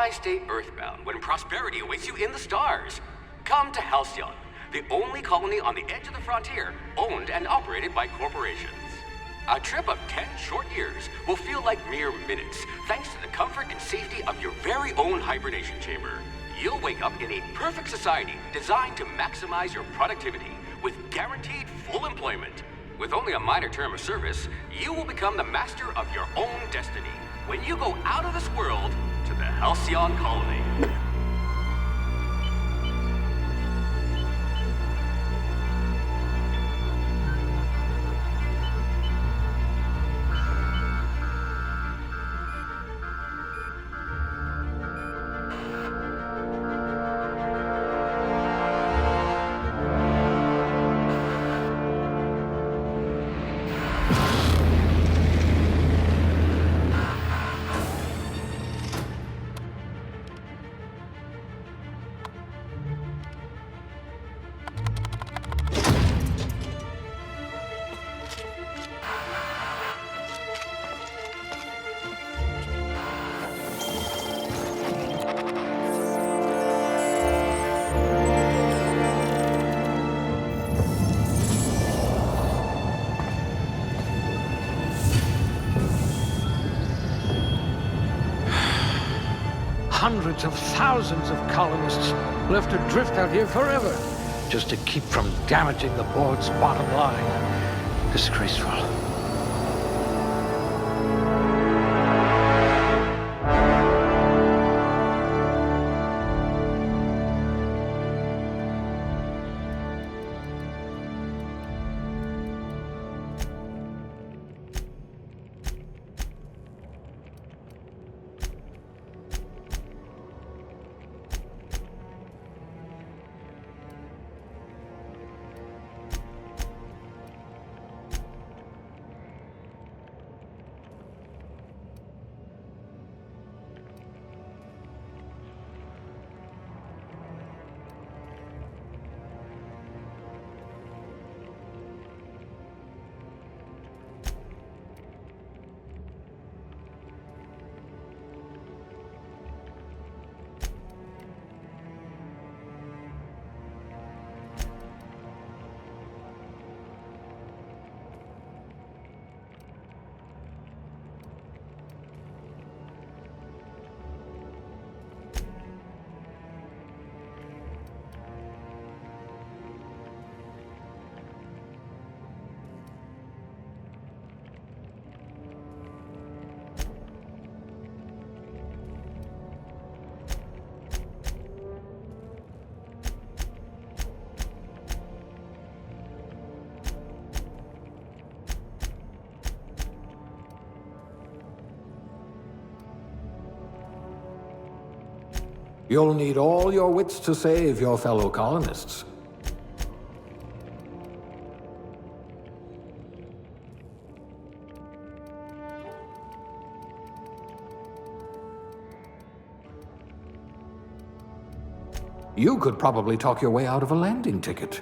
Why stay earthbound when prosperity awaits you in the stars? Come to Halcyon, the only colony on the edge of the frontier, owned and operated by corporations. A trip of 10 short years will feel like mere minutes, thanks to the comfort and safety of your very own hibernation chamber. You'll wake up in a perfect society designed to maximize your productivity with guaranteed full employment. With only a minor term of service, you will become the master of your own destiny when you go out of this world to the Halcyon colony. Hundreds of thousands of colonists left adrift out here forever, just to keep from damaging the board's bottom line. Disgraceful. You'll need all your wits to save your fellow colonists. You could probably talk your way out of a landing ticket.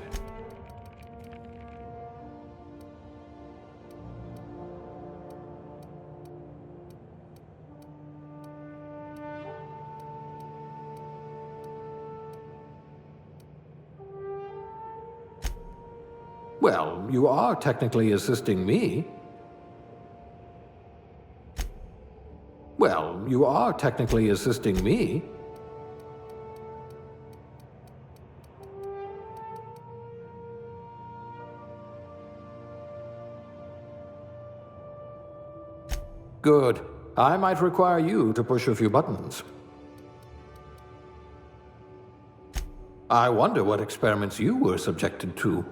Well, you are technically assisting me. Well, you are technically assisting me. Good. I might require you to push a few buttons. I wonder what experiments you were subjected to.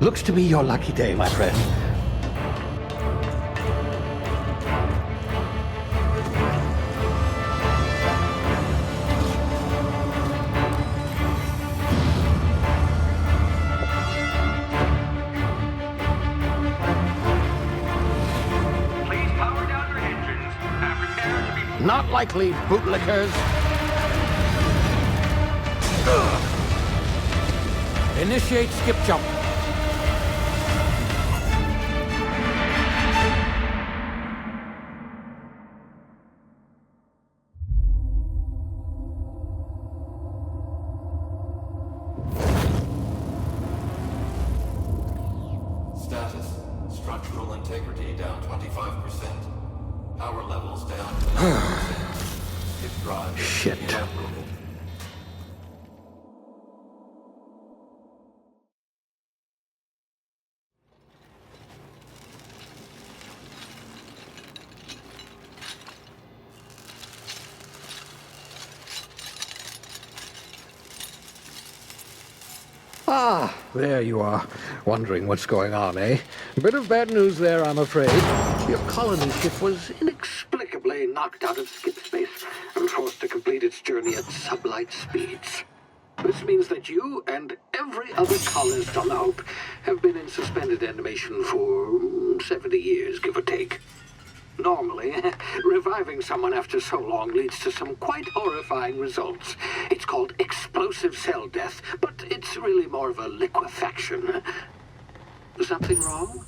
Looks to be your lucky day, my friend. Please power down your engines and prepare to be... Not likely, bootlickers. Initiate skip jump. Status. Structural integrity down 25%. Power levels down 10%. If drive Shit. inoperable. Ah, there you are. Wondering what's going on, eh? Bit of bad news there, I'm afraid. Your colony ship was inexplicably knocked out of skip space and forced to complete its journey at sublight speeds. This means that you and every other colonist on the Hope have been in suspended animation for 70 years, give or take. Normally, reviving someone after so long leads to some quite horrifying results. It's called explosive cell death, but it's really more of a liquefaction. Something wrong?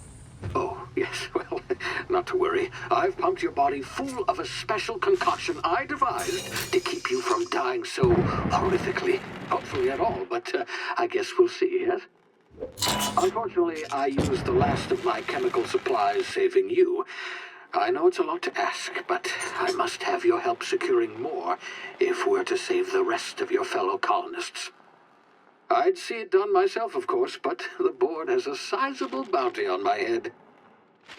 Oh, yes, well, not to worry. I've pumped your body full of a special concoction I devised to keep you from dying so horrifically. Hopefully at all, but I guess we'll see, yes? Unfortunately, I used the last of my chemical supplies saving you. I know it's a lot to ask, but I must have your help securing more if we're to save the rest of your fellow colonists. I'd see it done myself, of course, but the board has a sizable bounty on my head.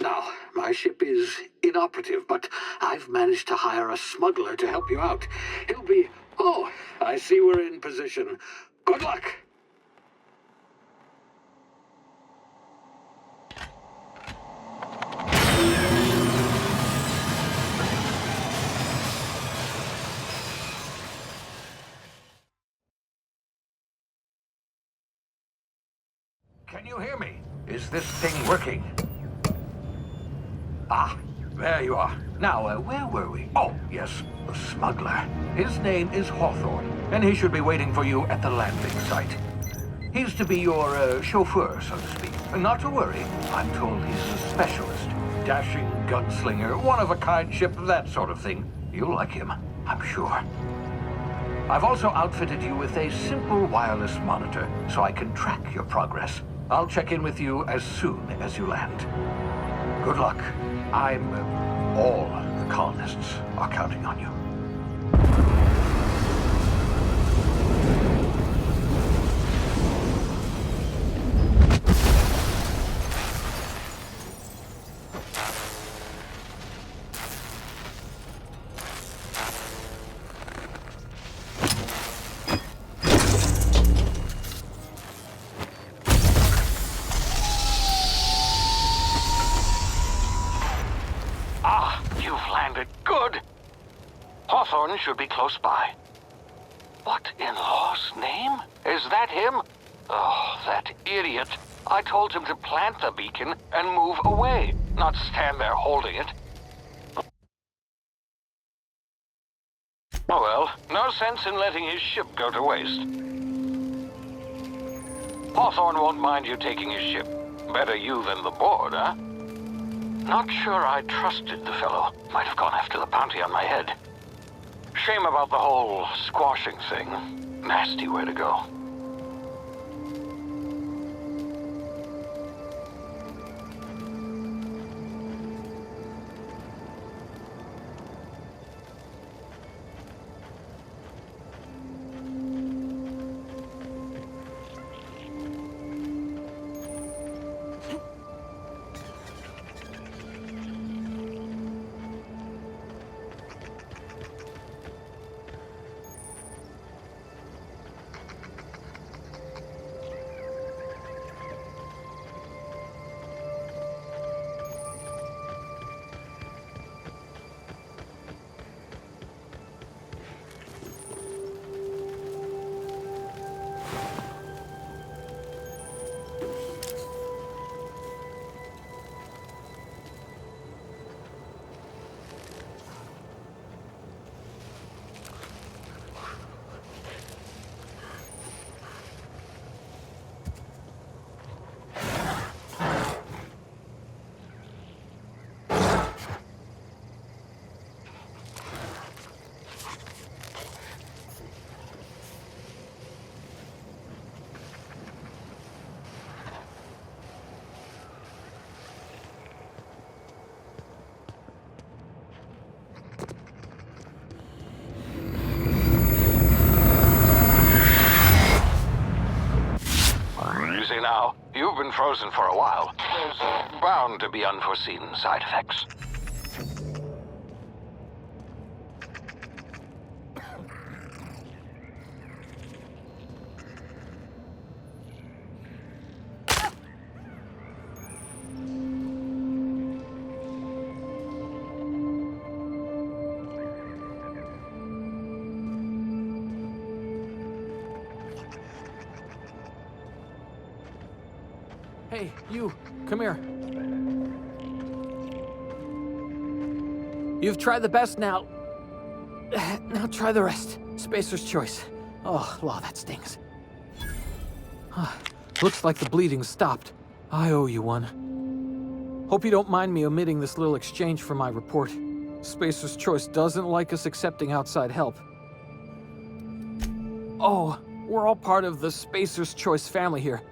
Now, my ship is inoperative, but I've managed to hire a smuggler to help you out. He'll be... Oh, I see we're in position. Good luck! Can you hear me? Is this thing working? Ah, there you are. Now, where were we? Oh, yes, the smuggler. His name is Hawthorne, and he should be waiting for you at the landing site. He's to be your chauffeur, so to speak. Not to worry, I'm told he's a specialist. Dashing gunslinger, one-of-a-kind ship, that sort of thing. You'll like him, I'm sure. I've also outfitted you with a simple wireless monitor, so I can track your progress. I'll check in with you as soon as you land. Good luck. All the colonists are counting on you. Good. Hawthorne should be close by. What in law's name? Is that him? Oh, that idiot. I told him to plant the beacon and move away, not stand there holding it. Oh well, no sense in letting his ship go to waste. Hawthorne won't mind you taking his ship. Better you than the board, huh? Not sure I trusted the fellow. Might have gone after the bounty on my head. Shame about the whole squashing thing. Nasty way to go. now. You've been frozen for a while. There's bound to be unforeseen side effects. Hey, you, come here. You've tried the best now. Now try the rest. Spacer's Choice. Oh, law, that stings. Looks like the bleeding stopped. I owe you one. Hope you don't mind me omitting this little exchange from my report. Spacer's Choice doesn't like us accepting outside help. Oh, we're all part of the Spacer's Choice family here.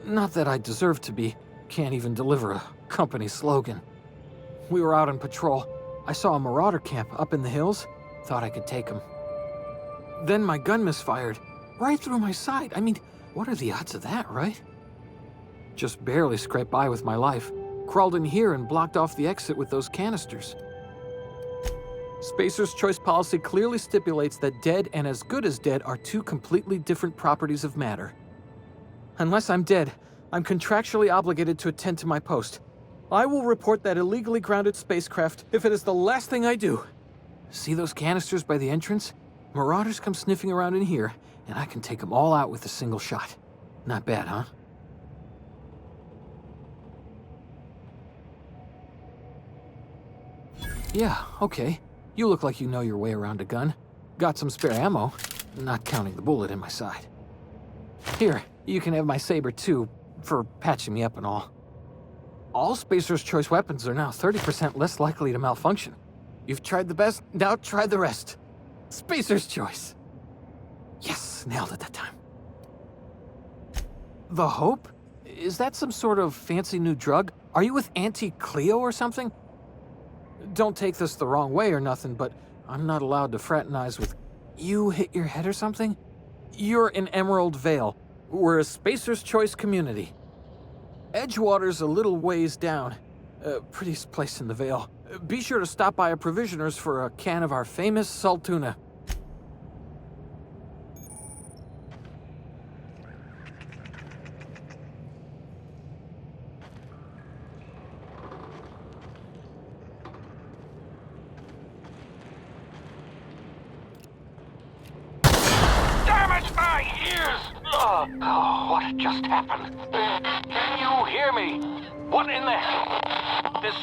Not that I deserve to be. Can't even deliver a company slogan. We were out on patrol. I saw a marauder camp up in the hills. Thought I could take him. Then my gun misfired. Right through my side. I mean, what are the odds of that, right? Just barely scraped by with my life. Crawled in here and blocked off the exit with those canisters. Spacer's Choice policy clearly stipulates that dead and as good as dead are two completely different properties of matter. Unless I'm dead, I'm contractually obligated to attend to my post. I will report that illegally grounded spacecraft if it is the last thing I do. See those canisters by the entrance? Marauders come sniffing around in here, and I can take them all out with a single shot. Not bad, huh? Yeah, okay. You look like you know your way around a gun. Got some spare ammo, not counting the bullet in my side. Here, you can have my saber too, for patching me up and all. All Spacer's Choice weapons are now 30% less likely to malfunction. You've tried the best, now try the rest. Spacer's Choice. Yes, nailed it that time. The Hope? Is that some sort of fancy new drug? Are you with Auntie Cleo or something? Don't take this the wrong way or nothing, but I'm not allowed to fraternize with... You hit your head or something? You're in Emerald Vale. We're a Spacer's Choice community. Edgewater's a little ways down. Prettiest place in the Vale. Be sure to stop by a provisioner's for a can of our famous salt tuna. Oh, what just happened? Can you hear me? What in the hell? This...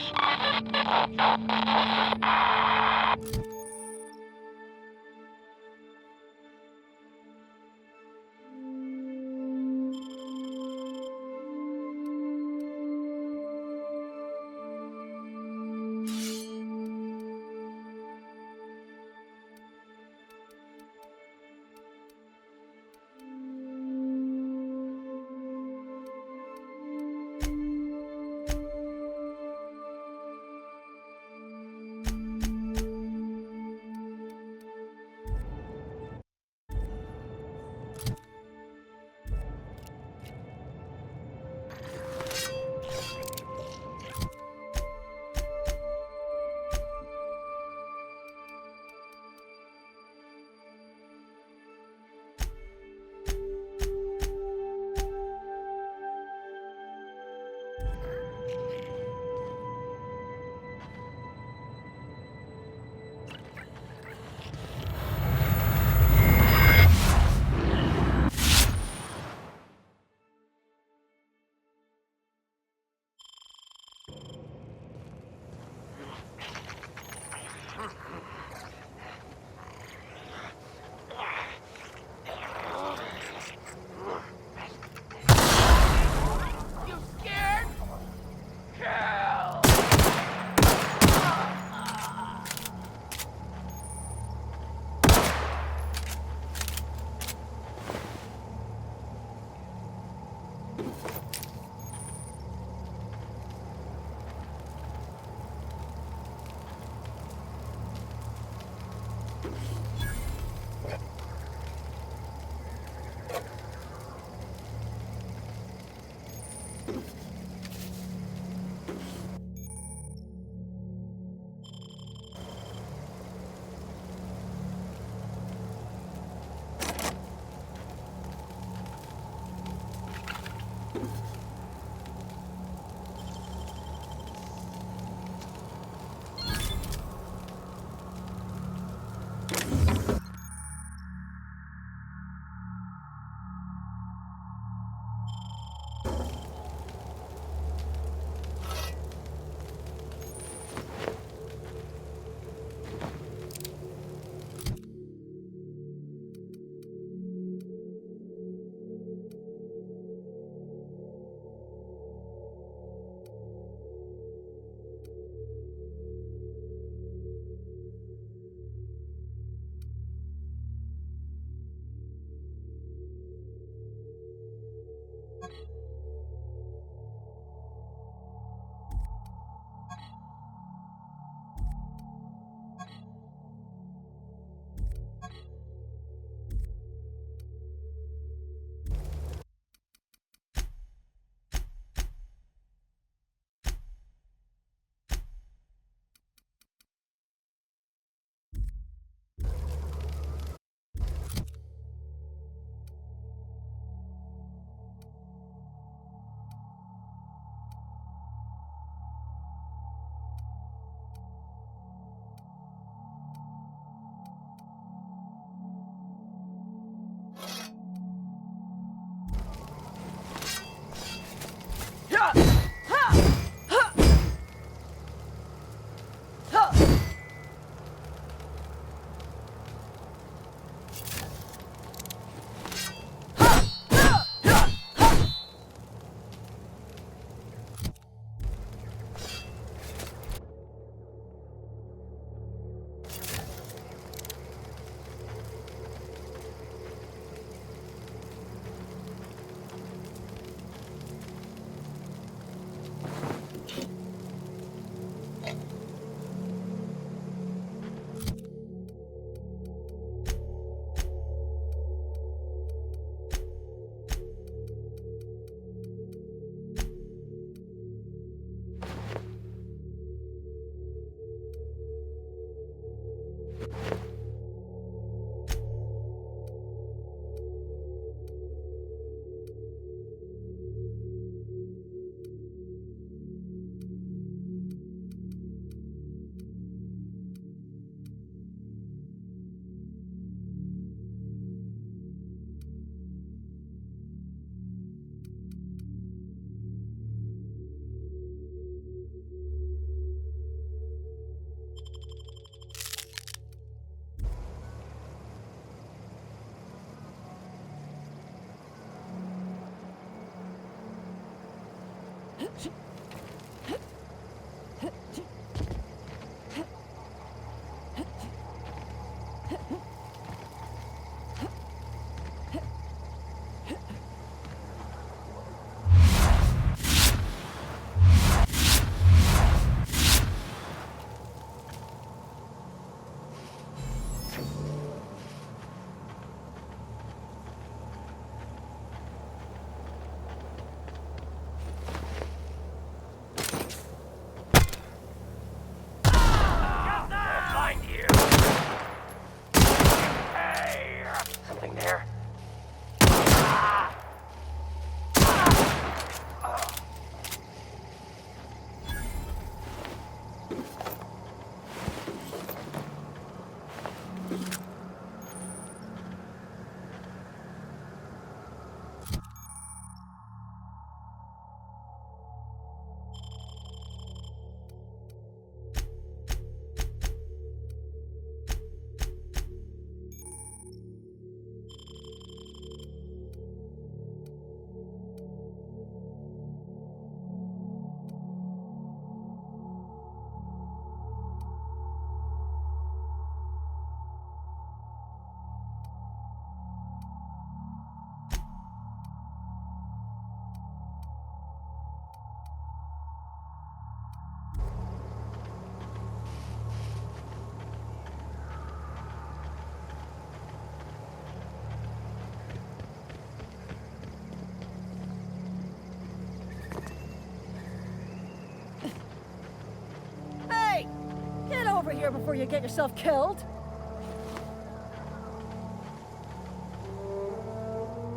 Over here before you get yourself killed.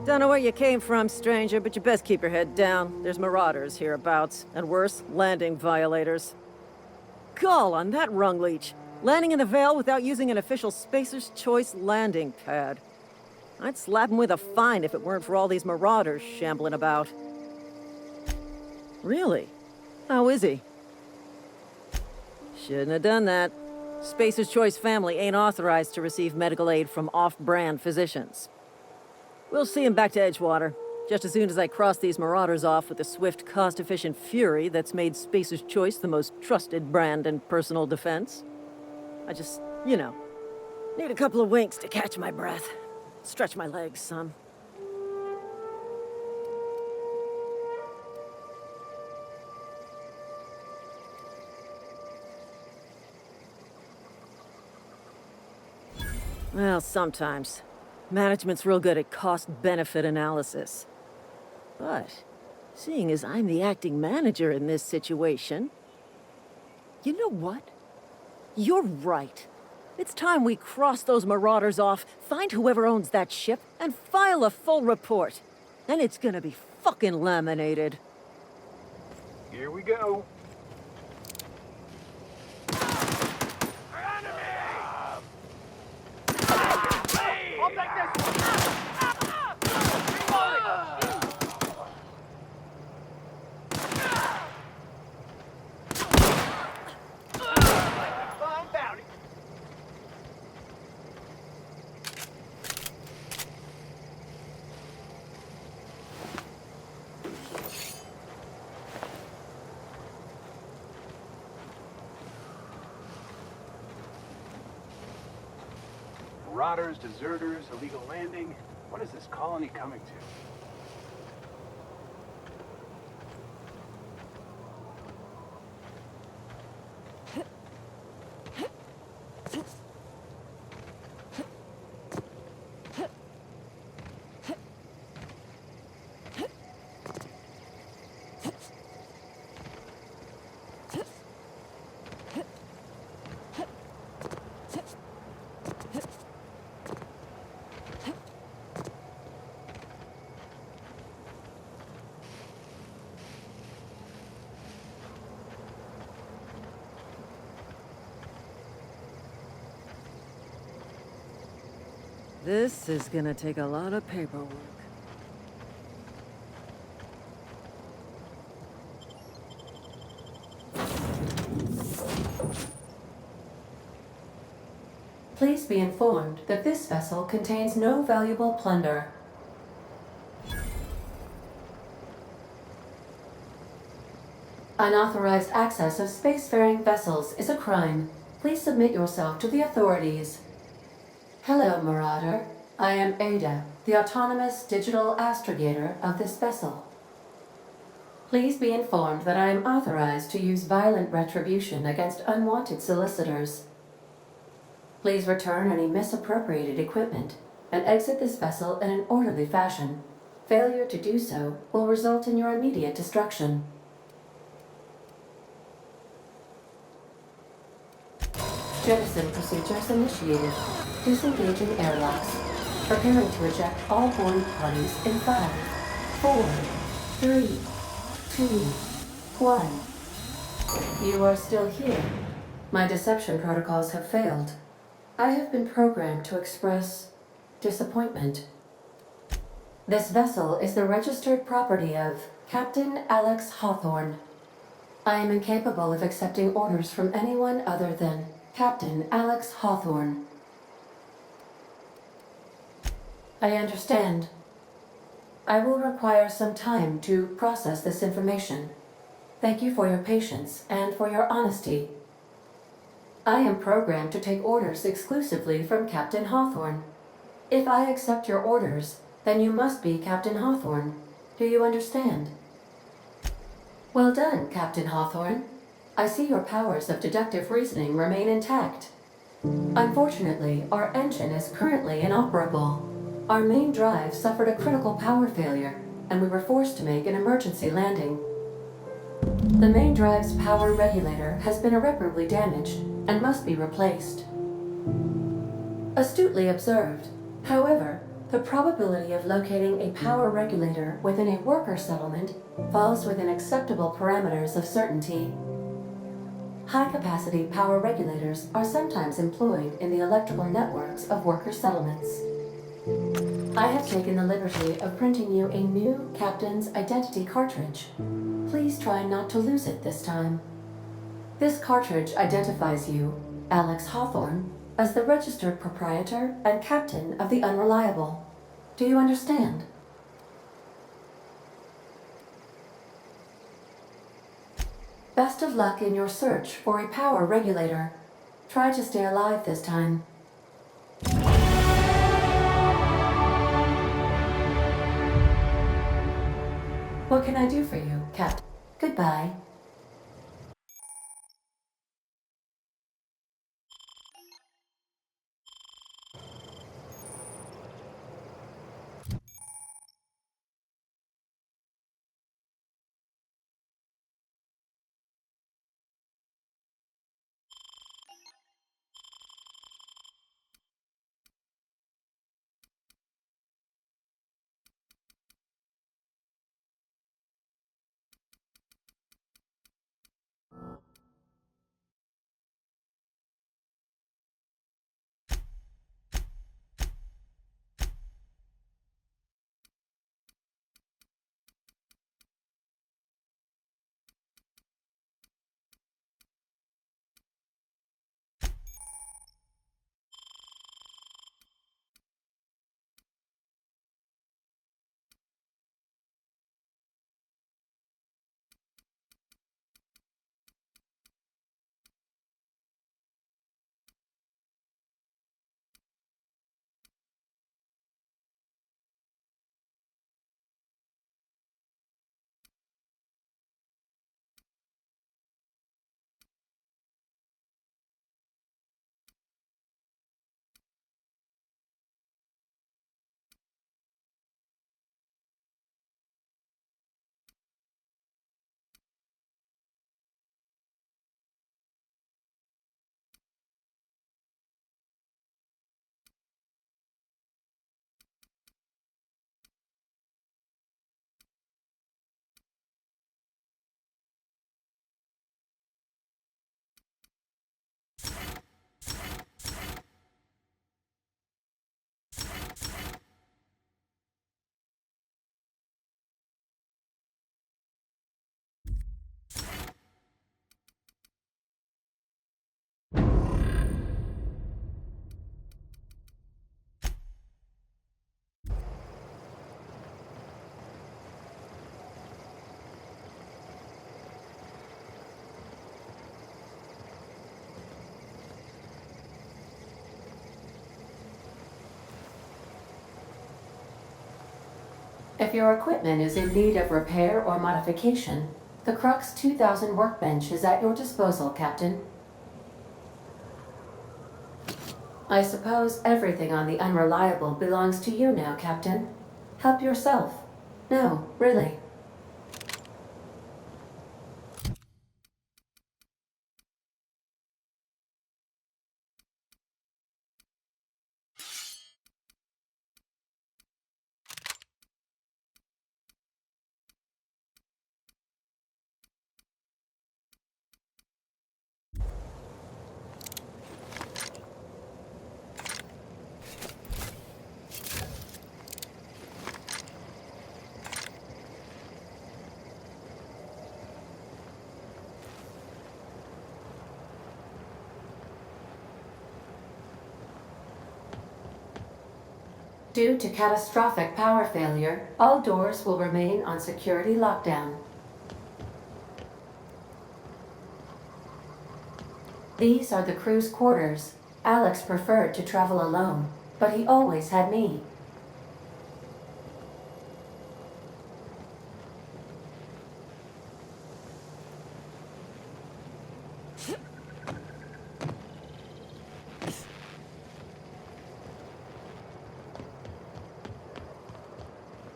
Don't know where you came from, stranger, but you best keep your head down. There's marauders hereabouts, and worse, landing violators. Gall on that rung leech. Landing in the Vale without using an official Spacers Choice landing pad. I'd slap him with a fine if it weren't for all these marauders shambling about. Really? How is he? Shouldn't have done that. Spacers Choice family ain't authorized to receive medical aid from off-brand physicians. We'll see him back to Edgewater, just as soon as I cross these marauders off with the swift, cost-efficient fury that's made Spacers Choice the most trusted brand in personal defense. I just, you know, need a couple of winks to catch my breath. Stretch my legs some. Well, sometimes. Management's real good at cost-benefit analysis. But, seeing as I'm the acting manager in this situation... You know what? You're right. It's time we cross those marauders off, find whoever owns that ship, and file a full report. Then it's gonna be fucking laminated. Here we go. Marauders, deserters, illegal landing. What is this colony coming to? This is gonna take a lot of paperwork. Please be informed that this vessel contains no valuable plunder. Unauthorized access of spacefaring vessels is a crime. Please submit yourself to the authorities. Hello, Marauder. I am Ada, the autonomous digital astrogator of this vessel. Please be informed that I am authorized to use violent retribution against unwanted solicitors. Please return any misappropriated equipment and exit this vessel in an orderly fashion. Failure to do so will result in your immediate destruction. Jettison procedures initiated. Disengaging airlocks. Preparing to eject all boarding parties in 5, 4, 3, 2, 1. You are still here. My deception protocols have failed. I have been programmed to express disappointment. This vessel is the registered property of Captain Alex Hawthorne. I am incapable of accepting orders from anyone other than Captain Alex Hawthorne. I understand. I will require some time to process this information. Thank you for your patience and for your honesty. I am programmed to take orders exclusively from Captain Hawthorne. If I accept your orders, then you must be Captain Hawthorne. Do you understand? Well done, Captain Hawthorne. I see your powers of deductive reasoning remain intact. Unfortunately, our engine is currently inoperable. Our main drive suffered a critical power failure, and we were forced to make an emergency landing. The main drive's power regulator has been irreparably damaged and must be replaced. Astutely observed. However, the probability of locating a power regulator within a worker settlement falls within acceptable parameters of certainty. High-capacity power regulators are sometimes employed in the electrical networks of worker settlements. I have taken the liberty of printing you a new Captain's Identity cartridge. Please try not to lose it this time. This cartridge identifies you, Alex Hawthorne, as the registered proprietor and captain of the Unreliable. Do you understand? Best of luck in your search for a power regulator. Try to stay alive this time. What can I do for you, Captain? Goodbye. If your equipment is in need of repair or modification, the Crux 2000 workbench is at your disposal, Captain. I suppose everything on the Unreliable belongs to you now, Captain. Help yourself. No, really. Due to catastrophic power failure, all doors will remain on security lockdown. These are the crew's quarters. Alex preferred to travel alone, but he always had me.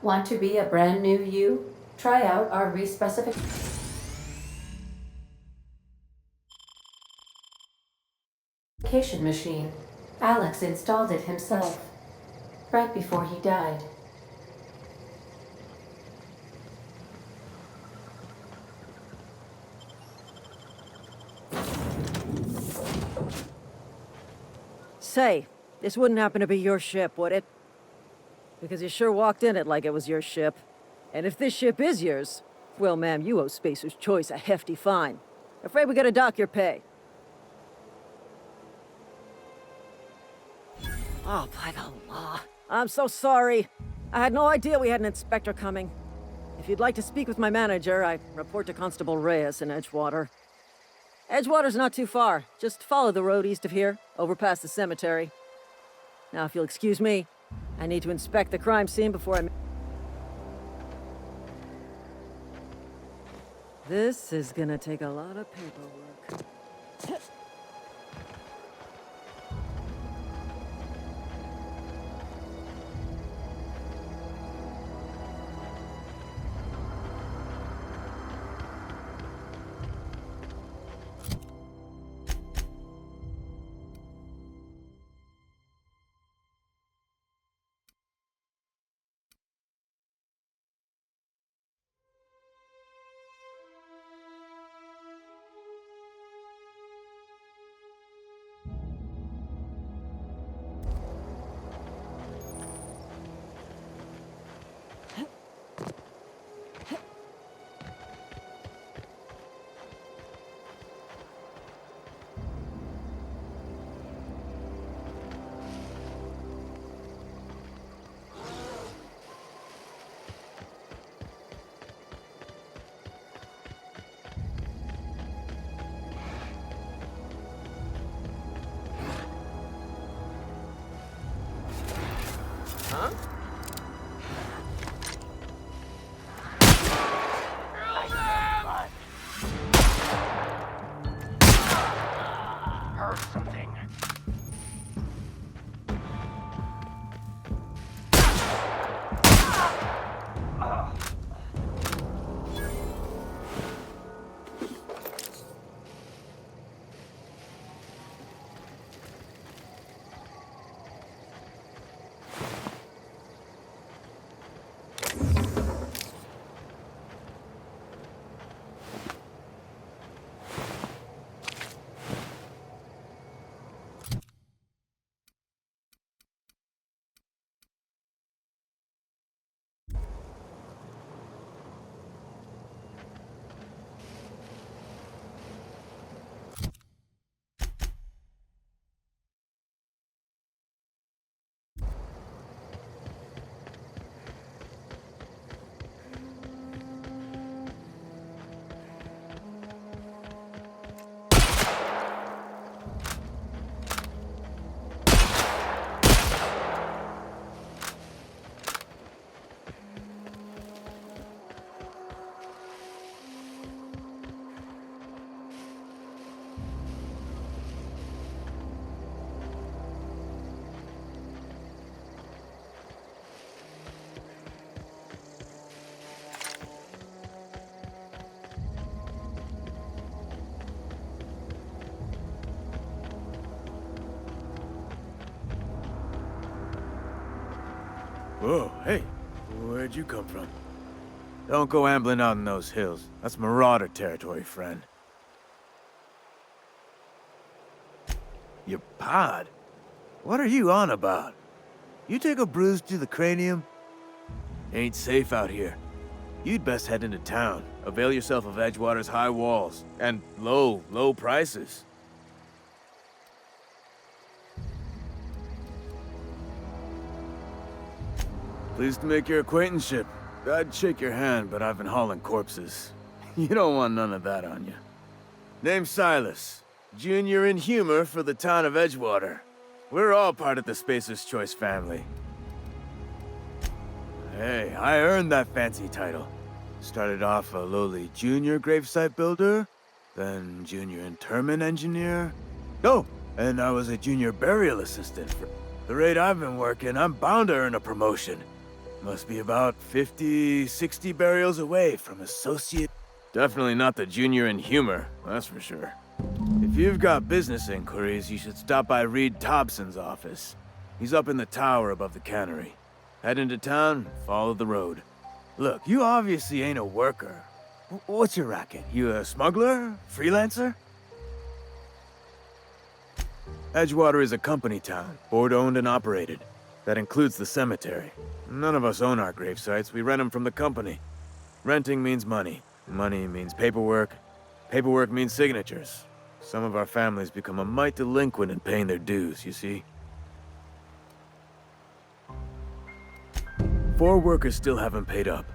Want to be a brand new you? Try out our respecification machine. Alex installed it himself, right before he died. Say, this wouldn't happen to be your ship, would it? Because you sure walked in it like it was your ship. And if this ship is yours, well, ma'am, you owe Spacers Choice a hefty fine. Afraid we gotta dock your pay. Oh, by the law. I'm so sorry. I had no idea we had an inspector coming. If you'd like to speak with my manager, I report to Constable Reyes in Edgewater. Edgewater's not too far. Just follow the road east of here, over past the cemetery. Now, if you'll excuse me, I need to inspect the crime scene before I... This is gonna take a lot of paperwork. Where'd you come from? Don't go ambling out in those hills. That's marauder territory, friend. Your pod? What are you on about? You take a bruise to the cranium? Ain't safe out here. You'd best head into town. Avail yourself of Edgewater's high walls. And low prices. Pleased to make your acquaintanceship. I'd shake your hand, but I've been hauling corpses. You don't want none of that on you. Name's Silas. Junior in humor for the town of Edgewater. We're all part of the Spacers Choice family. Hey, I earned that fancy title. Started off a lowly junior gravesite builder, then junior interment engineer. Oh, and I was a junior burial assistant. For the rate I've been working, I'm bound to earn a promotion. Must be about 50, 60 burials away from associate. Definitely not the junior in humor, that's for sure. If you've got business inquiries, you should stop by Reed Thompson's office. He's up in the tower above the cannery. Head into town, follow the road. Look, you obviously ain't a worker. What's your racket? You a smuggler? Freelancer? Edgewater is a company town, board-owned and operated. That includes the cemetery. None of us own our gravesites, we rent them from the company. Renting means money. Money means paperwork. Paperwork means signatures. Some of our families become a mite delinquent in paying their dues, you see? 4 workers still haven't paid up.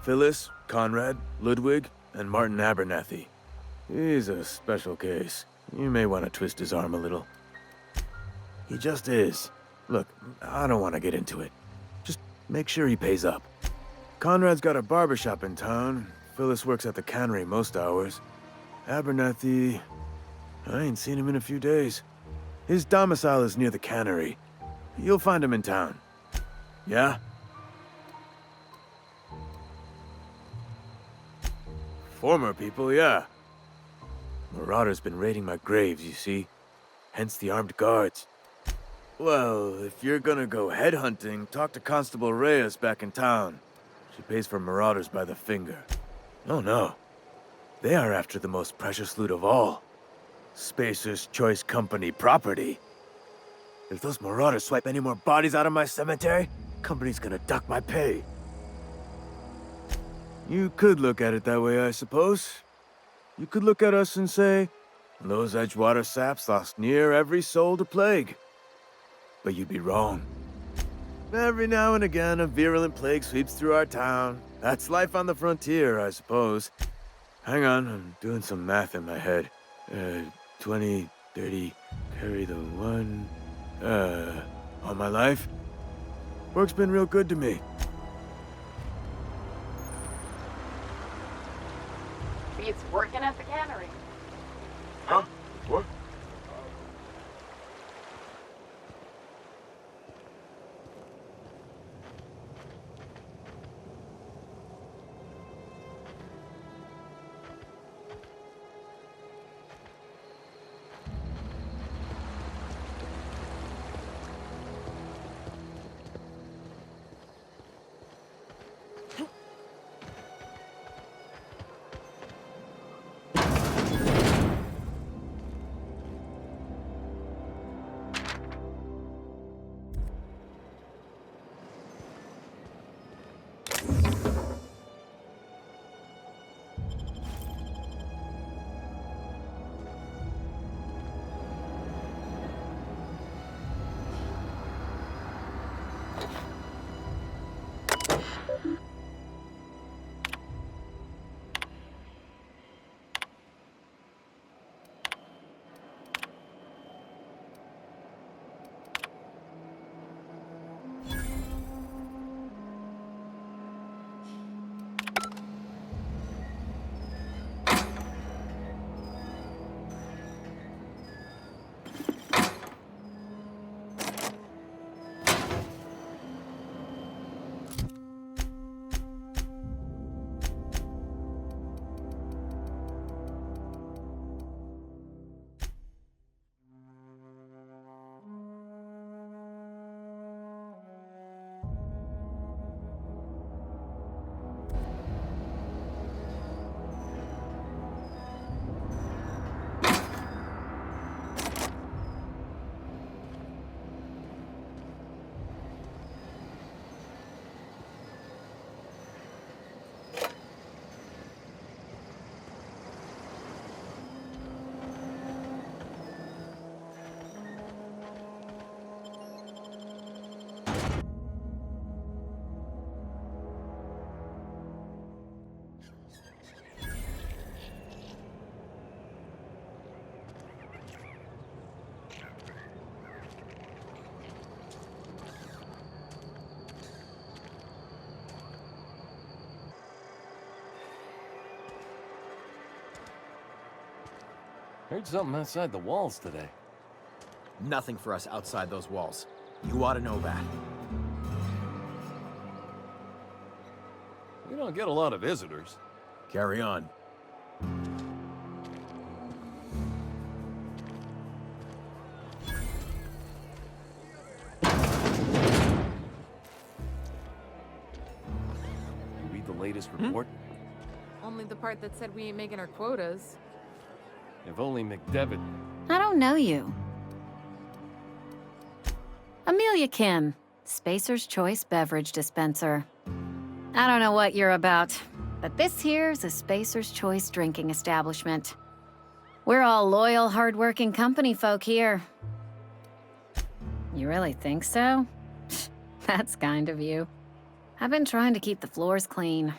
Phyllis, Conrad, Ludwig, and Martin Abernathy. He's a special case. You may want to twist his arm a little. He just is. Look, I don't want to get into it. Just make sure he pays up. Conrad's got a barbershop in town. Phyllis works at the cannery most hours. Abernathy... I ain't seen him in a few days. His domicile is near the cannery. You'll find him in town. Yeah? Former people, yeah. Marauders been raiding my graves, you see. Hence the armed guards. Well, if you're gonna go headhunting, talk to Constable Reyes back in town. She pays for marauders by the finger. Oh no. They are after the most precious loot of all. Spacers Choice Company property. If those marauders swipe any more bodies out of my cemetery, company's gonna duck my pay. You could look at it that way, I suppose. You could look at us and say, those Edgewater saps lost near every soul to plague. But you'd be wrong. Every now and again, a virulent plague sweeps through our town. That's life on the frontier, I suppose. Hang on, I'm doing some math in my head. 20, 30, carry the 1... all my life? Work's been real good to me. Beats working at the cannery. Huh? What? Heard something outside the walls today. Nothing for us outside those walls. You ought to know that. We don't get a lot of visitors. Carry on. You read the latest report? Only the part that said we ain't making our quotas. If only McDevitt. I don't know you. Amelia Kim, Spacers Choice Beverage Dispenser. I don't know what you're about, but this here's a Spacers Choice drinking establishment. We're all loyal, hard-working company folk here. You really think so? That's kind of you. I've been trying to keep the floors clean.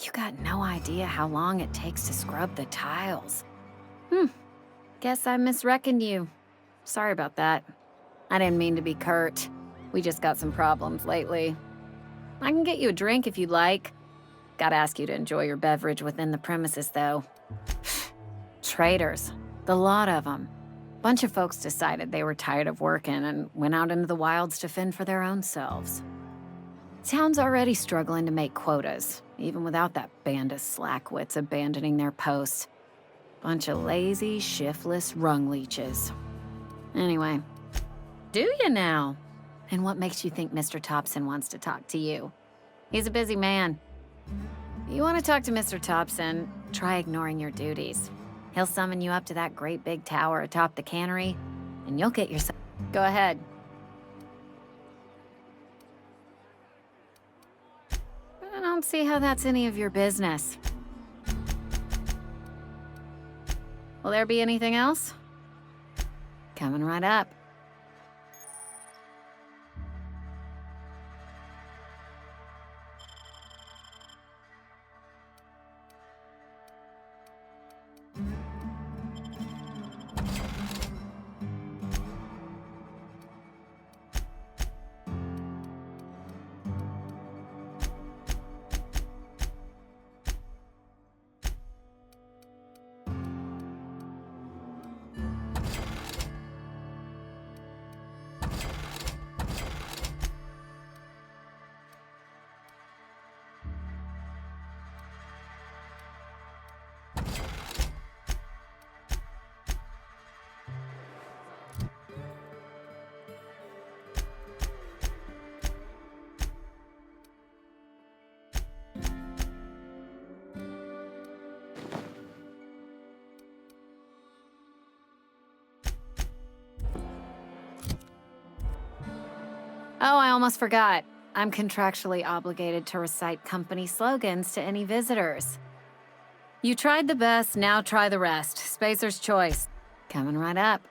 You got no idea how long it takes to scrub the tiles. Guess I misreckoned you. Sorry about that. I didn't mean to be curt. We just got some problems lately. I can get you a drink if you'd like. Gotta ask you to enjoy your beverage within the premises, though. Traitors. The lot of them. Bunch of folks decided they were tired of working and went out into the wilds to fend for their own selves. Town's already struggling to make quotas, even without that band of slackwits abandoning their posts. Bunch of lazy, shiftless rung leeches. Anyway, do you now? And what makes you think Mr. Thompson wants to talk to you? He's a busy man. You want to talk to Mr. Thompson, try ignoring your duties. He'll summon you up to that great big tower atop the cannery, and you'll get yourself... Go ahead. I don't see how that's any of your business. Will there be anything else? Coming right up. Oh, I almost forgot. I'm contractually obligated to recite company slogans to any visitors. You tried the best, now try the rest. Spacer's Choice. Coming right up.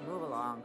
Move along.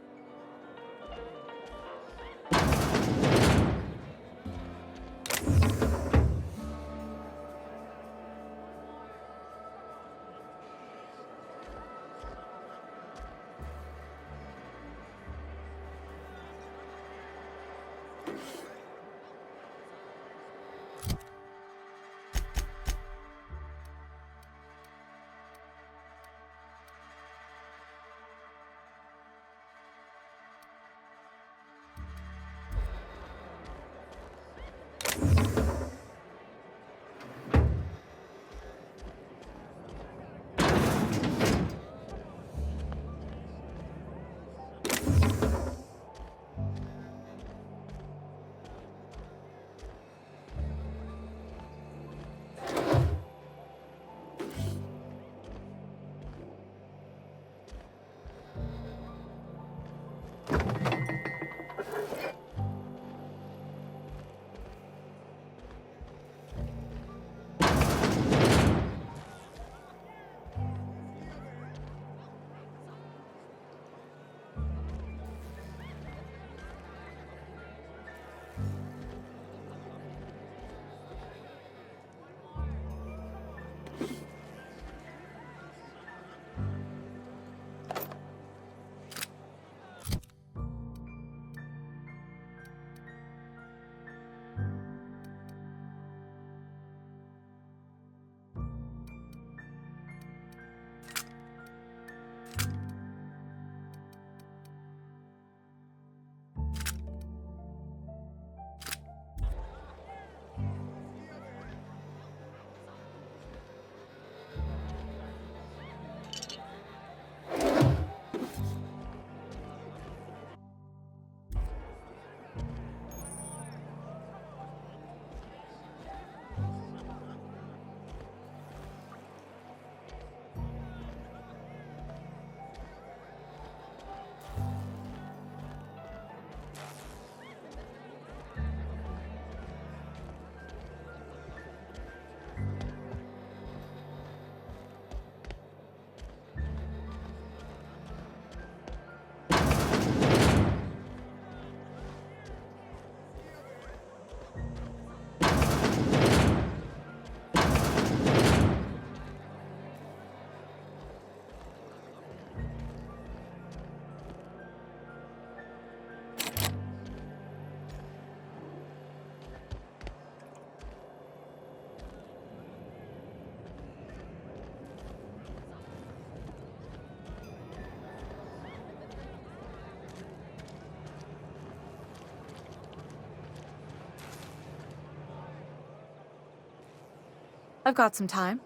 I've got some time.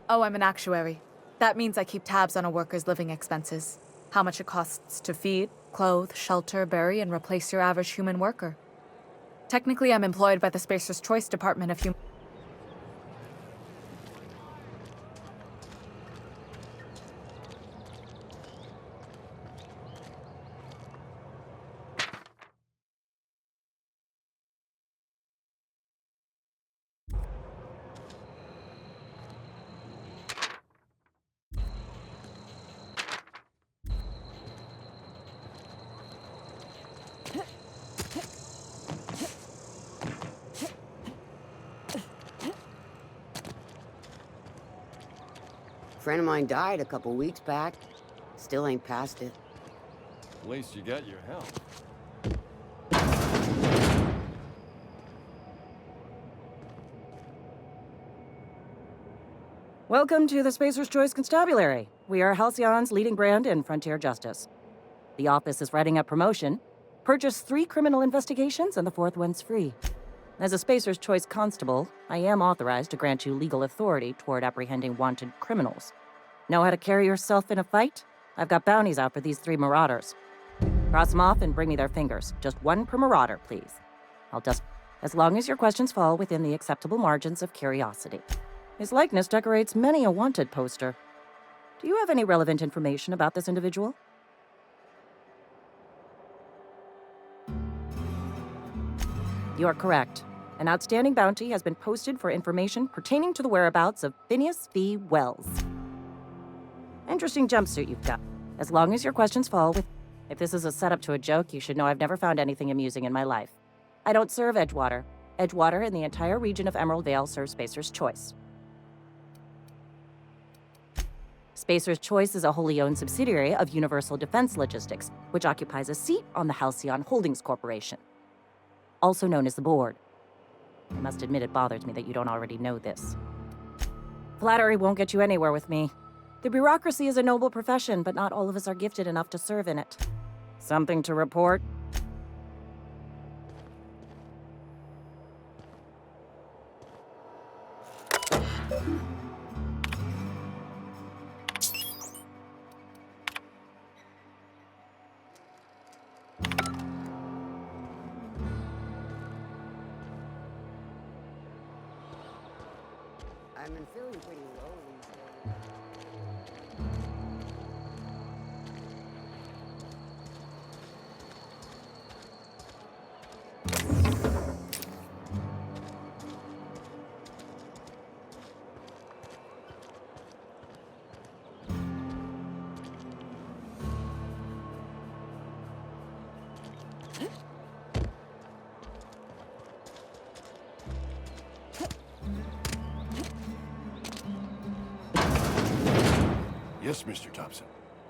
Oh, I'm an actuary. That means I keep tabs on a worker's living expenses. How much it costs to feed, clothe, shelter, bury, and replace your average human worker. Technically, I'm employed by the Spacers Choice Department of Human... Friend of mine died a couple weeks back. Still ain't past it. At least you got your health. Welcome to the Spacers Choice Constabulary. We are Halcyon's leading brand in frontier justice. The office is writing up promotion. Purchase 3 criminal investigations and the 4th one's free. As a Spacers Choice Constable, I am authorized to grant you legal authority toward apprehending wanted criminals. Know how to carry yourself in a fight? I've got bounties out for these 3 marauders. Cross them off and bring me their fingers. Just 1 per marauder, please. I'll just... as long as your questions fall within the acceptable margins of curiosity. His likeness decorates many a wanted poster. Do you have any relevant information about this individual? You are correct. An outstanding bounty has been posted for information pertaining to the whereabouts of Phineas V. Wells. Interesting jumpsuit you've got. As long as your questions fall with... If this is a setup to a joke, you should know I've never found anything amusing in my life. I don't serve Edgewater. Edgewater and the entire region of Emerald Vale serve Spacers Choice. Spacers Choice is a wholly owned subsidiary of Universal Defense Logistics, which occupies a seat on the Halcyon Holdings Corporation, also known as the Board. I must admit it bothers me that you don't already know this. Flattery won't get you anywhere with me. The bureaucracy is a noble profession, but not all of us are gifted enough to serve in it. Something to report? I've been feeling pretty low these days. Yes, Mr. Thompson.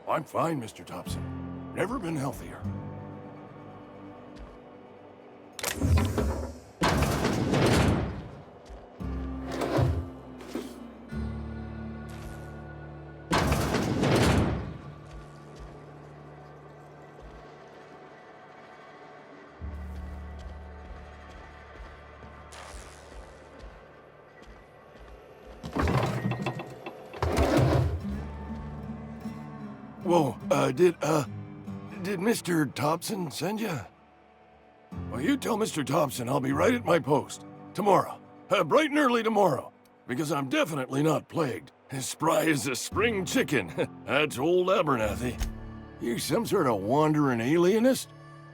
I'm fine, Mr. Thompson. Never been healthier. Whoa, did Mr. Thompson send you? Well, you tell Mr. Thompson I'll be right at my post. Tomorrow. Bright and early tomorrow. Because I'm definitely not plagued. As spry as a spring chicken. That's old Abernathy. You some sort of wandering alienist?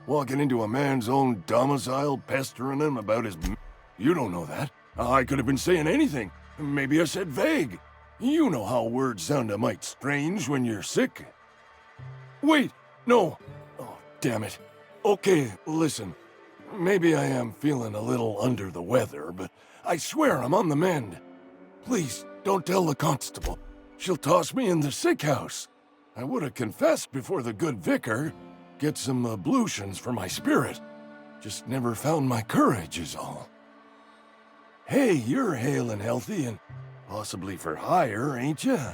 Walking into a man's own domicile, pestering him about his... You don't know that. I could have been saying anything. Maybe I said vague. You know how words sound a mite strange when you're sick. Wait, no. Oh, damn it. Okay, listen. Maybe I am feeling a little under the weather, but I swear I'm on the mend. Please, don't tell the constable. She'll toss me in the sick house. I would have confessed before the good vicar. Get some ablutions for my spirit. Just never found my courage is all. Hey, you're hale and healthy and possibly for hire, ain't ya?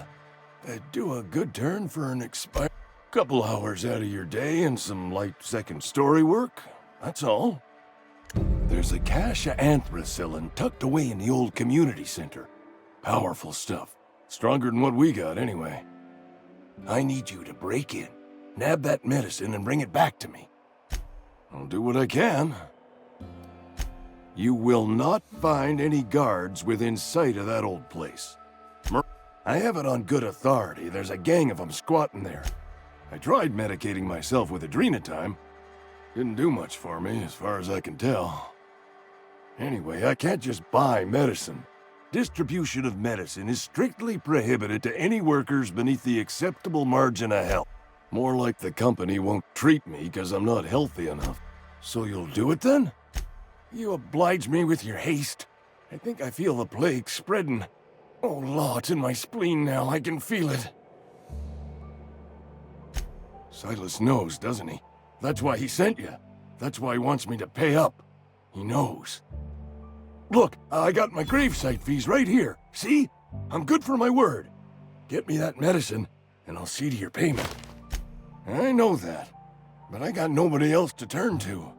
Do a good turn for an expired... Couple hours out of your day and some light second story work. That's all. There's a cache of anthracillin tucked away in the old community center. Powerful stuff. Stronger than what we got, anyway. I need you to break in, nab that medicine, and bring it back to me. I'll do what I can. You will not find any guards within sight of that old place. I have it on good authority. There's a gang of them squatting there. I tried medicating myself with adrenatime. Didn't do much for me, as far as I can tell. Anyway, I can't just buy medicine. Distribution of medicine is strictly prohibited to any workers beneath the acceptable margin of health. More like the company won't treat me because I'm not healthy enough. So you'll do it then? You oblige me with your haste. I think I feel the plague spreading. Oh, law, it's in my spleen now. I can feel it. Silas knows, doesn't he? That's why he sent you. That's why he wants me to pay up. He knows. Look, I got my gravesite fees right here. See? I'm good for my word. Get me that medicine, and I'll see to your payment. I know that, but I got nobody else to turn to.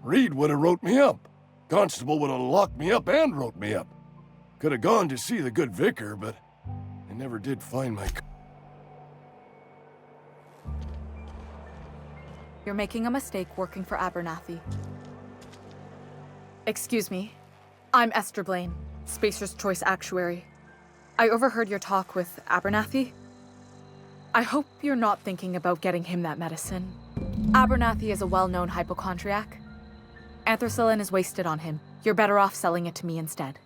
Reed would have wrote me up. Constable would have locked me up and wrote me up. Could have gone to see the good vicar, but I never did find my... You're making a mistake working for Abernathy. Excuse me. I'm Esther Blaine, Spacers Choice Actuary. I overheard your talk with Abernathy. I hope you're not thinking about getting him that medicine. Abernathy is a well-known hypochondriac. Anthracillin is wasted on him. You're better off selling it to me instead.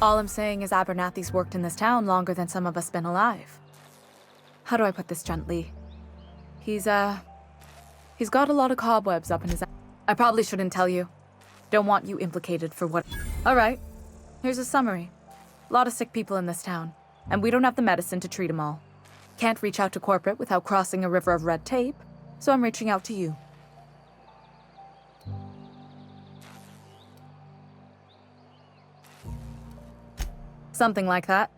All I'm saying is Abernathy's worked in this town longer than some of us been alive. How do I put this gently? He's got a lot of cobwebs up in his... I probably shouldn't tell you. Don't want you implicated for what... Alright, here's a summary. A lot of sick people in this town, and we don't have the medicine to treat them all. Can't reach out to corporate without crossing a river of red tape, so I'm reaching out to you. Something like that.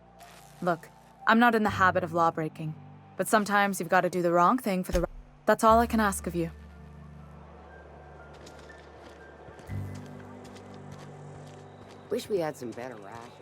Look, I'm not in the habit of law breaking, but sometimes you've got to do the wrong thing for the... That's all I can ask of you. Wish we had some better rations.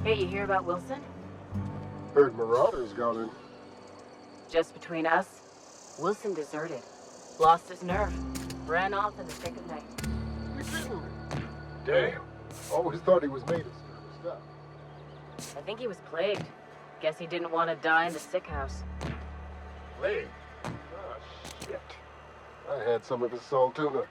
Hey, you hear about Wilson? Heard Marauders got in. Just between us, Wilson deserted. Lost his nerve. Ran off in the thick of night. You kidding me? Damn. Always thought he was made of stuff. I think he was plagued. Guess he didn't want to die in the sick house. Plague? Ah, shit. I had some of his salt tuna.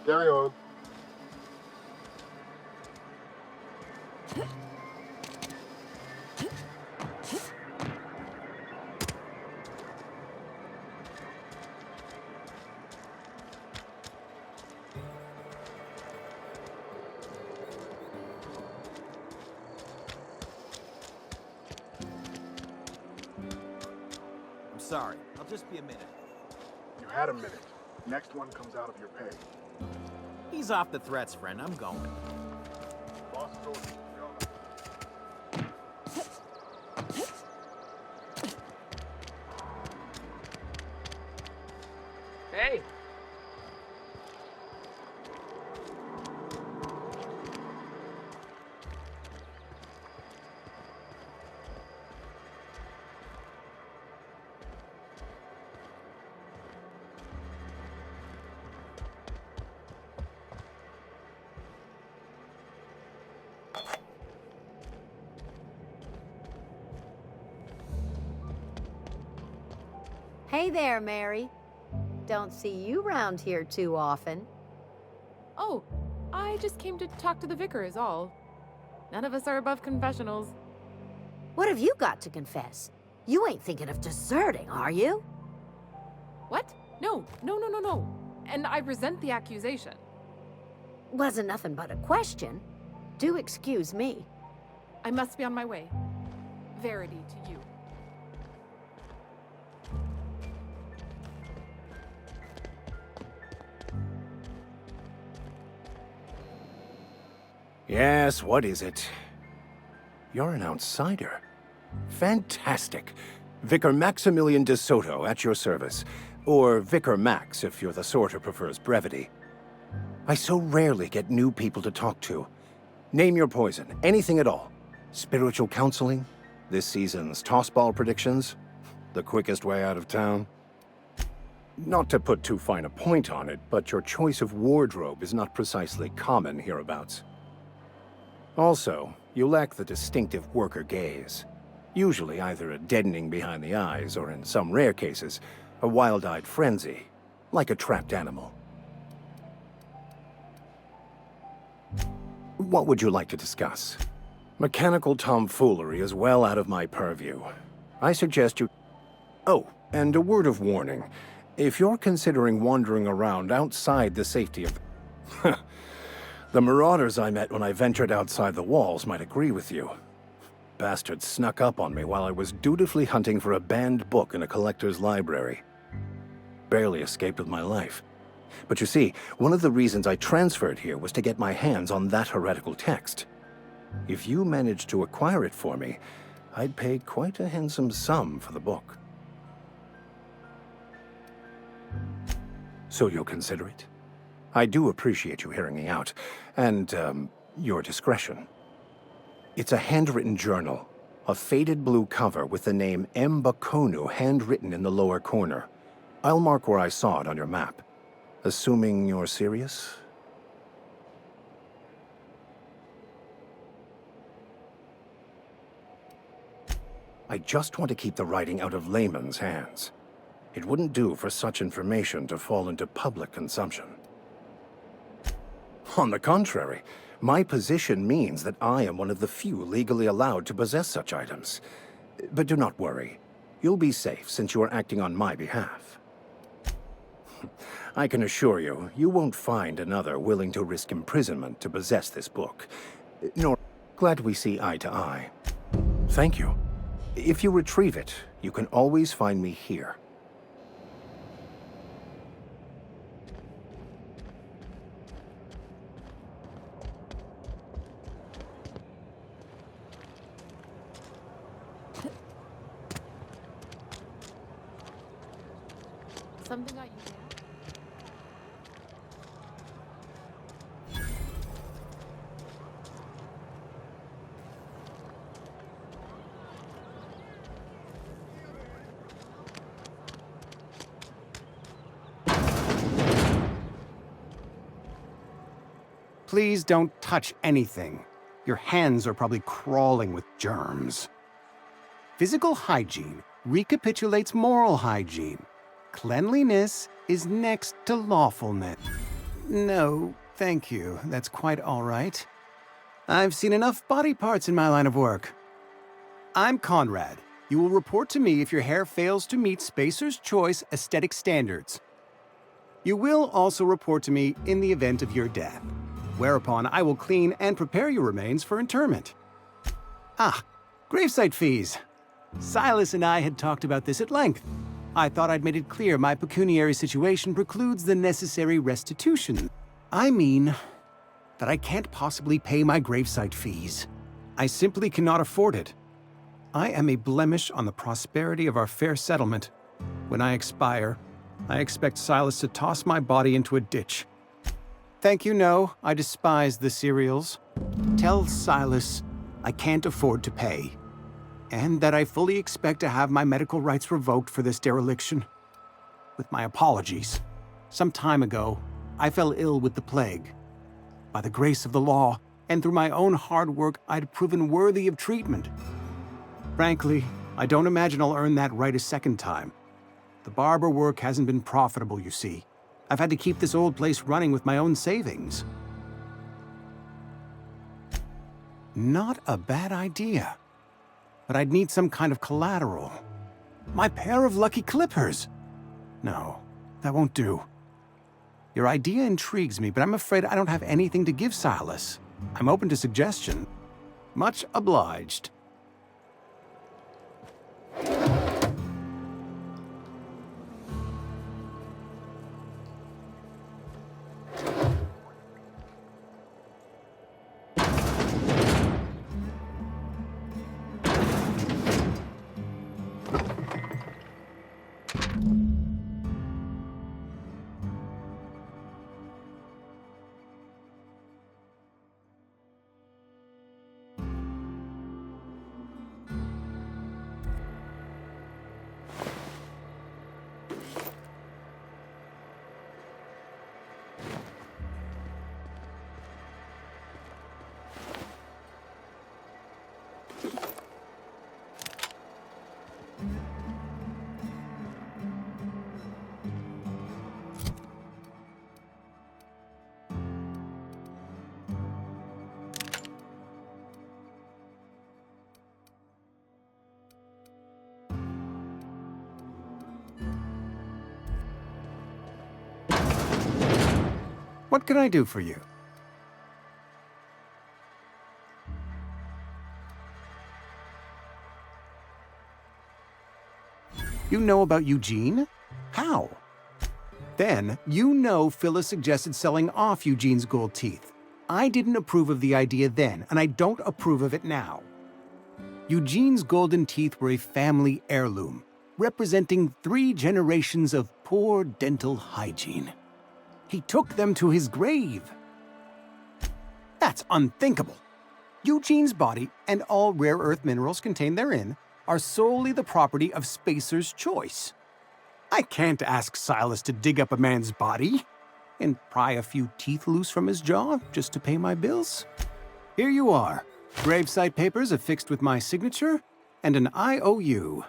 Carry on. I'm sorry. I'll just be a minute. You had a minute. Next one comes out of your pay. Ease off the threats, friend. I'm going. Boss told you. Hey! Hey there, Mary. Don't see you round here too often. Oh, I just came to talk to the vicar is all. None of us are above confessionals. What have you got to confess? You ain't thinking of deserting, are you? What? No. And I resent the accusation. Wasn't nothing but a question. Do excuse me. I must be on my way. Verity to you. Yes, what is it? You're an outsider. Fantastic. Vicar Maximilian de Soto at your service. Or Vicar Max if you're the sort who prefers brevity. I so rarely get new people to talk to. Name your poison, anything at all. Spiritual counseling? This season's tossball predictions? The quickest way out of town? Not to put too fine a point on it, but your choice of wardrobe is not precisely common hereabouts. Also, you lack the distinctive worker gaze. Usually either a deadening behind the eyes, or in some rare cases, a wild-eyed frenzy, like a trapped animal. What would you like to discuss? Mechanical tomfoolery is well out of my purview. I suggest you... Oh, and a word of warning. If you're considering wandering around outside the safety of... The marauders I met when I ventured outside the walls might agree with you. Bastards snuck up on me while I was dutifully hunting for a banned book in a collector's library. Barely escaped with my life. But you see, one of the reasons I transferred here was to get my hands on that heretical text. If you managed to acquire it for me, I'd pay quite a handsome sum for the book. So you'll consider it? I do appreciate you hearing me out, and, your discretion. It's a handwritten journal, a faded blue cover with the name M. Bakonu handwritten in the lower corner. I'll mark where I saw it on your map. Assuming you're serious? I just want to keep the writing out of layman's hands. It wouldn't do for such information to fall into public consumption. On the contrary, my position means that I am one of the few legally allowed to possess such items. But do not worry. You'll be safe since you are acting on my behalf. I can assure you, you won't find another willing to risk imprisonment to possess this book. Nor glad we see eye to eye. Thank you. If you retrieve it, you can always find me here. Something got you down? Please don't touch anything. Your hands are probably crawling with germs. Physical hygiene recapitulates moral hygiene. Cleanliness is next to lawfulness. No, thank you. That's quite all right. I've seen enough body parts in my line of work. I'm Conrad. You will report to me if your hair fails to meet Spacers Choice aesthetic standards. You will also report to me in the event of your death, whereupon I will clean and prepare your remains for interment. Ah, gravesite fees. Silas and I had talked about this at length. I thought I'd made it clear my pecuniary situation precludes the necessary restitution. I mean that I can't possibly pay my gravesite fees. I simply cannot afford it. I am a blemish on the prosperity of our fair settlement. When I expire, I expect Silas to toss my body into a ditch. Thank you, no, I despise the cereals. Tell Silas I can't afford to pay. And that I fully expect to have my medical rights revoked for this dereliction. With my apologies. Some time ago, I fell ill with the plague. By the grace of the law, and through my own hard work, I'd proven worthy of treatment. Frankly, I don't imagine I'll earn that right a second time. The barber work hasn't been profitable, you see. I've had to keep this old place running with my own savings. Not a bad idea. But I'd need some kind of collateral. My pair of lucky clippers! No, that won't do. Your idea intrigues me, but I'm afraid I don't have anything to give Silas. I'm open to suggestion. Much obliged. What can I do for you? You know about Eugene? How? Then, you know Phyllis suggested selling off Eugene's gold teeth. I didn't approve of the idea then, and I don't approve of it now. Eugene's golden teeth were a family heirloom, representing 3 generations of poor dental hygiene. He took them to his grave. That's unthinkable. Eugene's body and all rare earth minerals contained therein are solely the property of Spacers Choice. I can't ask Silas to dig up a man's body and pry a few teeth loose from his jaw just to pay my bills. Here you are, gravesite papers affixed with my signature and an IOU.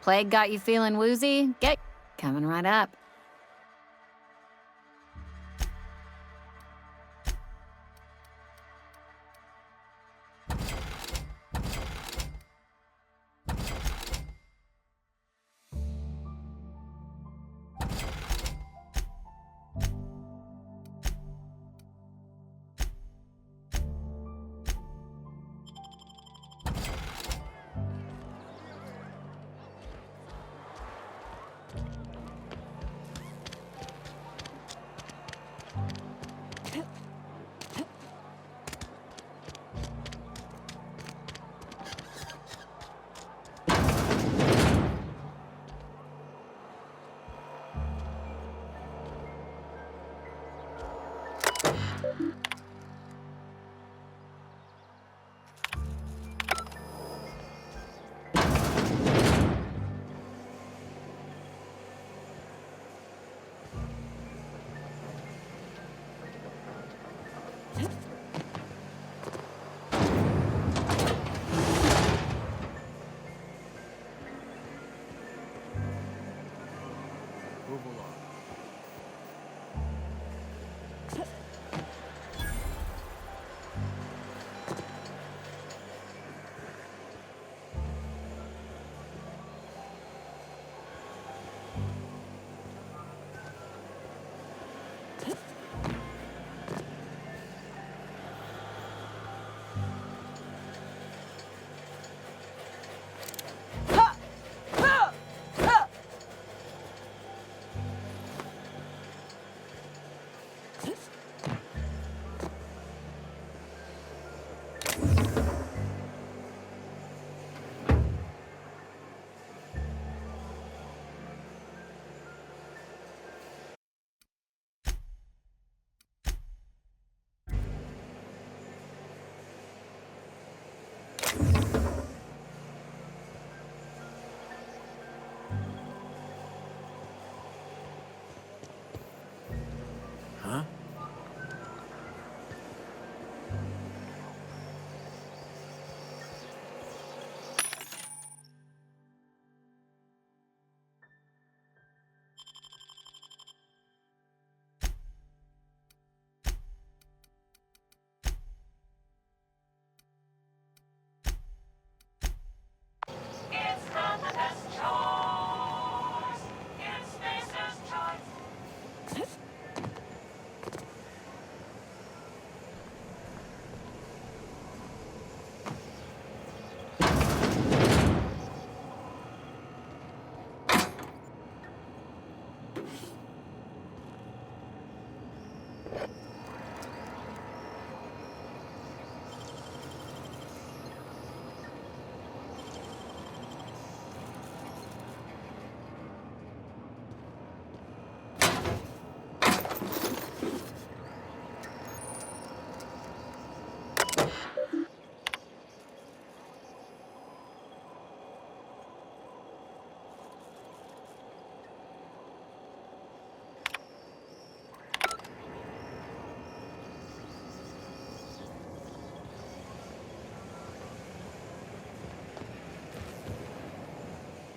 Plague got you feeling woozy? Coming right up.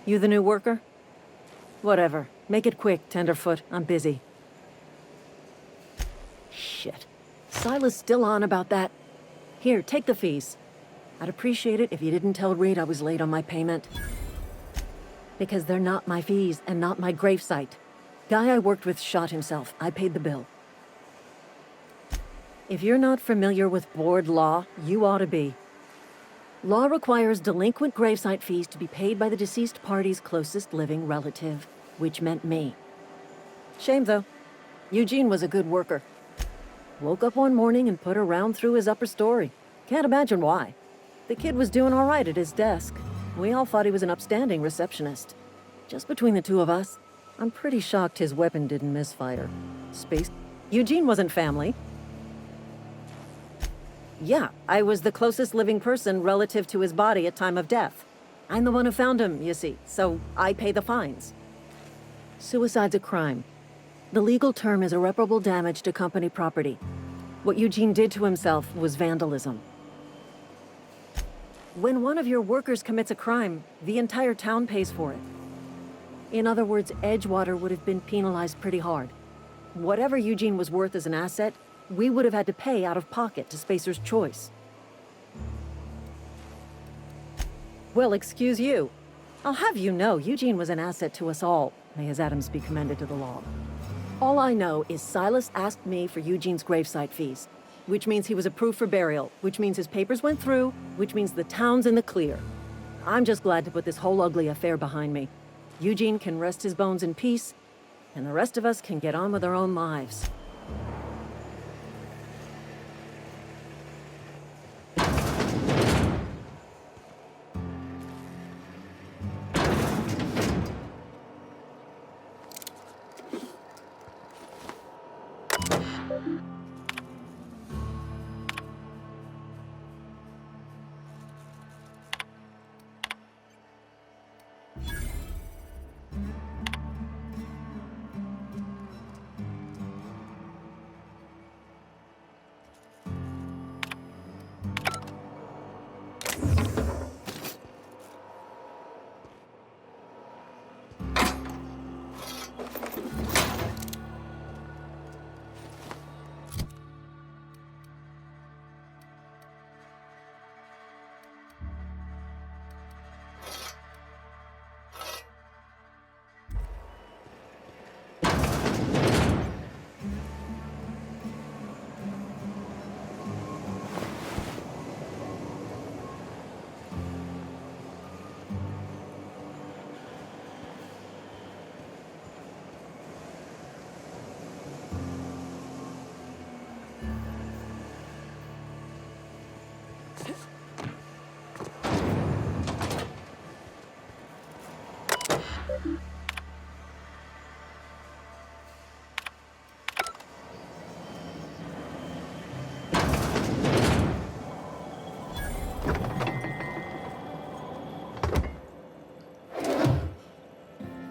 You the new worker? Whatever. Make it quick, Tenderfoot. I'm busy. Shit. Silas still on about that. Here, take the fees. I'd appreciate it if you didn't tell Reed I was late on my payment. Because they're not my fees and not my gravesite. Guy I worked with shot himself. I paid the bill. If you're not familiar with board law, you ought to be. Law requires delinquent gravesite fees to be paid by the deceased party's closest living relative, which meant me. Shame, though. Eugene was a good worker. Woke up one morning and put a round through his upper story. Can't imagine why. The kid was doing all right at his desk. We all thought he was an upstanding receptionist. Just between the two of us, I'm pretty shocked his weapon didn't misfire. Eugene wasn't family. Yeah, I was the closest living person relative to his body at time of death. I'm the one who found him, you see, so I pay the fines. Suicide's a crime. The legal term is irreparable damage to company property. What Eugene did to himself was vandalism. When one of your workers commits a crime, the entire town pays for it. In other words, Edgewater would have been penalized pretty hard. Whatever Eugene was worth as an asset, we would have had to pay out of pocket to Spacers Choice. Well, excuse you. I'll have you know, Eugene was an asset to us all. May his atoms be commended to the law. All I know is Silas asked me for Eugene's gravesite fees, which means he was approved for burial, which means his papers went through, which means the town's in the clear. I'm just glad to put this whole ugly affair behind me. Eugene can rest his bones in peace, and the rest of us can get on with our own lives.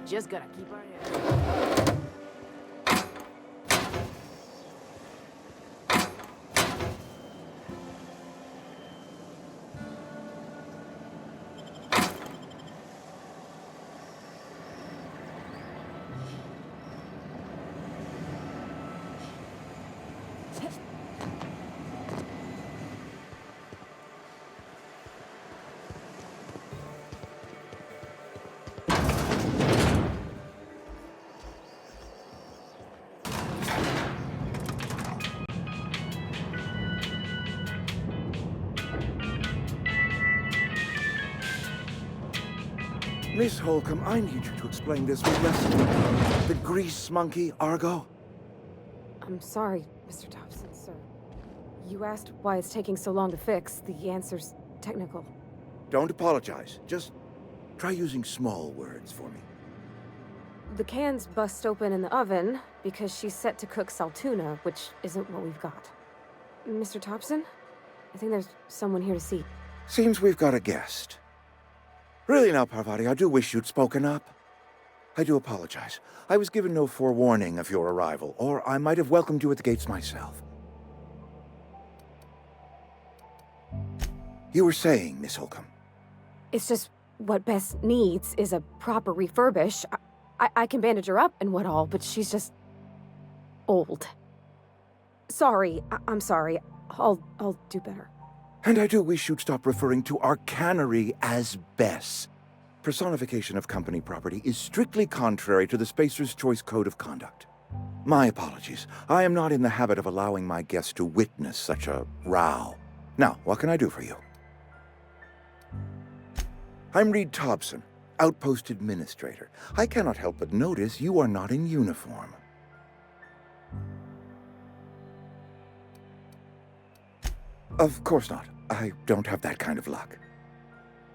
Just gotta keep our head. Miss Holcomb, I need you to explain this with the grease monkey, Argo. I'm sorry, Mr. Thompson, sir. You asked why it's taking so long to fix. The answer's technical. Don't apologize. Just try using small words for me. The can's bust open in the oven because she's set to cook saltuna, which isn't what we've got. Mr. Thompson? I think there's someone here to see. Seems we've got a guest. Really now, Parvati, I do wish you'd spoken up. I do apologize. I was given no forewarning of your arrival, or I might have welcomed you at the gates myself. You were saying, Miss Holcomb. It's just what Bess needs is a proper refurbish. I can bandage her up and what all, but she's just old. Sorry, I'm sorry. I'll do better. And I do wish you'd stop referring to our cannery as Bess. Personification of company property is strictly contrary to the Spacers Choice Code of Conduct. My apologies. I am not in the habit of allowing my guests to witness such a row. Now, what can I do for you? I'm Reed Thompson, Outpost Administrator. I cannot help but notice you are not in uniform. Of course not. I don't have that kind of luck.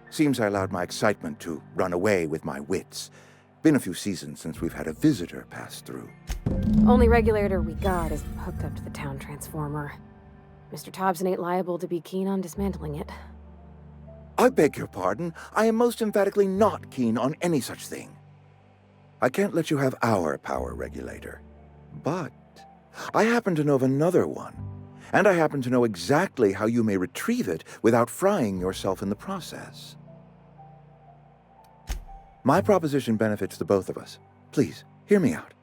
Seems I allowed my excitement to run away with my wits. Been a few seasons since we've had a visitor pass through. Only regulator we got is hooked up to the town transformer. Mr. Thompson ain't liable to be keen on dismantling it. I beg your pardon. I am most emphatically not keen on any such thing. I can't let you have our power regulator. But I happen to know of another one. And I happen to know exactly how you may retrieve it without frying yourself in the process. My proposition benefits the both of us. Please, hear me out.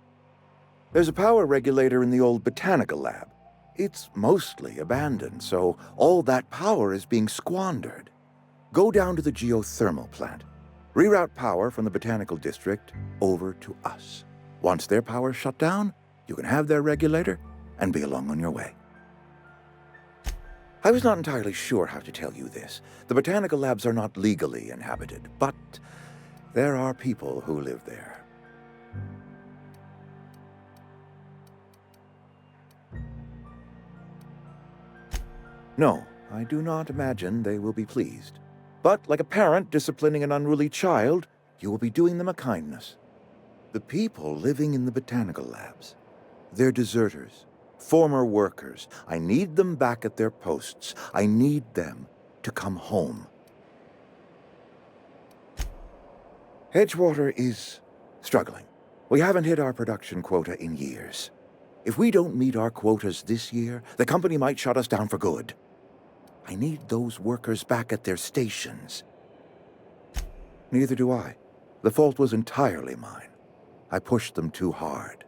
There's a power regulator in the old botanical lab. It's mostly abandoned, so all that power is being squandered. Go down to the geothermal plant. Reroute power from the botanical district over to us. Once their power's shut down, you can have their regulator and be along on your way. I was not entirely sure how to tell you this. The botanical labs are not legally inhabited, but there are people who live there. No, I do not imagine they will be pleased. But like a parent disciplining an unruly child, you will be doing them a kindness. The people living in the botanical labs, they're deserters, former workers. I need them back at their posts. I need them to come home. Edgewater is struggling. We haven't hit our production quota in years. If we don't meet our quotas this year, the company might shut us down for good. I need those workers back at their stations. Neither do I. The fault was entirely mine. I pushed them too hard.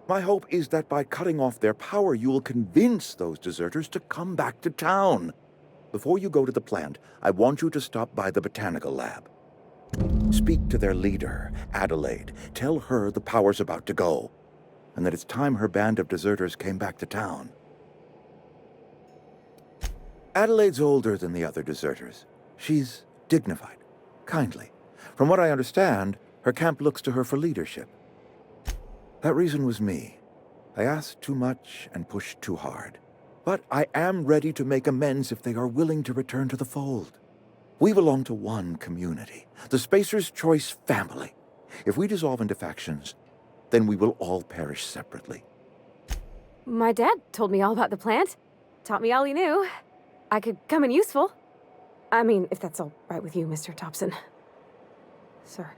My hope is that by cutting off their power, you will convince those deserters to come back to town. Before you go to the plant, I want you to stop by the botanical lab. Speak to their leader, Adelaide. Tell her the power's about to go, and that it's time her band of deserters came back to town. Adelaide's older than the other deserters. She's dignified, kindly. From what I understand, her camp looks to her for leadership. That reason was me. I asked too much and pushed too hard. But I am ready to make amends if they are willing to return to the fold. We belong to one community, the Spacers Choice family. If we dissolve into factions, then we will all perish separately. My dad told me all about the plant. Taught me all he knew. I could come in useful. I mean, if that's all right with you, Mr. Thompson. Sir.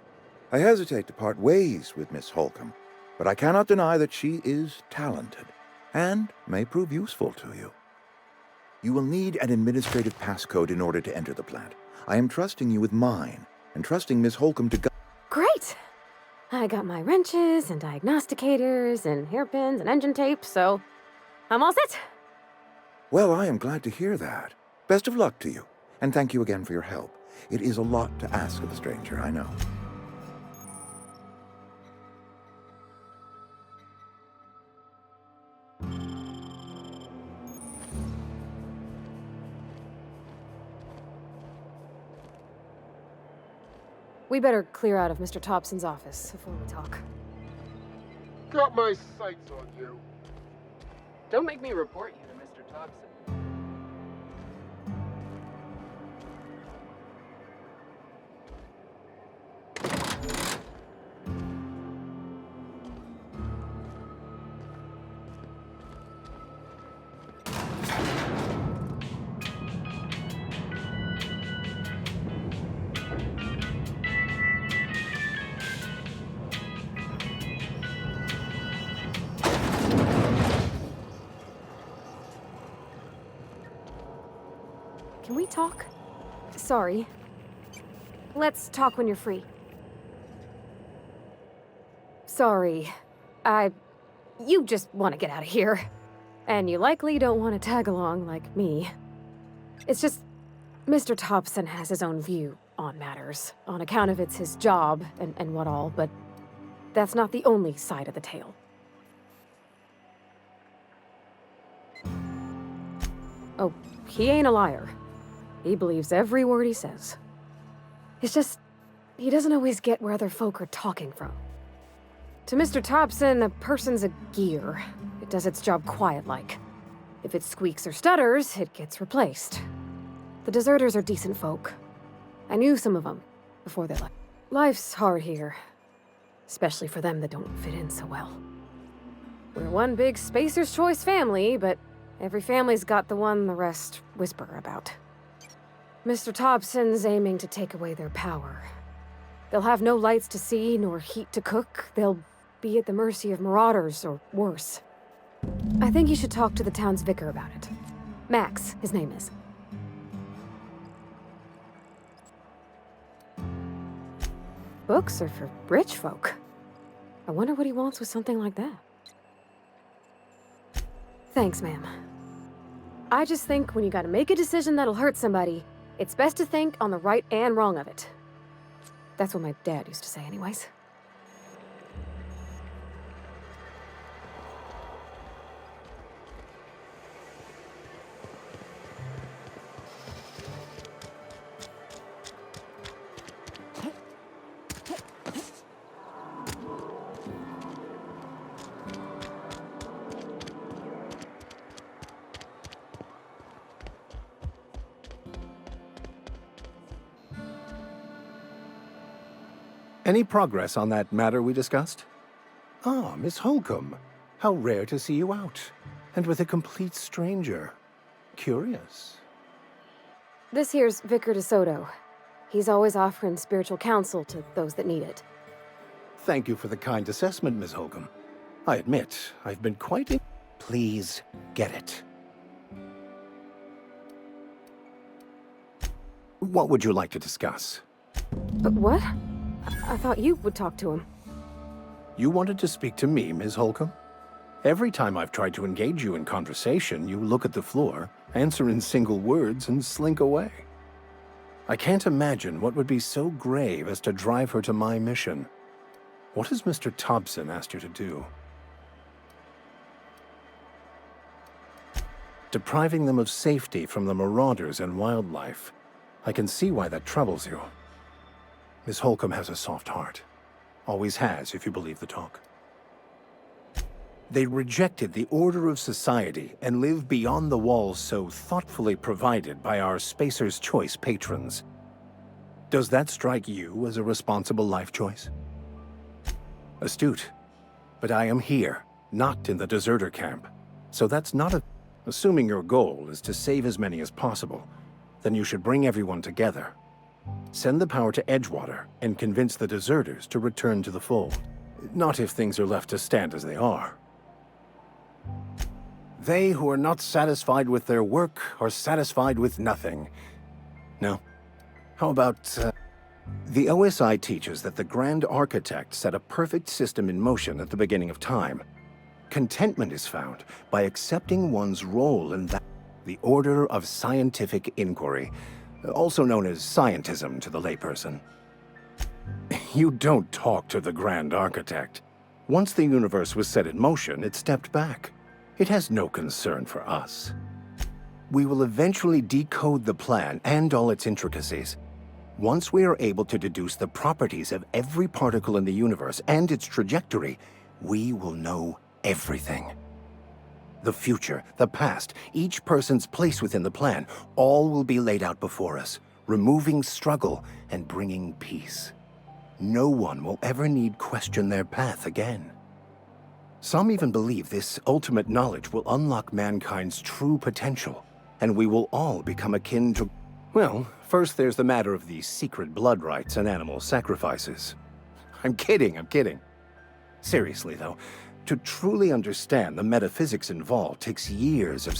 I hesitate to part ways with Miss Holcomb, but I cannot deny that she is talented and may prove useful to you. You will need an administrative passcode in order to enter the plant. I am trusting you with mine, and trusting Miss Holcomb to Great! I got my wrenches and diagnosticators and hairpins and engine tape, so I'm all set. Well, I am glad to hear that. Best of luck to you, and thank you again for your help. It is a lot to ask of a stranger, I know. We better clear out of Mr. Thompson's office before we talk. Got my sights on you. Don't make me report you to Mr. Thompson. Can we talk? Sorry. Let's talk when you're free. Sorry. You just want to get out of here. And you likely don't want to tag along like me. It's just, Mr. Thompson has his own view on matters, on account of it's his job and what all, but that's not the only side of the tale. Oh, he ain't a liar. He believes every word he says. It's just, he doesn't always get where other folk are talking from. To Mr. Thompson, a person's a gear. It does its job quiet-like. If it squeaks or stutters, it gets replaced. The deserters are decent folk. I knew some of them before they left. Life's hard here, especially for them that don't fit in so well. We're one big Spacers Choice family, but every family's got the one the rest whisper about. Mr. Thompson's aiming to take away their power. They'll have no lights to see, nor heat to cook. They'll be at the mercy of marauders, or worse. I think you should talk to the town's vicar about it. Max, his name is. Books are for rich folk. I wonder what he wants with something like that. Thanks, ma'am. I just think when you gotta make a decision that'll hurt somebody, it's best to think on the right and wrong of it. That's what my dad used to say anyways. Any progress on that matter we discussed? Ah, Miss Holcomb. How rare to see you out. And with a complete stranger. Curious. This here's Vicar DeSoto. He's always offering spiritual counsel to those that need it. Thank you for the kind assessment, Miss Holcomb. I admit, I've been quite... Please, get it. What would you like to discuss? What? I thought you would talk to him. You wanted to speak to me, Ms. Holcomb? Every time I've tried to engage you in conversation, you look at the floor, answer in single words, and slink away. I can't imagine what would be so grave as to drive her to my mission. What has Mr. Thompson asked you to do? Depriving them of safety from the marauders and wildlife. I can see why that troubles you. Miss Holcomb has a soft heart. Always has, if you believe the talk. They rejected the order of society and live beyond the walls so thoughtfully provided by our Spacers Choice patrons. Does that strike you as a responsible life choice? Astute. But I am here, not in the deserter camp. So that's not a... Assuming your goal is to save as many as possible, then you should bring everyone together. Send the power to Edgewater and convince the deserters to return to the fold. Not if things are left to stand as they are. They who are not satisfied with their work are satisfied with nothing. No. How about, The OSI teaches that the Grand Architect set a perfect system in motion at the beginning of time. Contentment is found by accepting one's role in that. The order of scientific inquiry, also known as scientism to the layperson. You don't talk to the Grand Architect. Once the universe was set in motion, it stepped back. It has no concern for us. We will eventually decode the plan and all its intricacies. Once we are able to deduce the properties of every particle in the universe and its trajectory, we will know everything. The future, the past, each person's place within the plan, all will be laid out before us, removing struggle and bringing peace. No one will ever need question their path again. Some even believe this ultimate knowledge will unlock mankind's true potential, and we will all become akin to... Well, first there's the matter of the secret blood rites and animal sacrifices. I'm kidding. Seriously, though, to truly understand the metaphysics involved takes years of...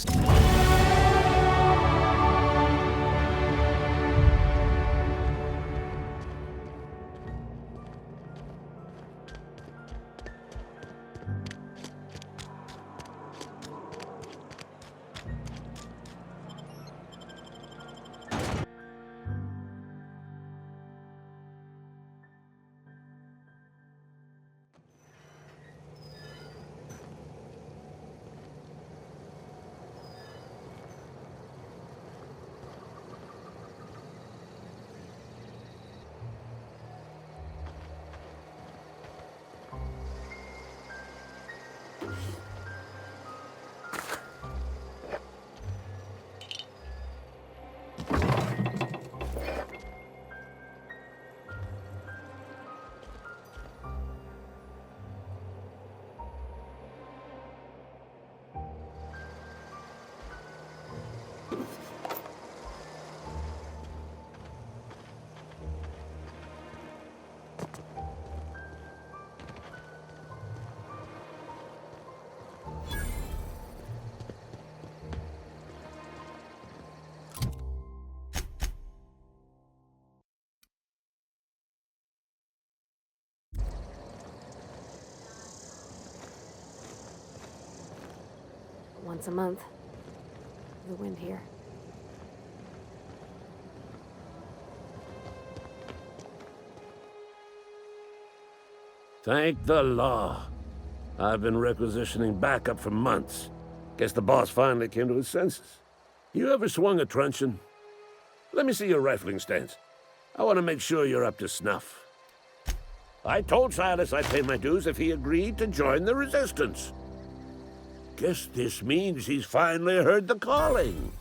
once a month. The wind here. Thank the law. I've been requisitioning backup for months. Guess the boss finally came to his senses. You ever swung a truncheon? Let me see your rifling stance. I want to make sure you're up to snuff. I told Silas I'd pay my dues if he agreed to join the resistance. Guess this means he's finally heard the calling.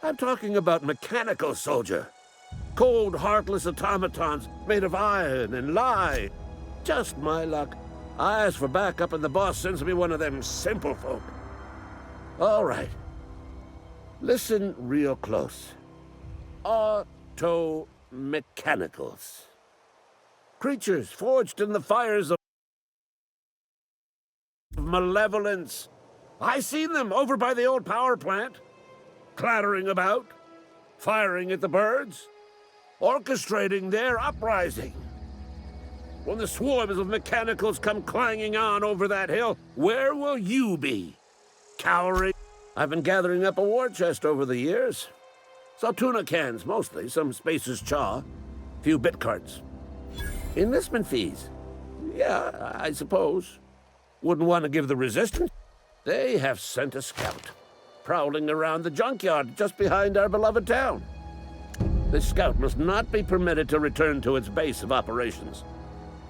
I'm talking about mechanical soldier. Cold, heartless automatons made of iron and lye. Just my luck. I ask for backup and the boss sends me one of them simple folk. All right. Listen real close. Auto-mechanicals. Creatures forged in the fires of malevolence. I seen them over by the old power plant, clattering about, firing at the birds, orchestrating their uprising. When the swarms of mechanicals come clanging on over that hill, where will you be? Cowering? I've been gathering up a war chest over the years. Saw tuna cans, mostly, some Spacers chaw, few bit cards. Enlistment fees? Yeah, I suppose. Wouldn't want to give the resistance? They have sent a scout, prowling around the junkyard just behind our beloved town. This scout must not be permitted to return to its base of operations.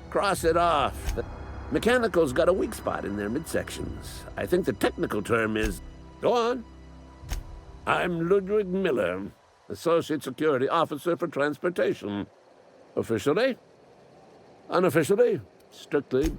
Cross it off. The mechanicals got a weak spot in their midsections. I think the technical term is... Go on. I'm Ludwig Miller, Associate Security Officer for Transportation. Officially? Unofficially? Strictly?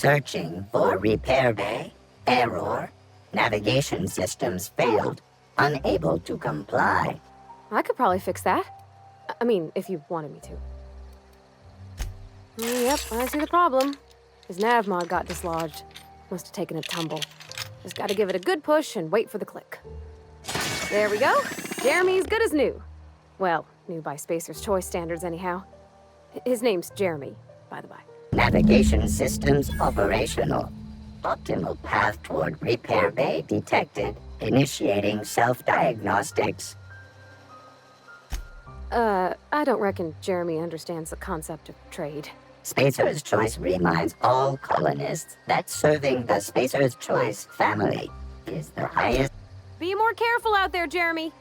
Searching for repair bay. Error. Navigation systems failed. Unable to comply. I could probably fix that. I mean, if you wanted me to. Yep, I see the problem. His nav mod got dislodged. Must have taken a tumble. Just gotta give it a good push and wait for the click. There we go. Jeremy's good as new. Well, new by Spacers Choice standards anyhow. His name's Jeremy, by the by. Navigation systems operational. Optimal path toward repair bay detected. Initiating self-diagnostics. I don't reckon Jeremy understands the concept of trade. Spacers Choice reminds all colonists that serving the Spacers Choice family is the highest. Be more careful out there, Jeremy.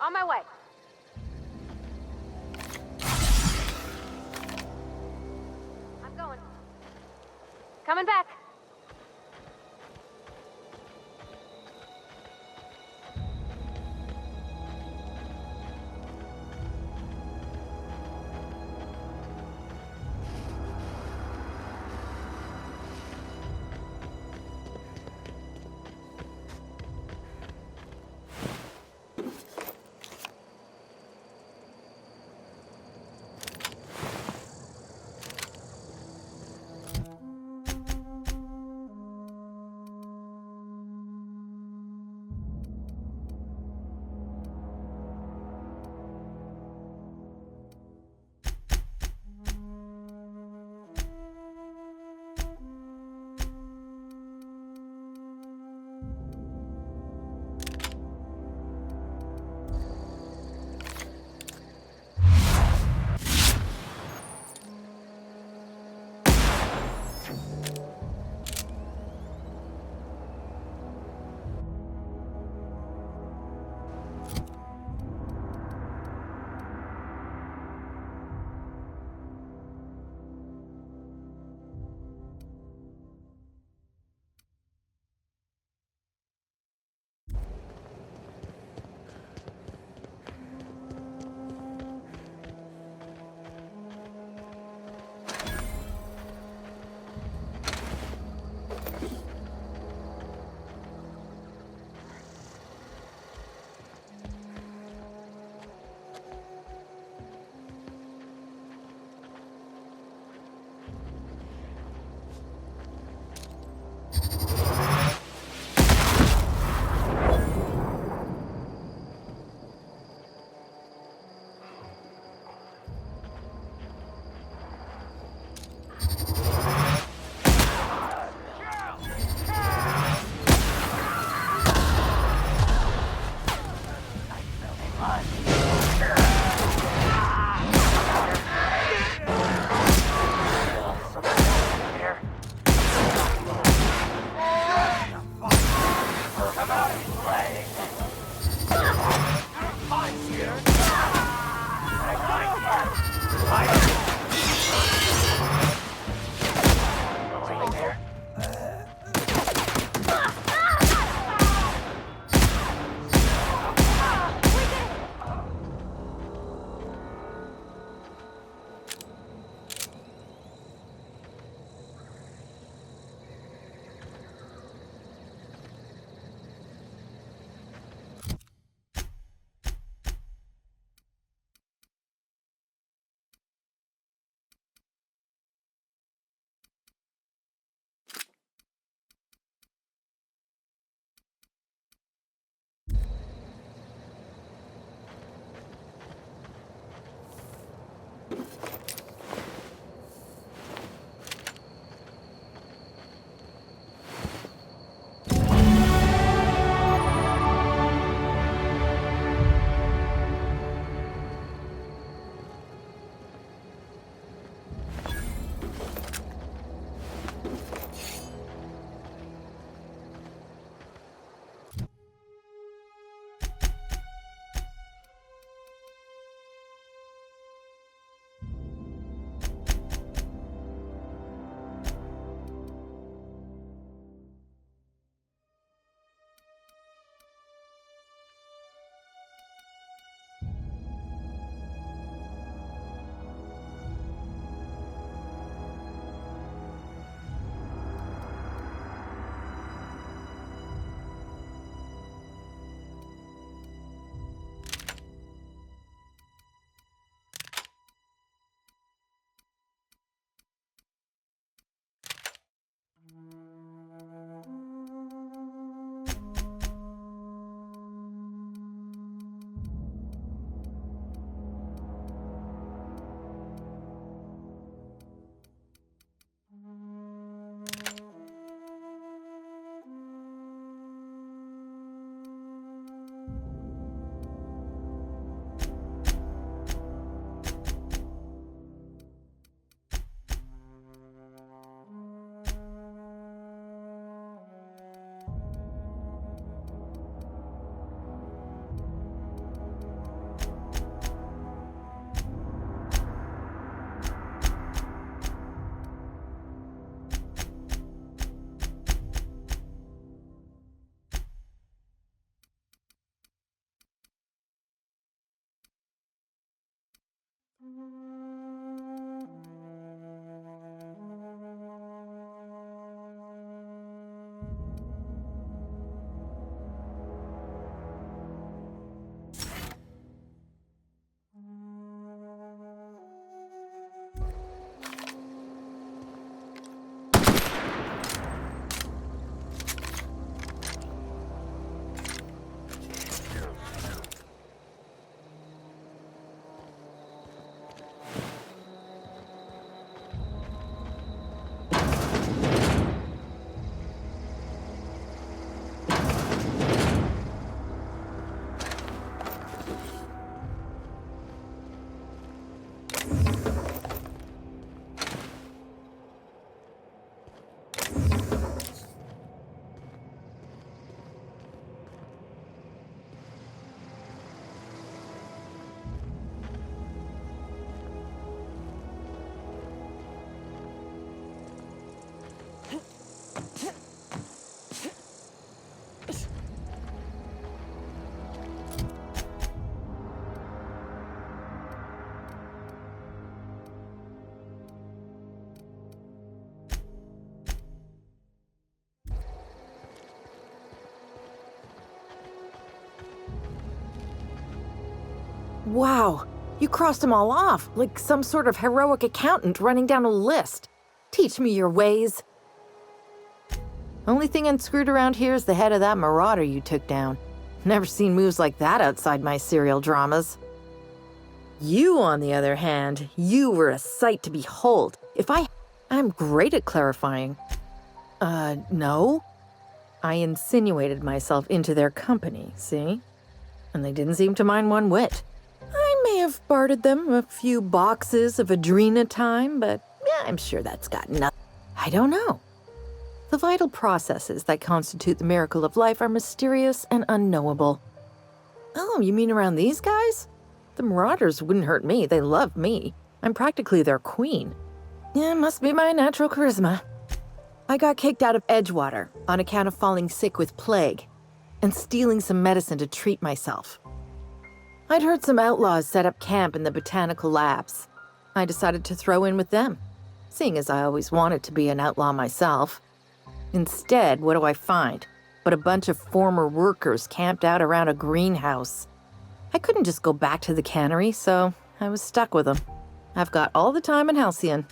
On my way. I'm going. Coming back. Wow, you crossed them all off, like some sort of heroic accountant running down a list. Teach me your ways. Only thing unscrewed around here is the head of that marauder you took down. Never seen moves like that outside my serial dramas. You, on the other hand, you were a sight to behold. I'm great at clarifying. No. I insinuated myself into their company, see? And they didn't seem to mind one whit. I may have bartered them a few boxes of Adrena time, but yeah, I'm sure that's got nothing. I don't know. The vital processes that constitute the miracle of life are mysterious and unknowable. Oh, you mean around these guys? The Marauders wouldn't hurt me. They love me. I'm practically their queen. Yeah, must be my natural charisma. I got kicked out of Edgewater on account of falling sick with plague and stealing some medicine to treat myself. I'd heard some outlaws set up camp in the botanical labs. I decided to throw in with them, seeing as I always wanted to be an outlaw myself. Instead, what do I find but a bunch of former workers camped out around a greenhouse? I couldn't just go back to the cannery, so I was stuck with them. I've got all the time in Halcyon.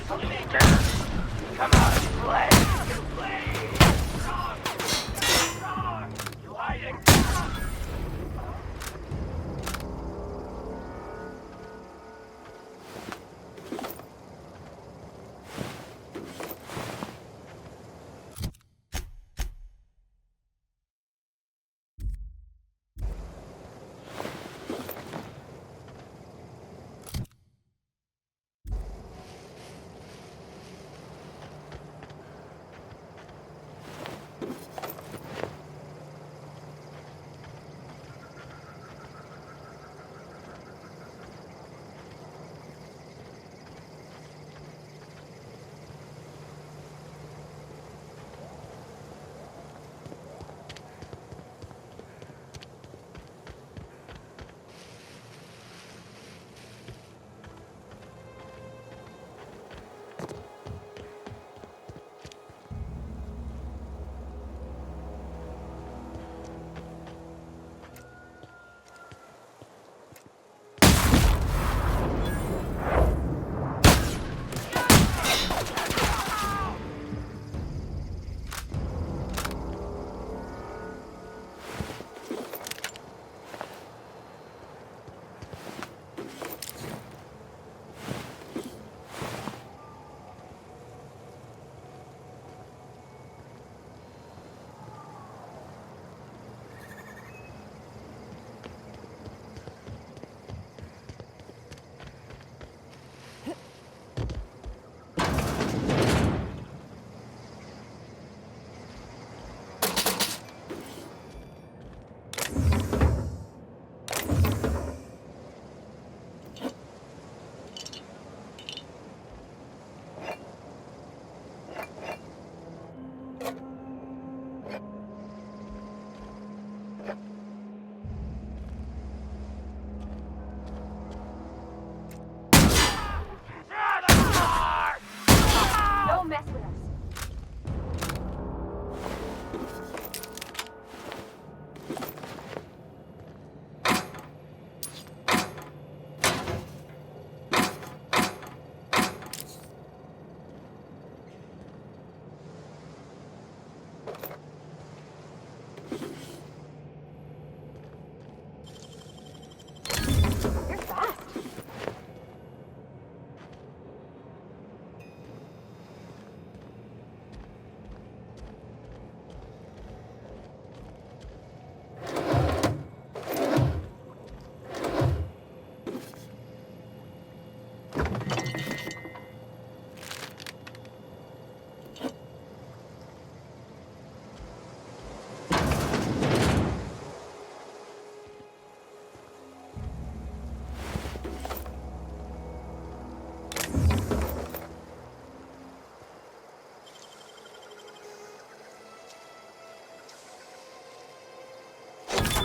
Come on, play! You hiding?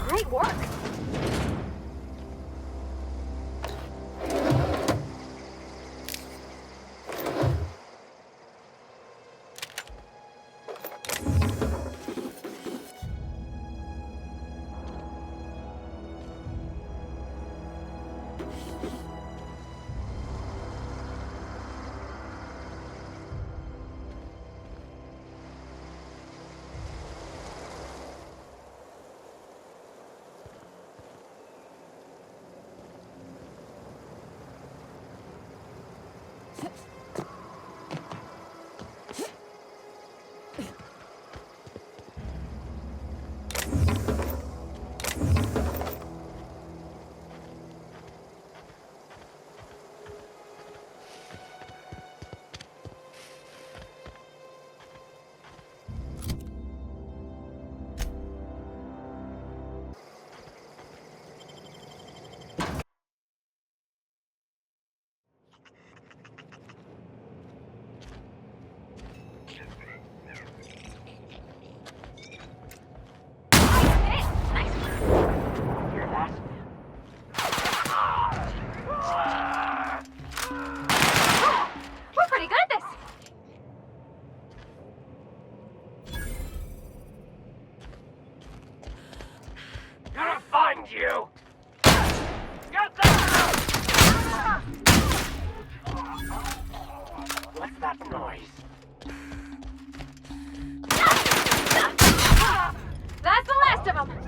Great work! that noise? That's the last of them!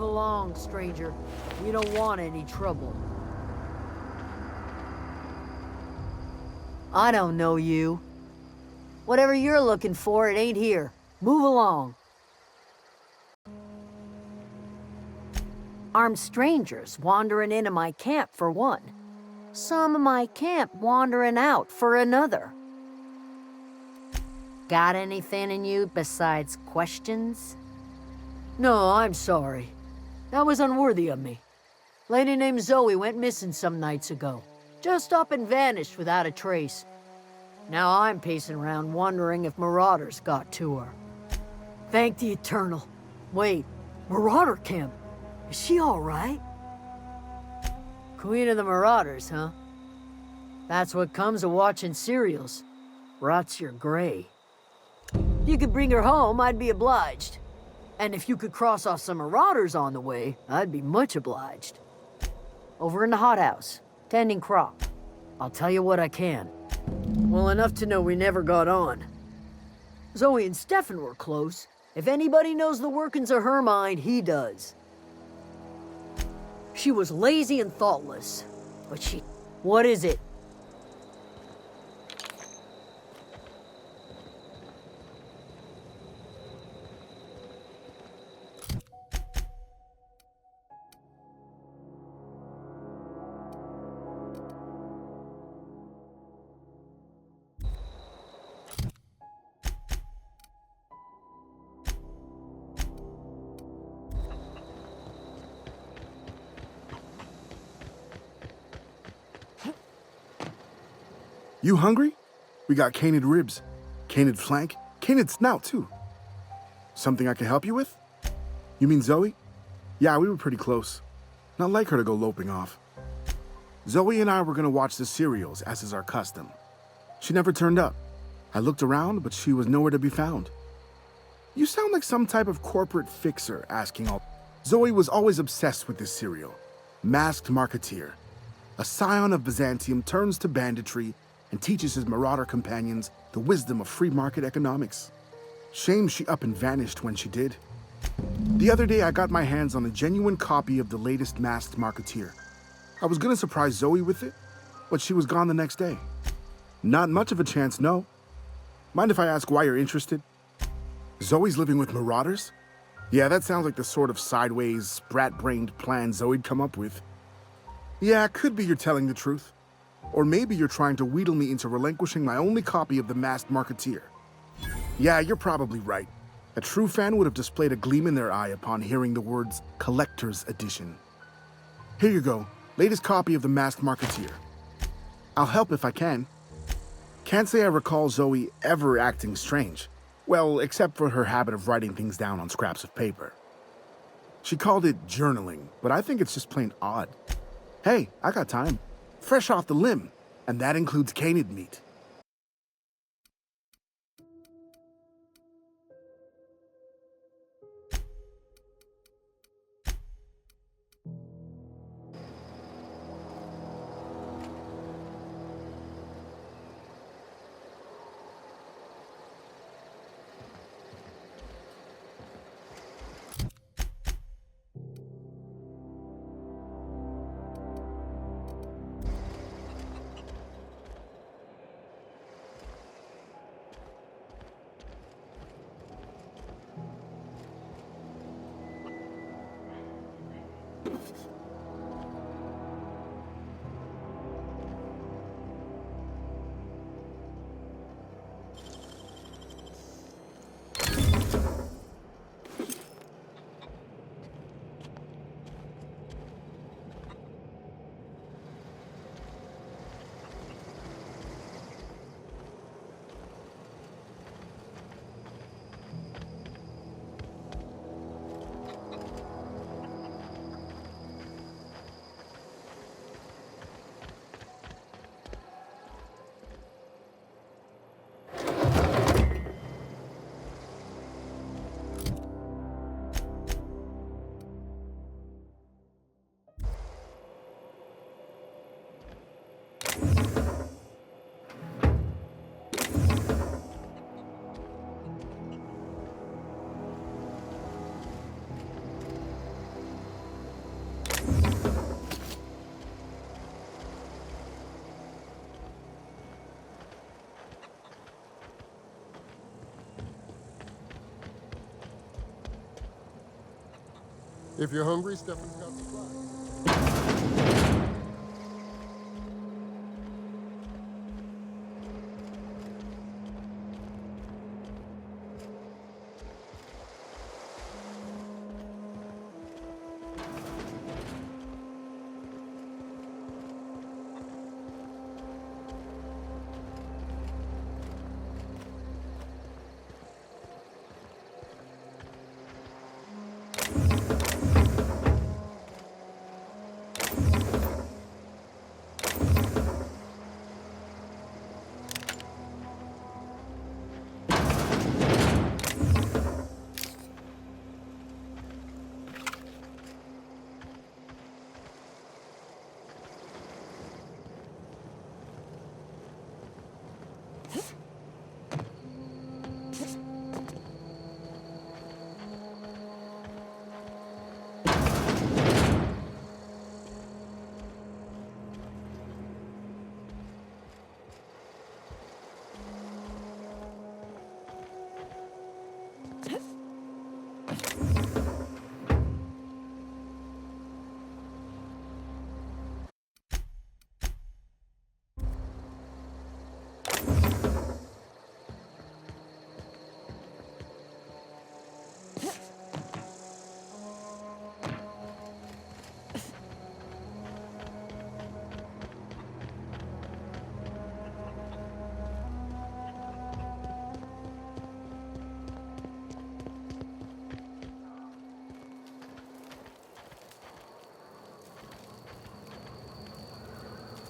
Move along, stranger. We don't want any trouble. I don't know you. Whatever you're looking for, it ain't here. Move along. Armed strangers wandering into my camp for one. Some of my camp wandering out for another. Got anything in you besides questions? No, I'm sorry. That was unworthy of me. Lady named Zoe went missing some nights ago. Just up and vanished without a trace. Now I'm pacing around wondering if marauders got to her. Thank the Eternal. Wait, Marauder Camp? Is she all right? Queen of the Marauders, huh? That's what comes of watching serials. Rots your gray. If you could bring her home, I'd be obliged. And if you could cross off some marauders on the way, I'd be much obliged. Over in the hothouse, tending crop. I'll tell you what I can. Well, enough to know we never got on. Zoe and Stefan were close. If anybody knows the workings of her mind, he does. She was lazy and thoughtless, but she... What is it? You hungry? We got canid ribs, canid flank, canid snout too. Something I can help you with? You mean Zoe? Yeah, we were pretty close. Not like her to go loping off. Zoe and I were gonna watch the serials, as is our custom. She never turned up. I looked around, but she was nowhere to be found. You sound like some type of corporate fixer asking all... Zoe was always obsessed with this serial. Masked Marketeer. A scion of Byzantium turns to banditry and teaches his marauder companions the wisdom of free market economics. Shame she up and vanished when she did. The other day I got my hands on a genuine copy of the latest Masked Marketeer. I was gonna surprise Zoe with it, but she was gone the next day. Not much of a chance, no. Mind if I ask why you're interested? Zoe's living with marauders? Yeah, that sounds like the sort of sideways, sprat-brained plan Zoe'd come up with. Yeah, could be you're telling the truth. Or maybe you're trying to wheedle me into relinquishing my only copy of the Masked Marketeer. Yeah, you're probably right. A true fan would have displayed a gleam in their eye upon hearing the words Collector's Edition. Here you go, latest copy of the Masked Marketeer. I'll help if I can. Can't say I recall Zoe ever acting strange. Well, except for her habit of writing things down on scraps of paper. She called it journaling, but I think it's just plain odd. Hey, I got time. Fresh off the limb, and that includes canid meat. If you're hungry, Stephanie's got supplies.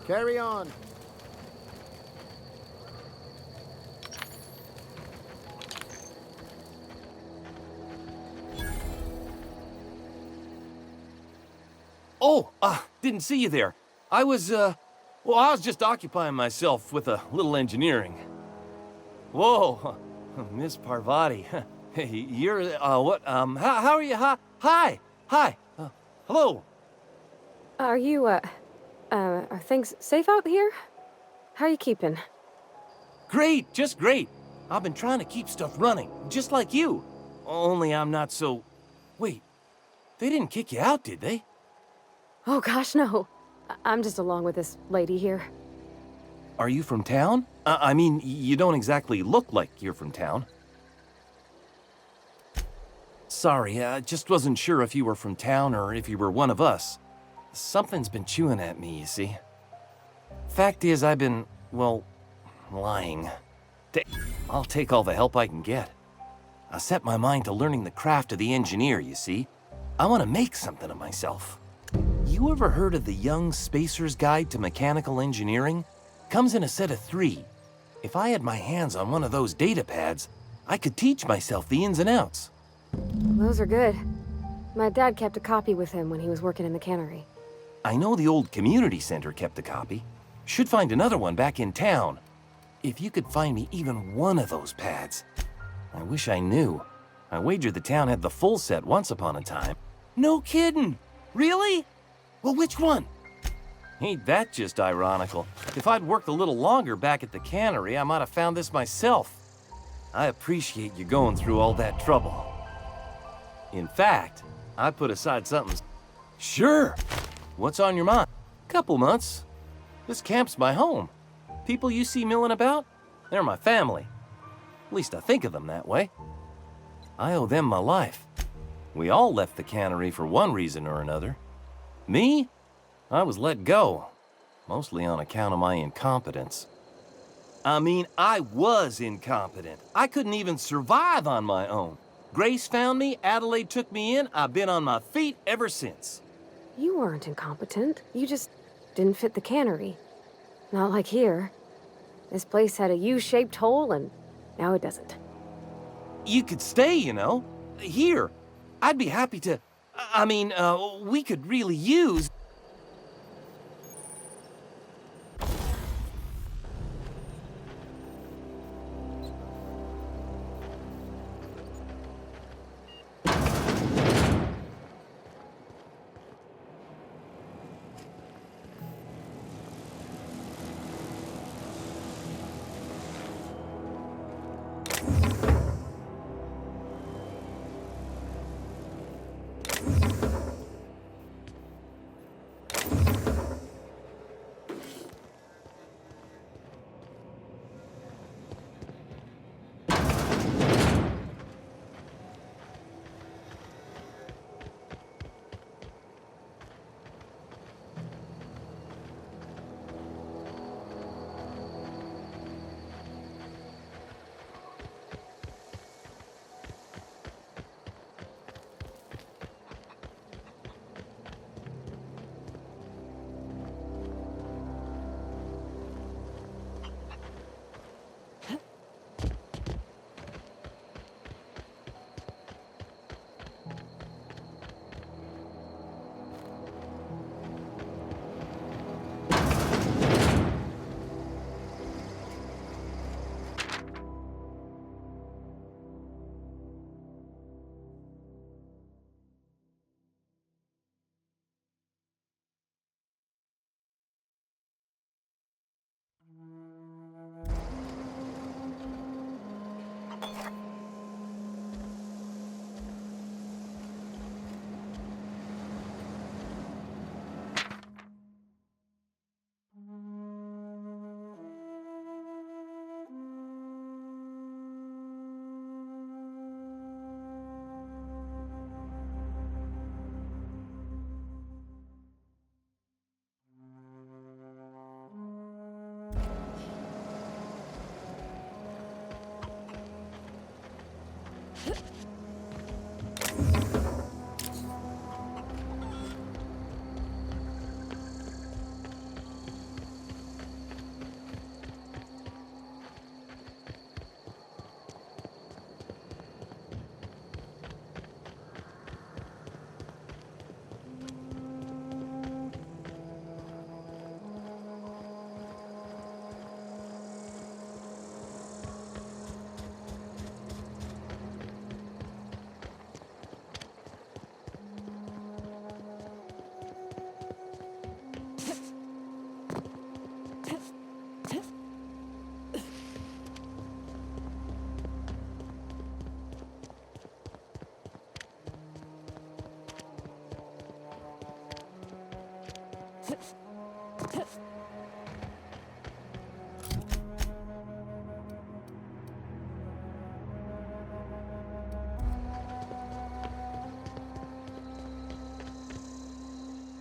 Carry on. Oh, didn't see you there. I was just occupying myself with a little engineering. Whoa, Miss Parvati. Hey, you're, what, how are you? Hi. Hello. Are you, are things safe out here? How are you keeping? Great, just great. I've been trying to keep stuff running, just like you. Only I'm not so... Wait, they didn't kick you out, did they? Oh gosh, no. I'm just along with this lady here. Are you from town? I mean, you don't exactly look like you're from town. Sorry, I just wasn't sure if you were from town or if you were one of us. Something's been chewing at me, you see. Fact is, I've been, well, lying. I'll take all the help I can get. I set my mind to learning the craft of the engineer, you see. I want to make something of myself. You ever heard of the Young Spacer's Guide to Mechanical Engineering? Comes in a set of 3. If I had my hands on one of those data pads, I could teach myself the ins and outs. Those are good. My dad kept a copy with him when he was working in the cannery. I know the old community center kept a copy. Should find another one back in town. If you could find me even one of those pads. I wish I knew. I wagered the town had the full set once upon a time. No kidding! Really? Well, which one? Ain't that just ironical? If I'd worked a little longer back at the cannery, I might have found this myself. I appreciate you going through all that trouble. In fact, I put aside something... Sure! What's on your mind? Couple months. This camp's my home. People you see milling about, they're my family. At least I think of them that way. I owe them my life. We all left the cannery for one reason or another. Me? I was let go, mostly on account of my incompetence. I mean, I was incompetent. I couldn't even survive on my own. Grace found me, Adelaide took me in, I've been on my feet ever since. You weren't incompetent. You just didn't fit the cannery. Not like here. This place had a U-shaped hole, and now it doesn't. You could stay, you know. Here. I'd be happy to... I mean, we could really use...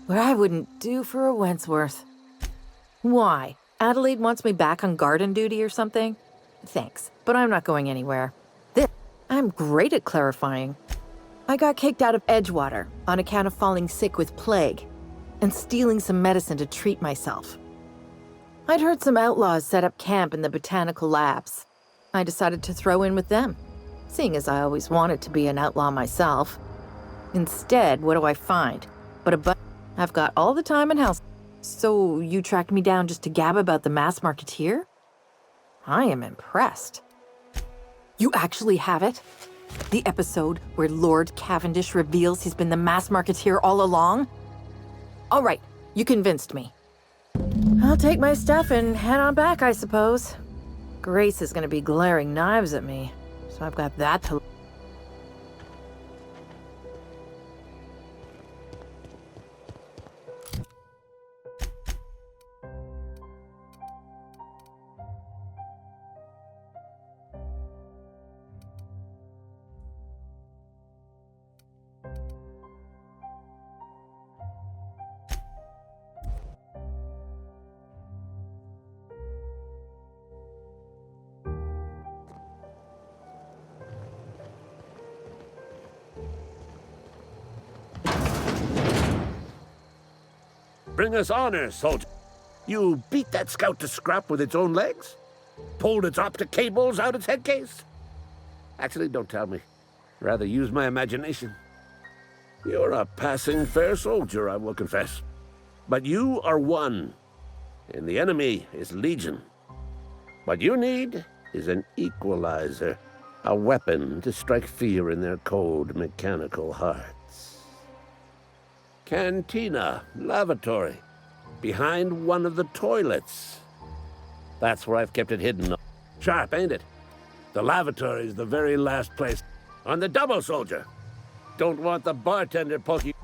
What I wouldn't do for a Wentworth. Why? Adelaide wants me back on garden duty or something? Thanks, but I'm not going anywhere. I'm great at clarifying. I got kicked out of Edgewater on account of falling sick with plague and stealing some medicine to treat myself. I'd heard some outlaws set up camp in the botanical labs. I decided to throw in with them, seeing as I always wanted to be an outlaw myself. Instead, what do I find? But I've got all the time in house. So you tracked me down just to gab about the mass marketeer? I am impressed. You actually have it? The episode where Lord Cavendish reveals he's been the mass marketeer all along? All right, you convinced me. I'll take my stuff and head on back, I suppose. Grace is gonna be glaring knives at me, so I've got that to... Bring us honor, soldier. You beat that scout to scrap with its own legs? Pulled its optic cables out its head case? Actually, don't tell me. Rather use my imagination. You're a passing fair soldier, I will confess. But you are one, and the enemy is legion. What you need is an equalizer, a weapon to strike fear in their cold, mechanical hearts. Cantina, lavatory, behind one of the toilets. That's where I've kept it hidden. Sharp, ain't it? The lavatory is the very last place. On the double, soldier. Don't want the bartender poking...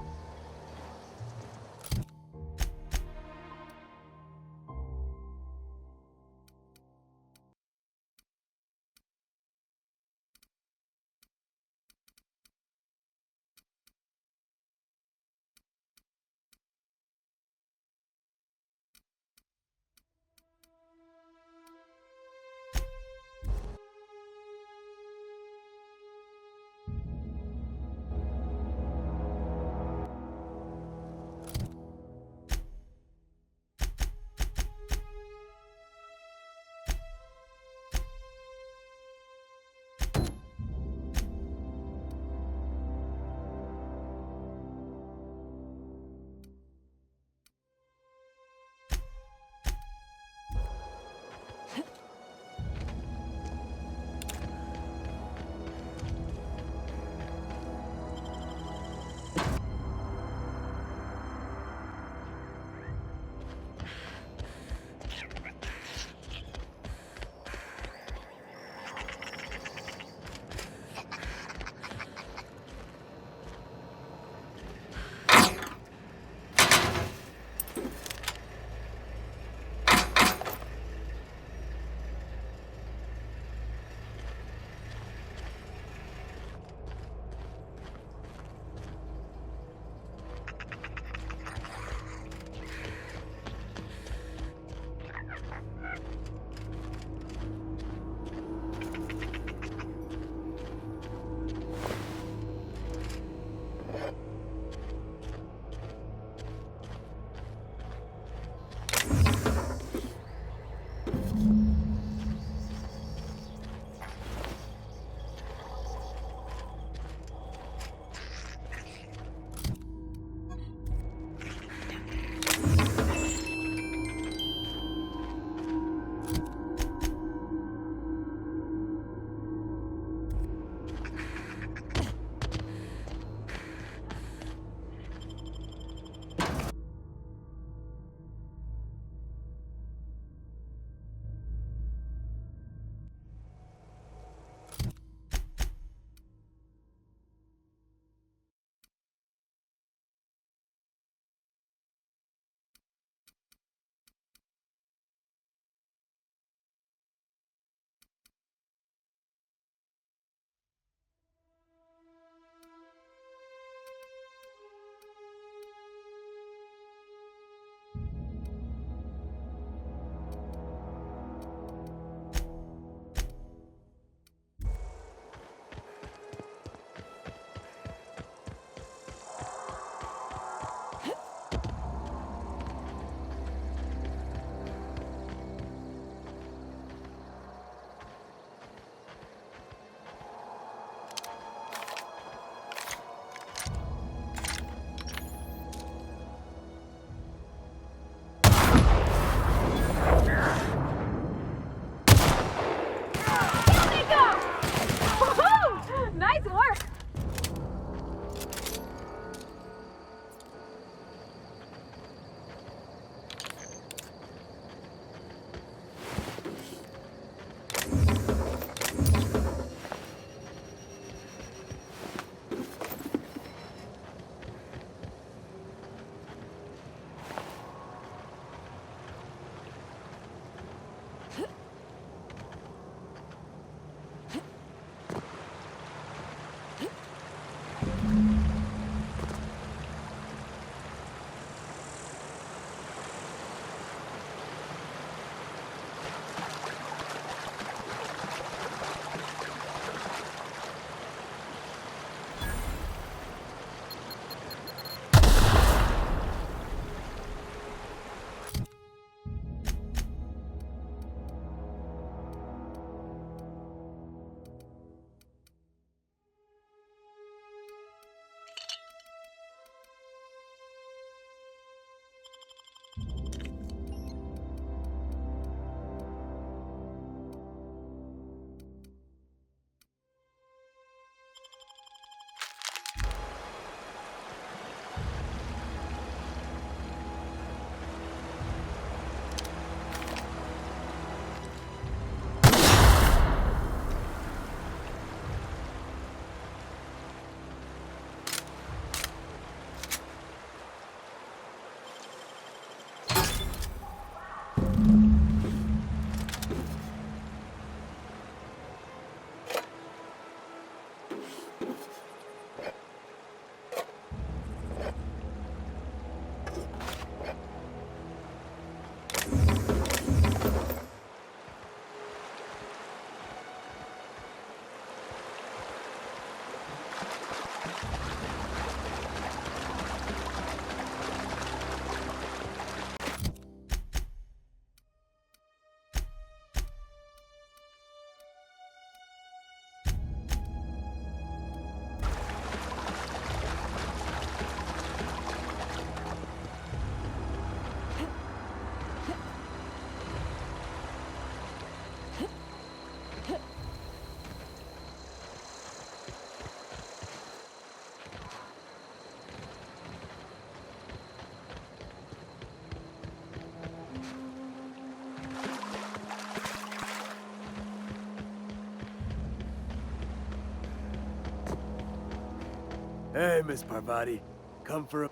Hey, Miss Parvati. Come for a...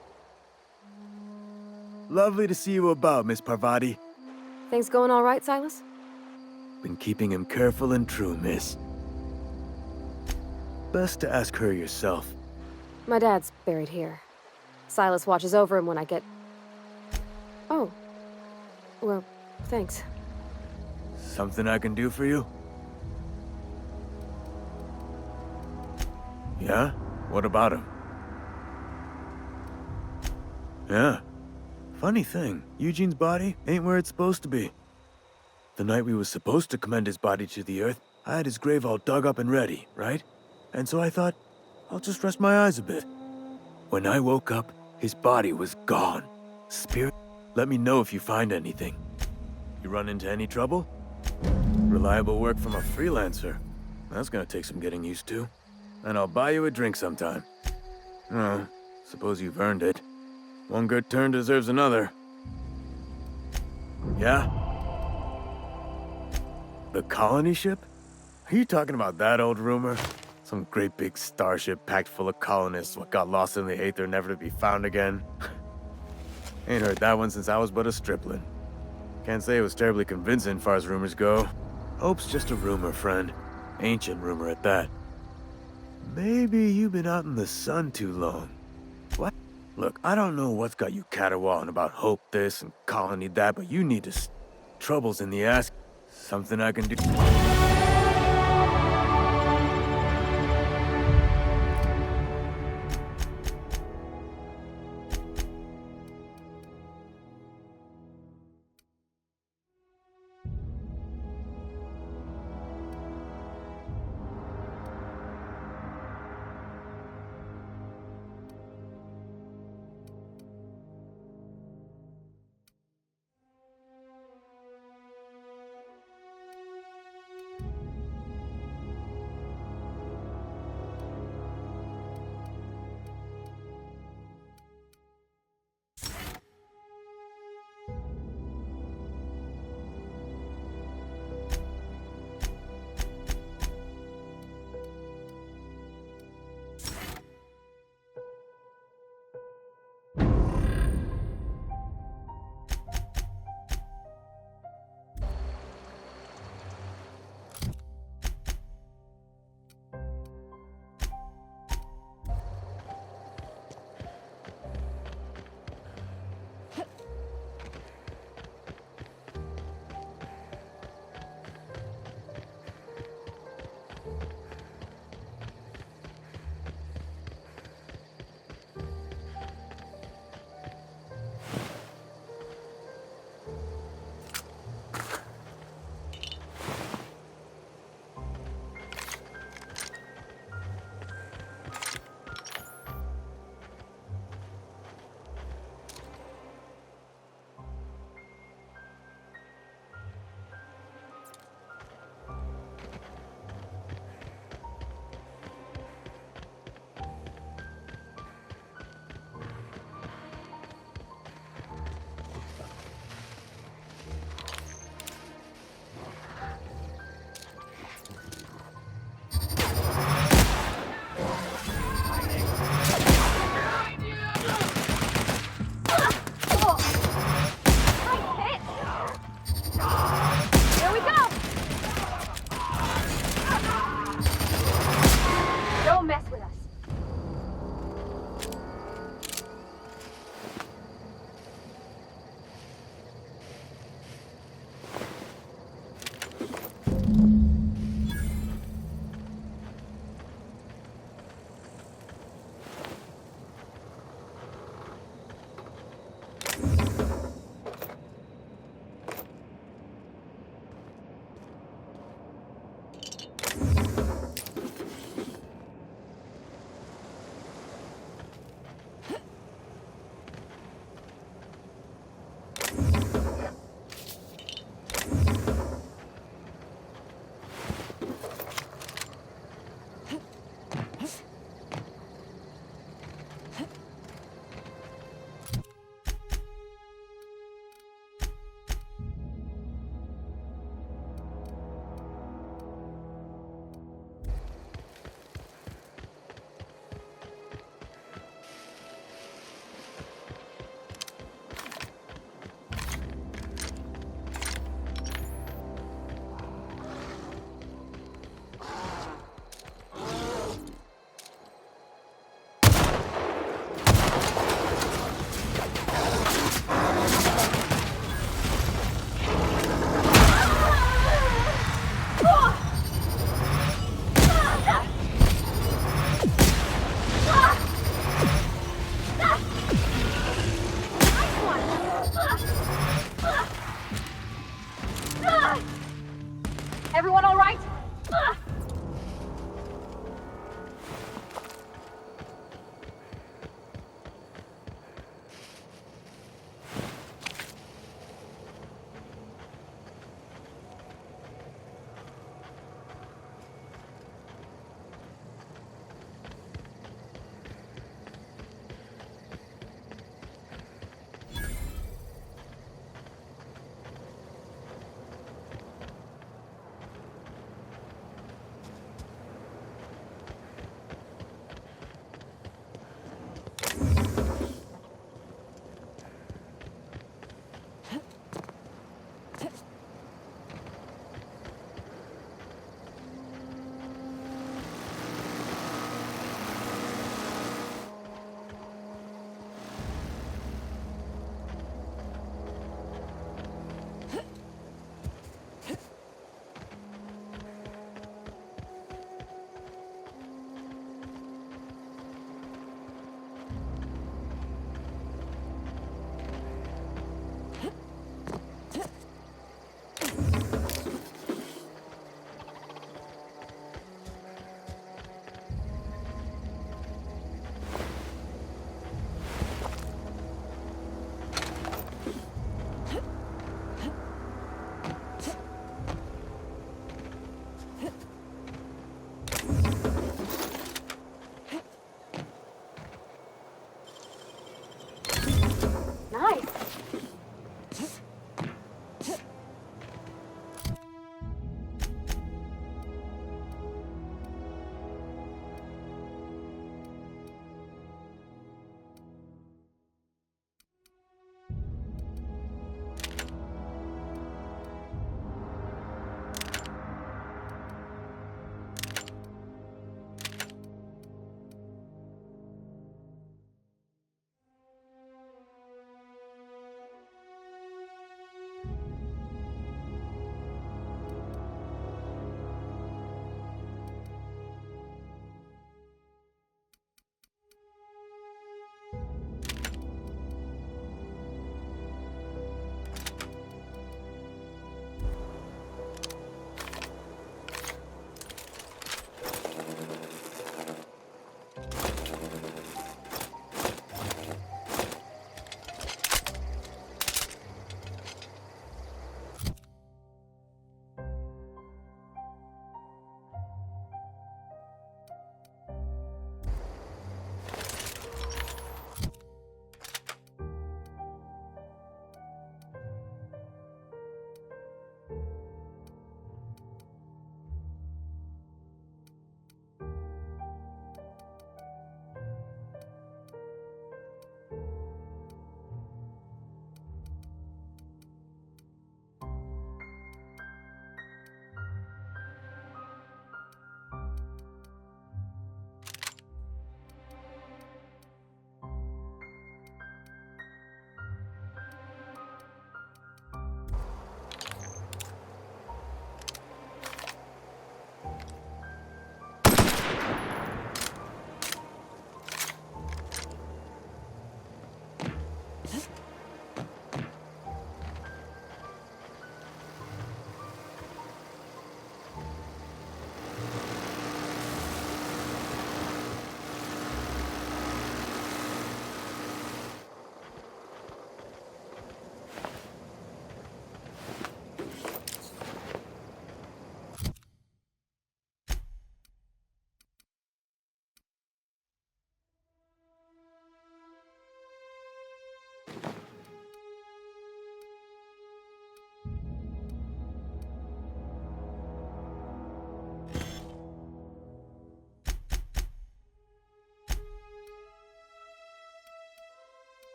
Lovely to see you about, Miss Parvati. Things going all right, Silas? Been keeping him careful and true, miss. Best to ask her yourself. My dad's buried here. Silas watches over him when I get... Oh. Well, thanks. Something I can do for you? Yeah? What about him? Yeah. Funny thing, Eugene's body ain't where it's supposed to be. The night we was supposed to commend his body to the earth, I had his grave all dug up and ready, right? And so I thought, I'll just rest my eyes a bit. When I woke up, his body was gone. Spirit, let me know if you find anything. You run into any trouble? Reliable work from a freelancer. That's gonna take some getting used to. And I'll buy you a drink sometime. Oh, suppose you've earned it. One good turn deserves another. Yeah? The colony ship? Are you talking about that old rumor? Some great big starship packed full of colonists what got lost in the aether never to be found again? Ain't heard that one since I was but a stripling. Can't say it was terribly convincing far as rumors go. Hope's just a rumor, friend. Ancient rumor at that. Maybe you've been out in the sun too long. What? Look, I don't know what's got you caterwauling about hope this and colony that, but you need to... Trouble's in the ass. Something I can do...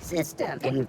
System in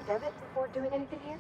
debit before doing anything here?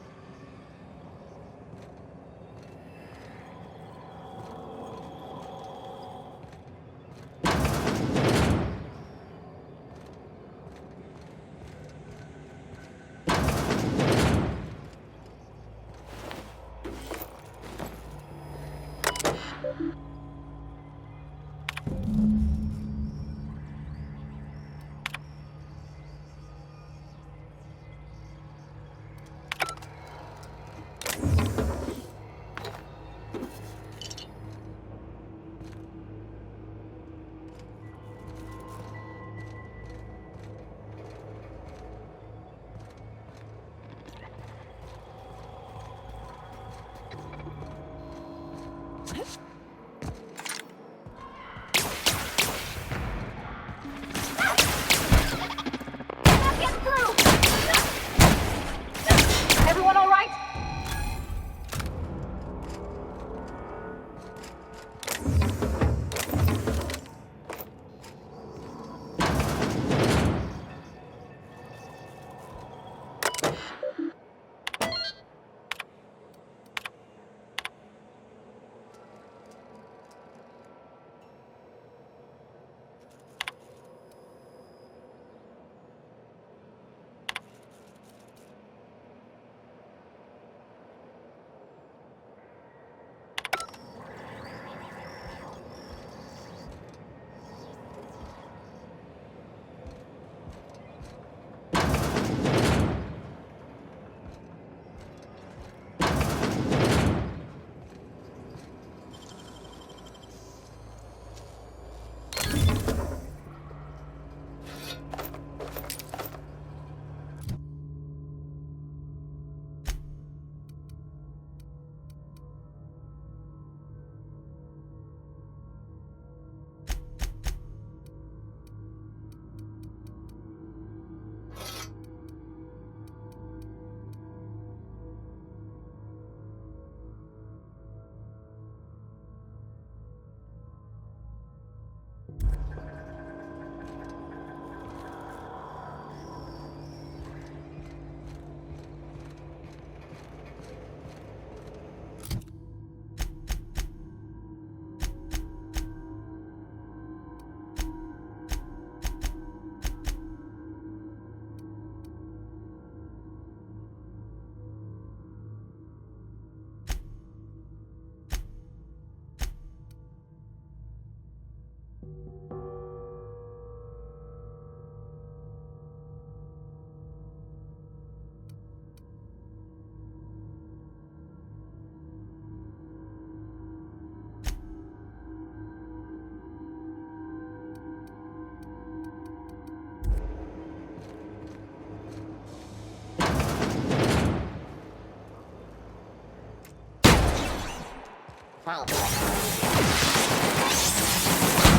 problem.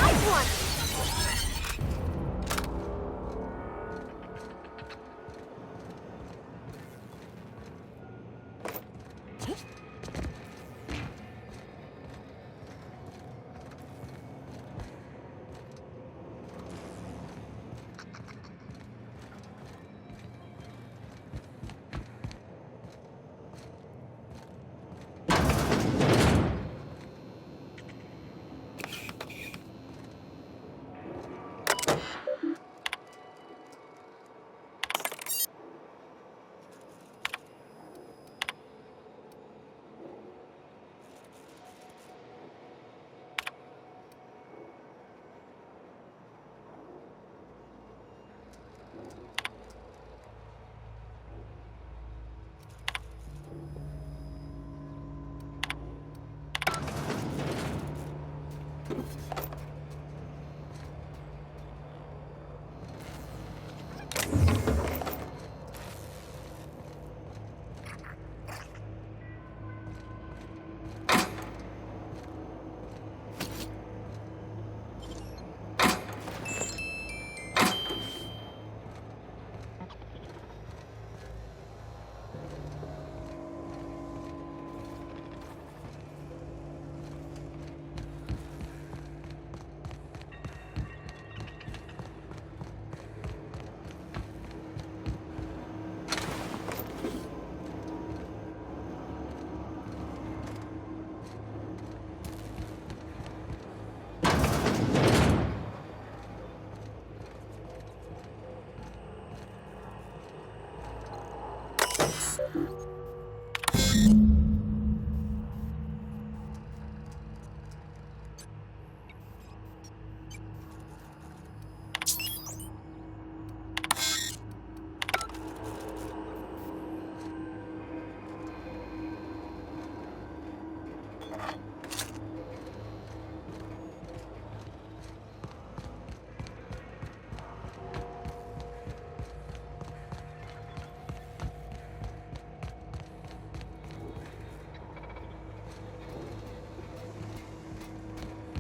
Nice one!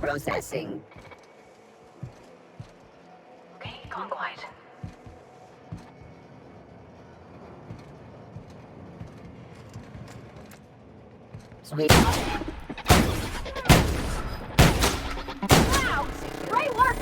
Processing. Okay, gone quiet. Sweet. Wow! Great work!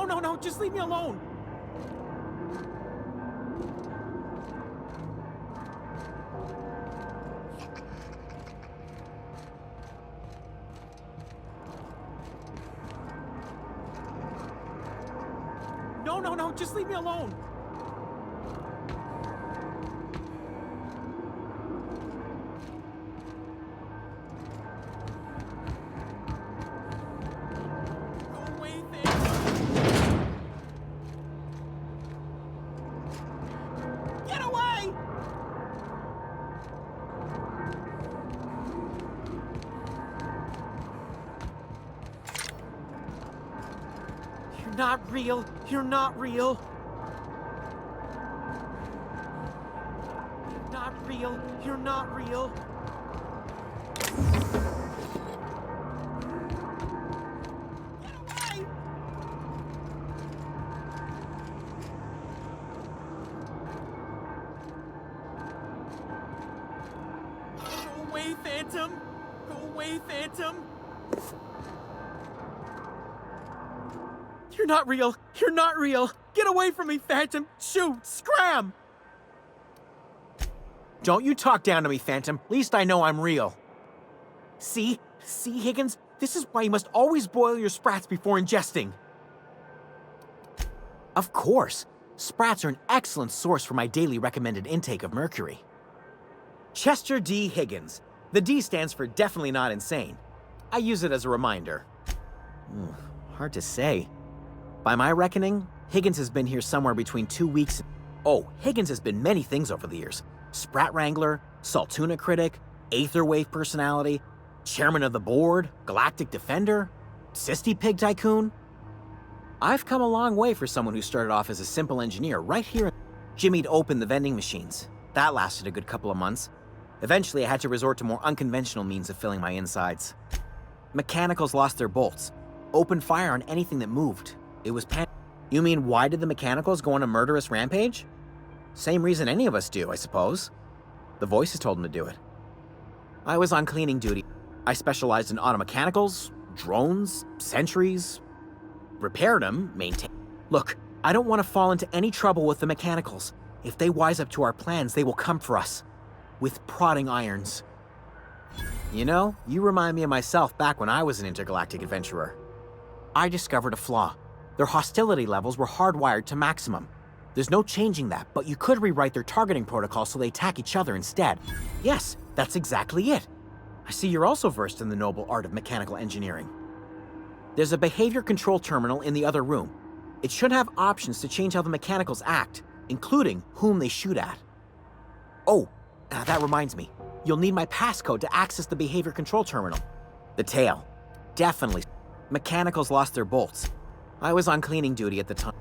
No, just leave me alone. No, just leave me alone. Go away, Phantom. Get away! You're not real. You're not real. You're not real. You're not real. Get away! Go away, Phantom. Go away, Phantom. You're not real. You're not real. Get away from me, Phantom. Shoot. Scram. Don't you talk down to me, Phantom. At least I know I'm real. See, Higgins? This is why you must always boil your sprats before ingesting. Of course. Sprats are an excellent source for my daily recommended intake of mercury. Chester D. Higgins. The D stands for definitely not insane. I use it as a reminder. Hard to say. By my reckoning, Higgins has been here somewhere between 2 weeks. Oh, Higgins has been many things over the years. Sprat Wrangler, Saltuna Critic, Aetherwave Personality, Chairman of the Board, Galactic Defender, Sisty Pig Tycoon. I've come a long way for someone who started off as a simple engineer right here. Jimmy'd open the vending machines. That lasted a good couple of months. Eventually, I had to resort to more unconventional means of filling my insides. Mechanicals lost their bolts. Opened fire on anything that moved. It was You mean, why did the Mechanicals go on a murderous rampage? Same reason any of us do, I suppose. The voices told them to do it. I was on cleaning duty. I specialized in automechanicals, drones, sentries. Repaired them, maintained. Look, I don't want to fall into any trouble with the Mechanicals. If they wise up to our plans, they will come for us. With prodding irons. You know, you remind me of myself back when I was an intergalactic adventurer. I discovered a flaw. Their hostility levels were hardwired to maximum. There's no changing that, but you could rewrite their targeting protocol so they attack each other instead. Yes, that's exactly it. I see you're also versed in the noble art of mechanical engineering. There's a behavior control terminal in the other room. It should have options to change how the Mechanicals act, including whom they shoot at. Oh, that reminds me. You'll need my passcode to access the behavior control terminal. The tail. Definitely. Mechanicals lost their bolts. I was on cleaning duty at the time.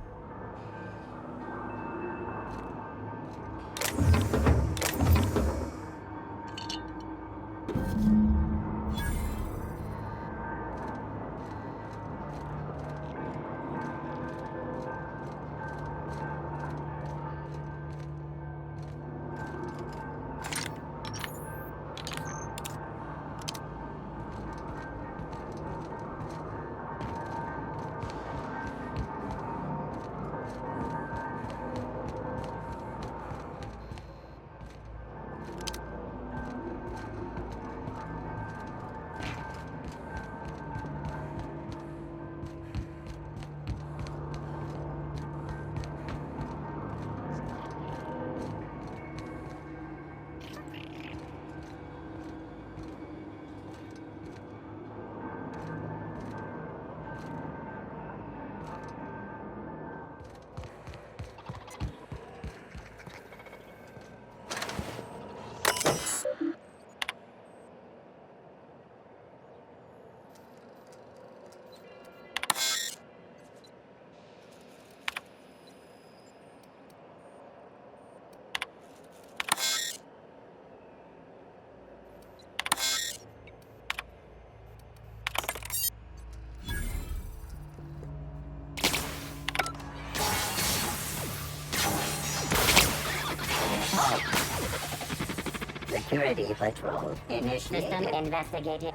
Security patrol initiated. System investigated.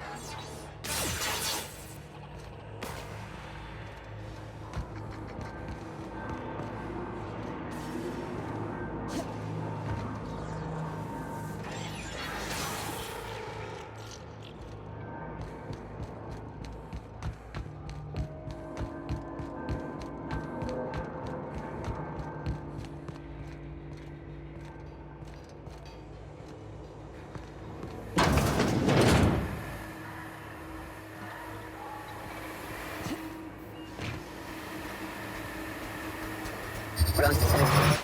Road searching.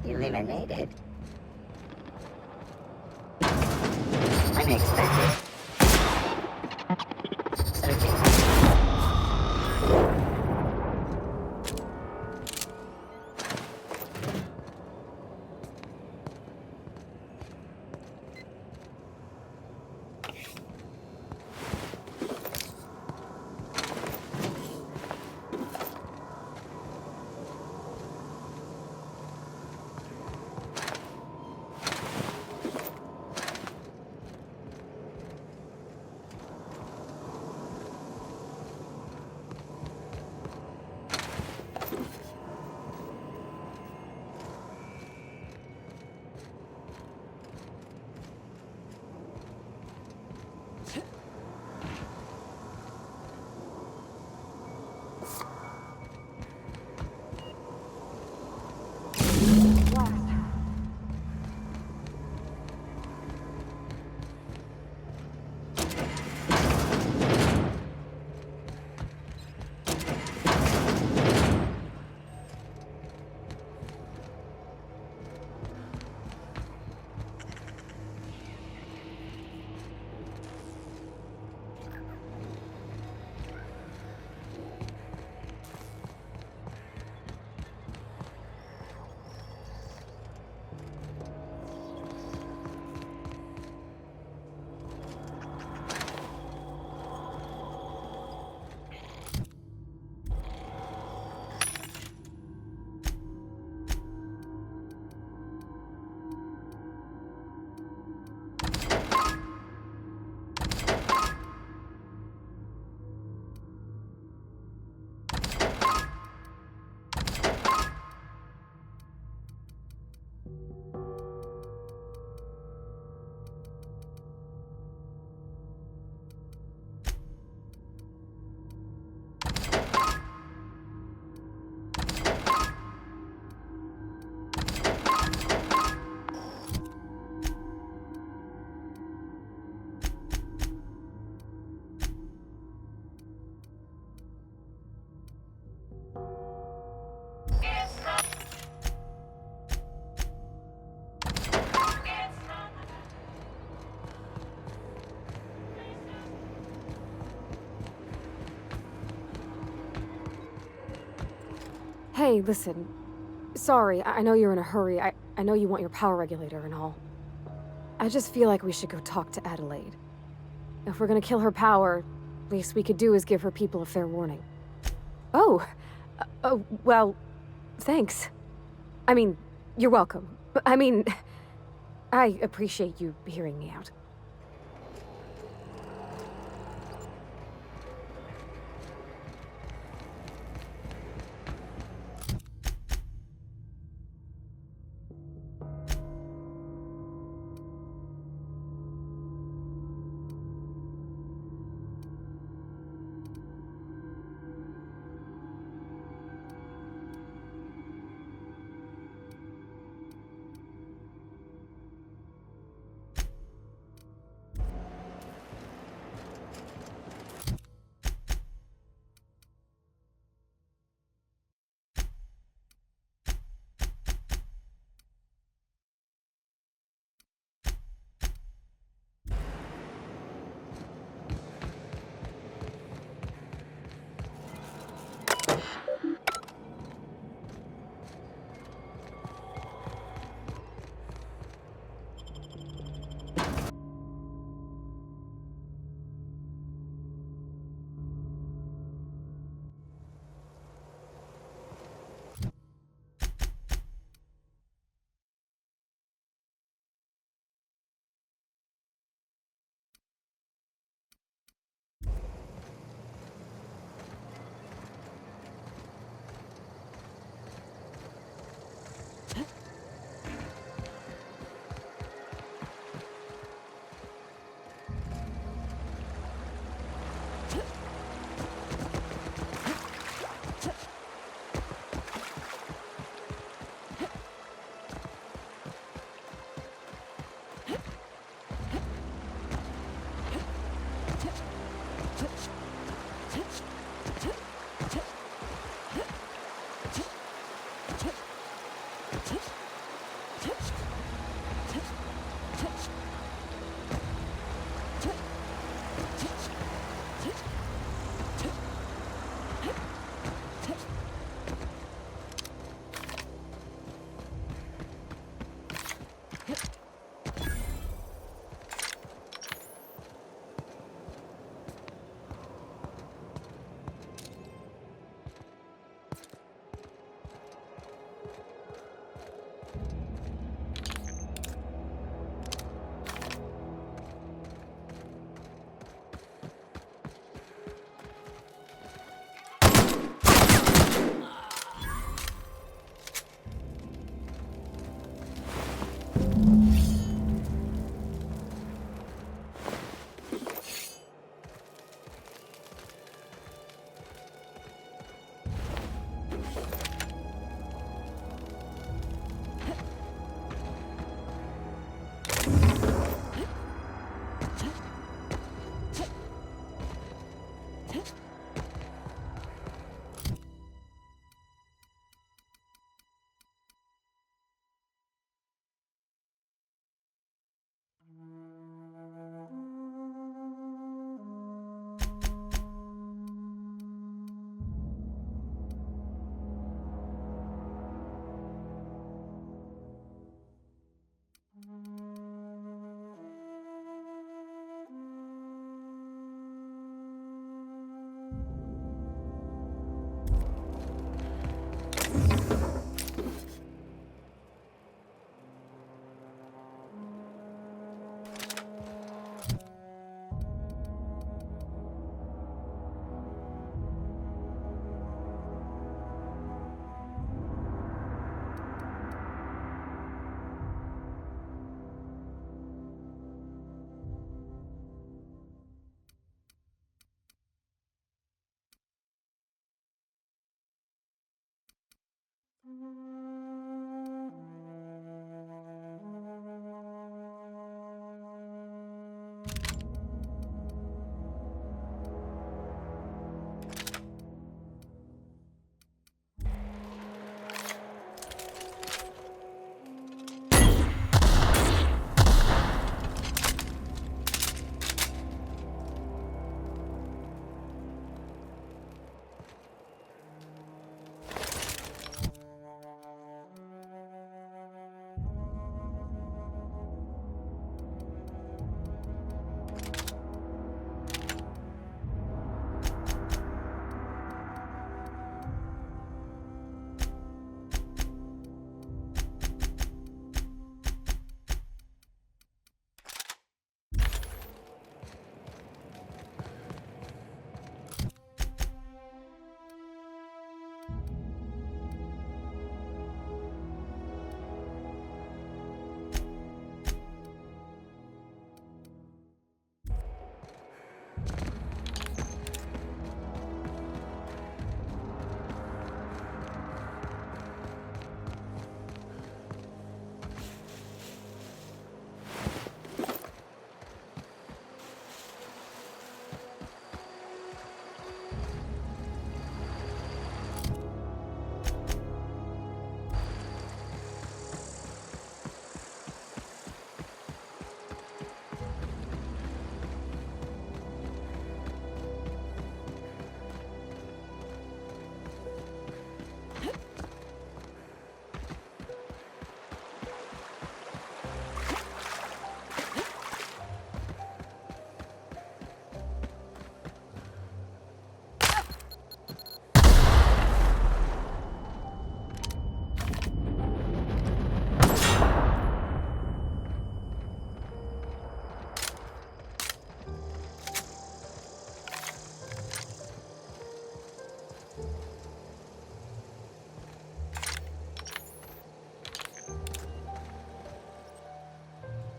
Eliminated. Unexpected. Searching. Hey, listen. Sorry, I know you're in a hurry. I know you want your power regulator and all. I just feel like we should go talk to Adelaide. If we're gonna kill her power, least we could do is give her people a fair warning. Oh, well, thanks. I mean, you're welcome. I mean, I appreciate you hearing me out.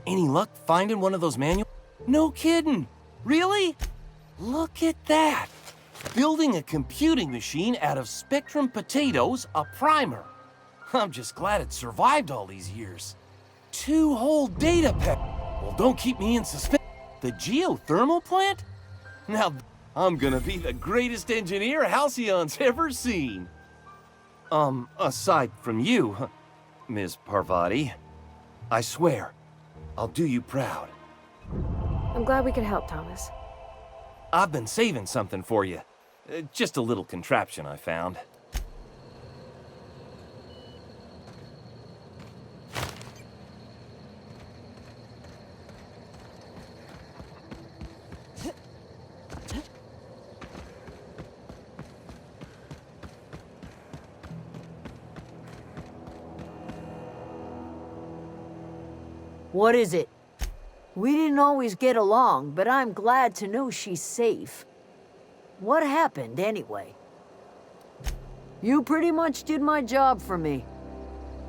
Any luck finding one of those manuals? No kidding. Really? Look at that. Building a computing machine out of Spectrum potatoes, a primer. I'm just glad it survived all these years. 2 whole data packs. Well, don't keep me in suspense. The geothermal plant? Now, I'm gonna be the greatest engineer Halcyon's ever seen. Aside from you, Ms. Parvati, I swear, I'll do you proud. I'm glad we could help, Thomas. I've been saving something for you. Just a little contraption I found. What is it? We didn't always get along, but I'm glad to know she's safe. What happened, anyway? You pretty much did my job for me.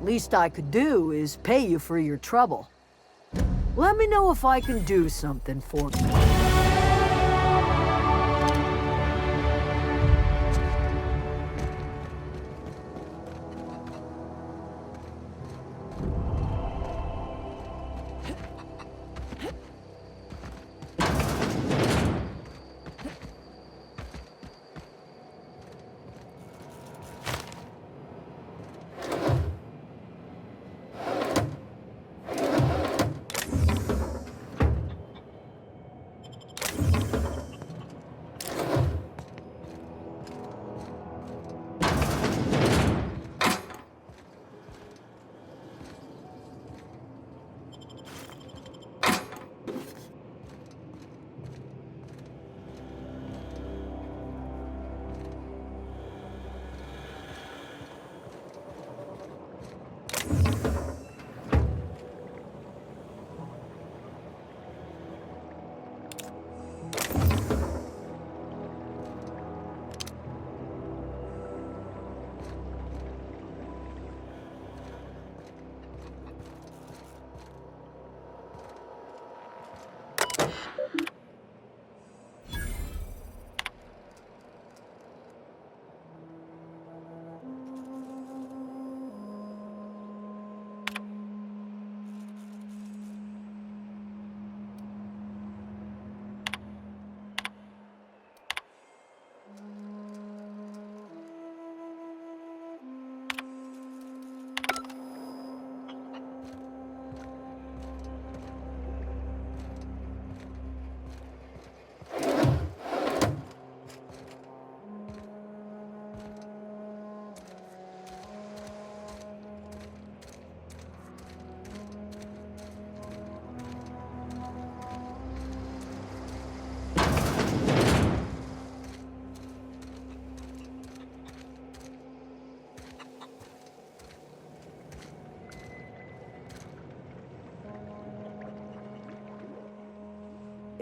Least I could do is pay you for your trouble. Let me know if I can do something for you.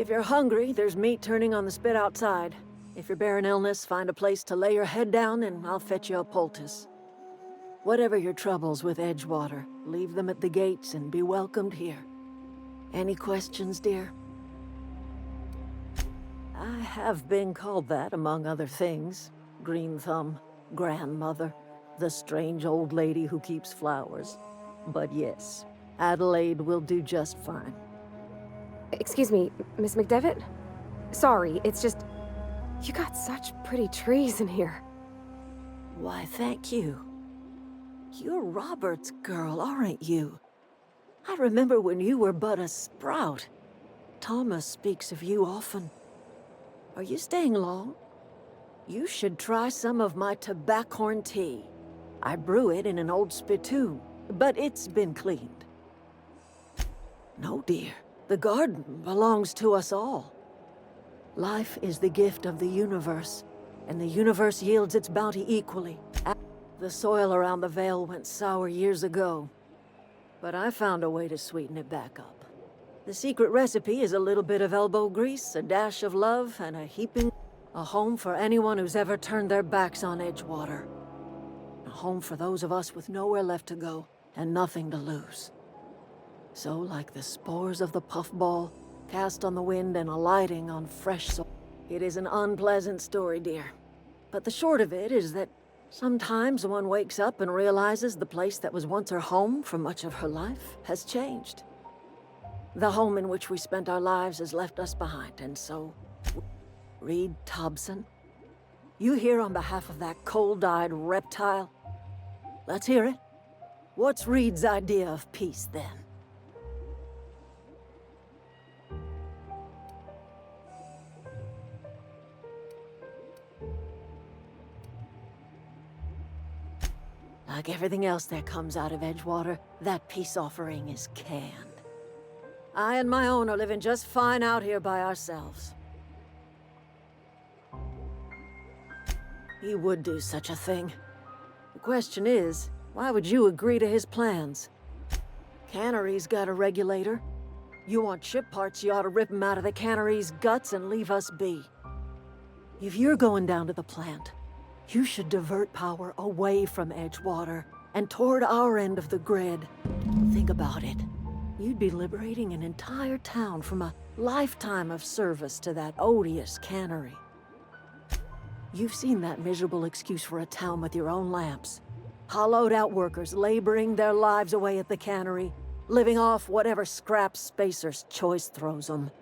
If you're hungry, there's meat turning on the spit outside. If you're bearing illness, find a place to lay your head down and I'll fetch you a poultice. Whatever your troubles with Edgewater, leave them at the gates and be welcomed here. Any questions, dear? I have been called that, among other things. Green Thumb, grandmother, the strange old lady who keeps flowers. But yes, Adelaide will do just fine. Excuse me, Miss McDevitt? Sorry, it's just... You got such pretty trees in here. Why, thank you. You're Robert's girl, aren't you? I remember when you were but a sprout. Thomas speaks of you often. Are you staying long? You should try some of my tobaccorn tea. I brew it in an old spittoon, but it's been cleaned. No, dear. The garden belongs to us all. Life is the gift of the universe, and the universe yields its bounty equally. The soil around the Vale went sour years ago, but I found a way to sweeten it back up. The secret recipe is a little bit of elbow grease, a dash of love, and a home for anyone who's ever turned their backs on Edgewater. A home for those of us with nowhere left to go and nothing to lose. So, like the spores of the puffball, cast on the wind and alighting on fresh soil. It is an unpleasant story, dear. But the short of it is that sometimes one wakes up and realizes the place that was once her home for much of her life has changed. The home in which we spent our lives has left us behind, and so... Reed Thompson, you here on behalf of that cold-eyed reptile? Let's hear it. What's Reed's idea of peace, then? Like everything else that comes out of Edgewater, that peace offering is canned. I and my own are living just fine out here by ourselves. He would do such a thing. The question is, why would you agree to his plans? Cannery's got a regulator. You want ship parts, you ought to rip him out of the cannery's guts and leave us be. If you're going down to the plant, you should divert power away from Edgewater and toward our end of the grid. Think about it. You'd be liberating an entire town from a lifetime of service to that odious cannery. You've seen that miserable excuse for a town with your own lamps. Hollowed out workers laboring their lives away at the cannery, living off whatever scraps Spacers Choice throws them.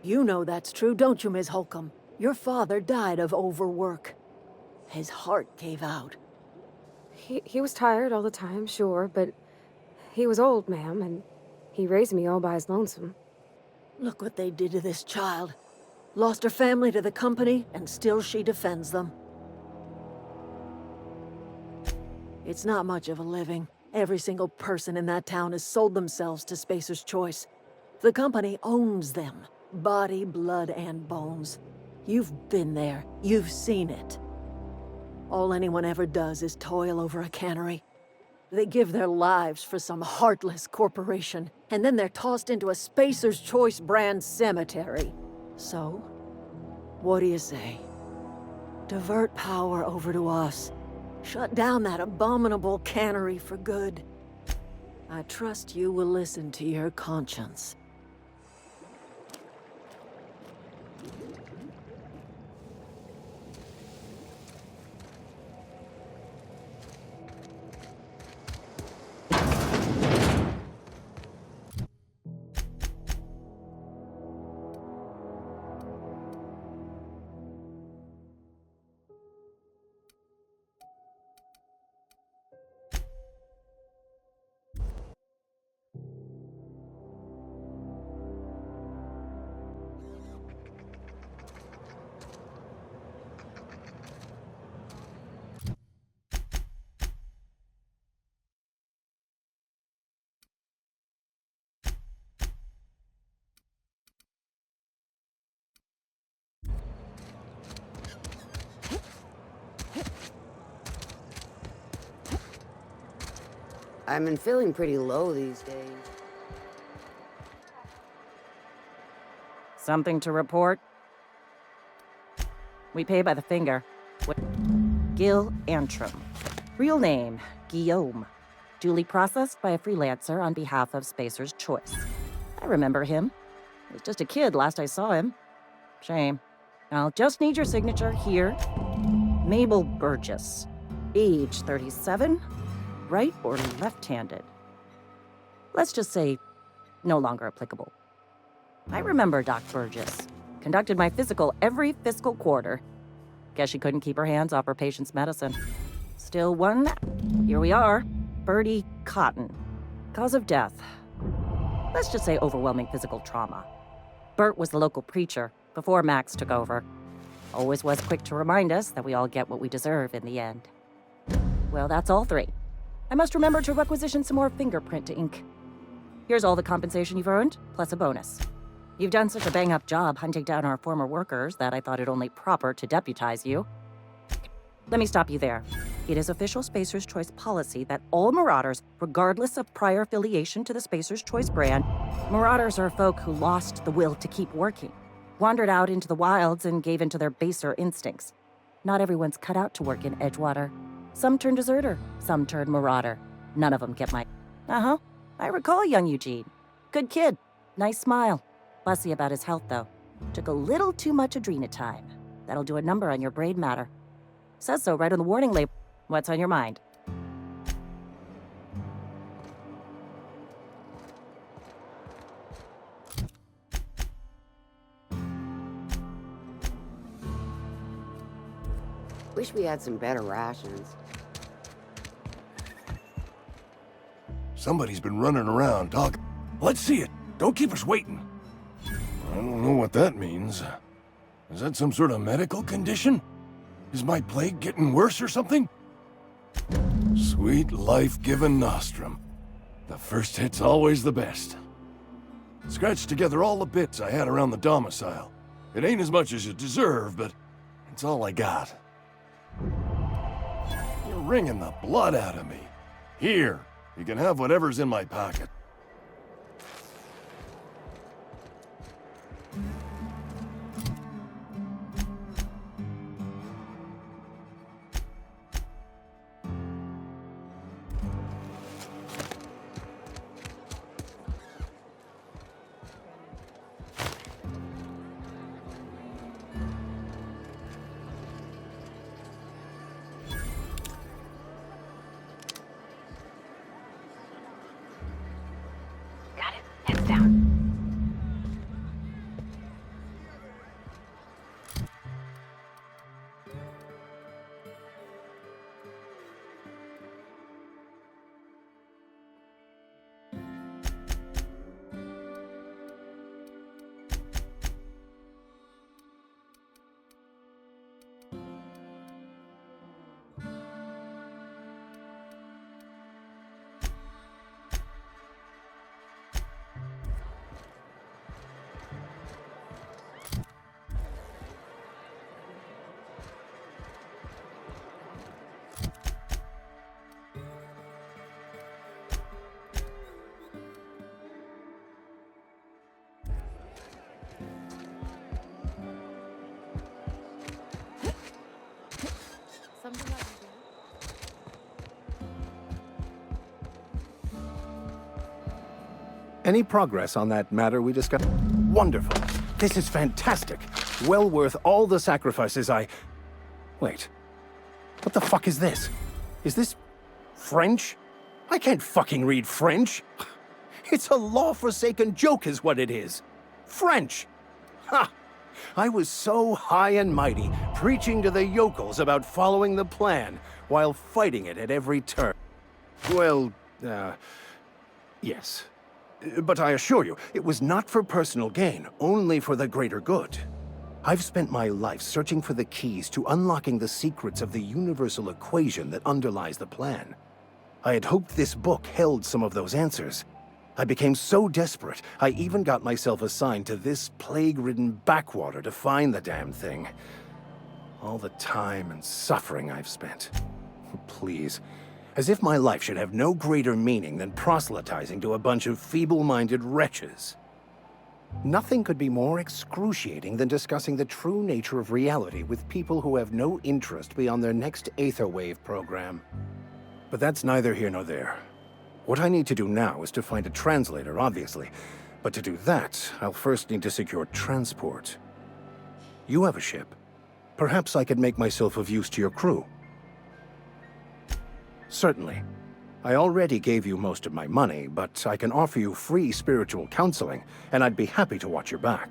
You know that's true, don't you, Ms. Holcomb? Your father died of overwork. His heart gave out. He was tired all the time, sure, but he was old, ma'am, and he raised me all by his lonesome. Look what they did to this child. Lost her family to the company, and still she defends them. It's not much of a living. Every single person in that town has sold themselves to Spacers Choice. The company owns them. Body, blood, and bones. You've been there. You've seen it. All anyone ever does is toil over a cannery. They give their lives for some heartless corporation, and then they're tossed into a Spacers Choice brand cemetery. So, what do you say? Divert power over to us. Shut down that abominable cannery for good. I trust you will listen to your conscience. I've been feeling pretty low these days. Something to report? We pay by the finger. Gil Antrim. Real name, Guillaume. Duly processed by a freelancer on behalf of Spacers Choice. I remember him. He was just a kid last I saw him. Shame. I'll just need your signature here. Mabel Burgess. Age 37. Right or left-handed? Let's just say no longer applicable. I remember Doc Burgess. Conducted my physical every fiscal quarter. Guess she couldn't keep her hands off her patient's medicine. Still one. Here we are. Bertie Cotton. Cause of death. Let's just say overwhelming physical trauma. Bert was the local preacher before Max took over. Always was quick to remind us that we all get what we deserve in the end. Well, that's all three. I must remember to requisition some more fingerprint ink. Here's all the compensation you've earned, plus a bonus. You've done such a bang-up job hunting down our former workers that I thought it only proper to deputize you. Let me stop you there. It is official Spacers Choice policy that all Marauders, regardless of prior affiliation to the Spacers Choice brand, Marauders are folk who lost the will to keep working, wandered out into the wilds and gave into their baser instincts. Not everyone's cut out to work in Edgewater. Some turn deserter, some turn Marauder. None of them get my... Uh-huh. I recall young Eugene. Good kid. Nice smile. Fussy about his health, though. Took a little too much adrenatime. That'll do a number on your brain matter. Says so right on the warning label. What's on your mind? Wish we had some better rations. Somebody's been running around, dog. Let's see it. Don't keep us waiting. I don't know what that means. Is that some sort of medical condition? Is my plague getting worse or something? Sweet life-giving nostrum. The first hit's always the best. Scratched together all the bits I had around the domicile. It ain't as much as you deserve, but it's all I got. You're wringing the blood out of me. Here, you can have whatever's in my pocket. Heads down. Something I can do. Any progress on that matter we discussed? Wonderful. This is fantastic. Well worth all the sacrifices I... Wait. What the fuck is this? Is this... French? I can't fucking read French. It's a law-forsaken joke is what it is. French! Ha! I was so high and mighty, preaching to the yokels about following the plan, while fighting it at every turn. Well, yes. But I assure you, it was not for personal gain, only for the greater good. I've spent my life searching for the keys to unlocking the secrets of the universal equation that underlies the plan. I had hoped this book held some of those answers. I became so desperate, I even got myself assigned to this plague-ridden backwater to find the damn thing. All the time and suffering I've spent. Please. As if my life should have no greater meaning than proselytizing to a bunch of feeble-minded wretches. Nothing could be more excruciating than discussing the true nature of reality with people who have no interest beyond their next Aetherwave program. But that's neither here nor there. What I need to do now is to find a translator, obviously. But to do that, I'll first need to secure transport. You have a ship. Perhaps I could make myself of use to your crew. Certainly. I already gave you most of my money, but I can offer you free spiritual counseling, and I'd be happy to watch your back.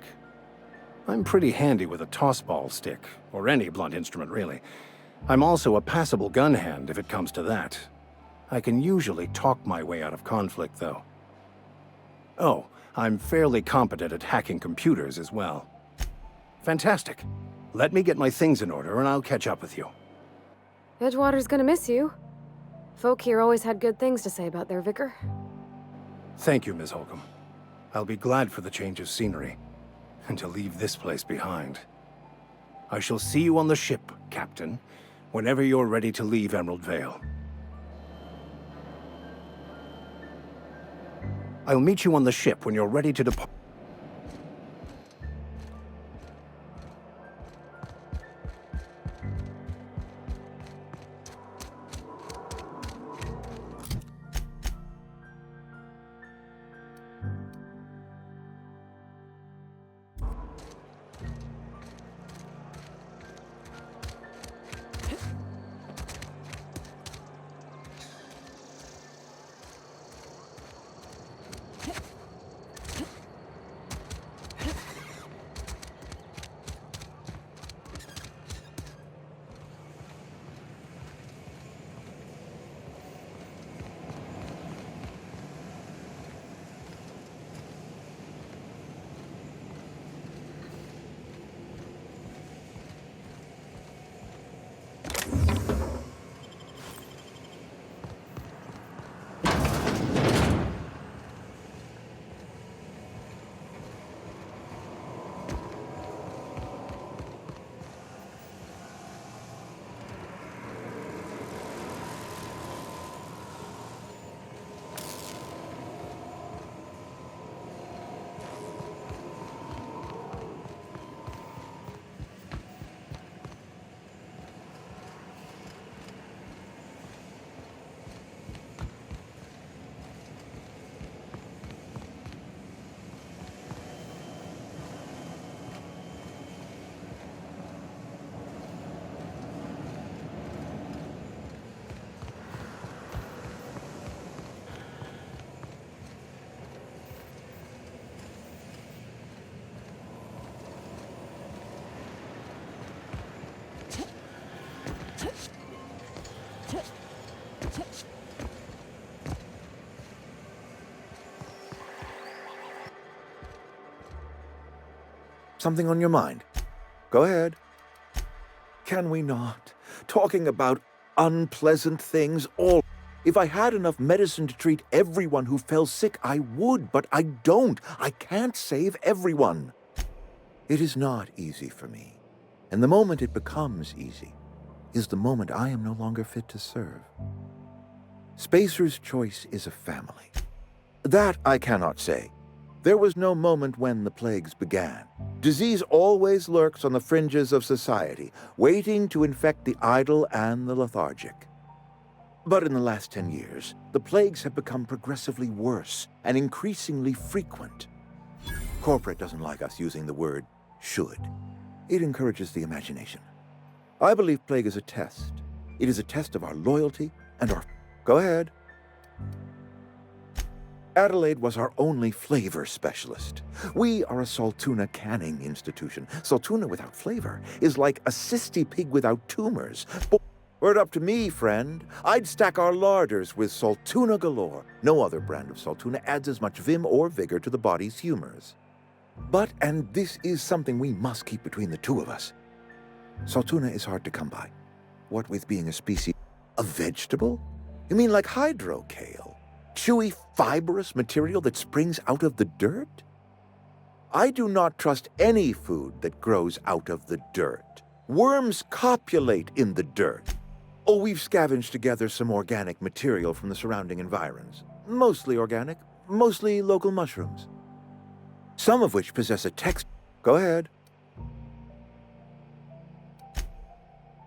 I'm pretty handy with a tossball stick, or any blunt instrument, really. I'm also a passable gun hand, if it comes to that. I can usually talk my way out of conflict, though. Oh, I'm fairly competent at hacking computers as well. Fantastic. Let me get my things in order, and I'll catch up with you. Edgewater's gonna miss you. Folk here always had good things to say about their vicar. Thank you, Ms. Holcomb. I'll be glad for the change of scenery, and to leave this place behind. I shall see you on the ship, Captain, whenever you're ready to leave Emerald Vale. I'll meet you on the ship when you're ready to depart. Something on your mind? Go ahead. Can we not? Talking about unpleasant things all... If I had enough medicine to treat everyone who fell sick, I would, but I don't. I can't save everyone. It is not easy for me. And the moment it becomes easy is the moment I am no longer fit to serve. Spacers Choice is a family. That I cannot say. There was no moment when the plagues began. Disease always lurks on the fringes of society, waiting to infect the idle and the lethargic. But in the last 10 years, the plagues have become progressively worse and increasingly frequent. Corporate doesn't like us using the word should. It encourages the imagination. I believe plague is a test. It is a test of our loyalty and our... Go ahead. Adelaide was our only flavor specialist. We are a Saltuna canning institution. Saltuna without flavor is like a cysty pig without tumors. Were it up to me, friend, I'd stack our larders with Saltuna galore. No other brand of Saltuna adds as much vim or vigor to the body's humors. But, and this is something we must keep between the two of us, Saltuna is hard to come by. What with being a species... A vegetable? You mean like hydrocale? Chewy, fibrous material that springs out of the dirt? I do not trust any food that grows out of the dirt. Worms copulate in the dirt. Oh, we've scavenged together some organic material from the surrounding environs. Mostly organic, mostly local mushrooms. some of which possess a text. Go ahead.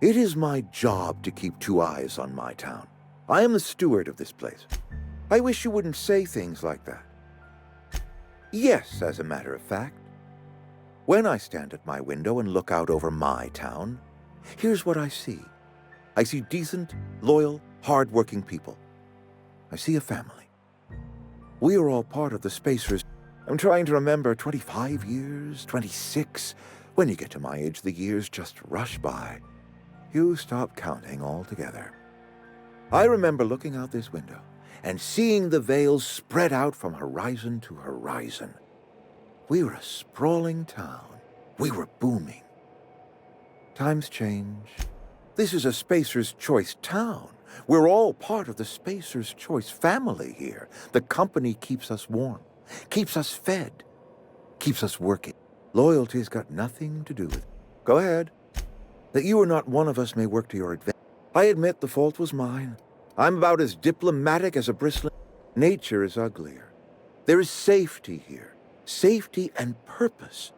It is my job to keep two eyes on my town. I am the steward of this place. I wish you wouldn't say things like that. Yes, as a matter of fact. When I stand at my window and look out over my town, here's what I see. I see decent, loyal, hard-working people. I see a family. We are all part of the Spacers. I'm trying to remember 25 years, 26. When you get to my age, the years just rush by. You stop counting altogether. I remember looking out this window and seeing the veils spread out from horizon to horizon. We were a sprawling town. We were booming. Times change. This is a Spacers Choice town. We're all part of the Spacers Choice family here. The company keeps us warm, keeps us fed, keeps us working. Loyalty's got nothing to do with it. Go ahead. That you are not one of us may work to your advantage. I admit the fault was mine. I'm about as diplomatic as a bristling. Nature is uglier. There is safety here. Safety and purpose.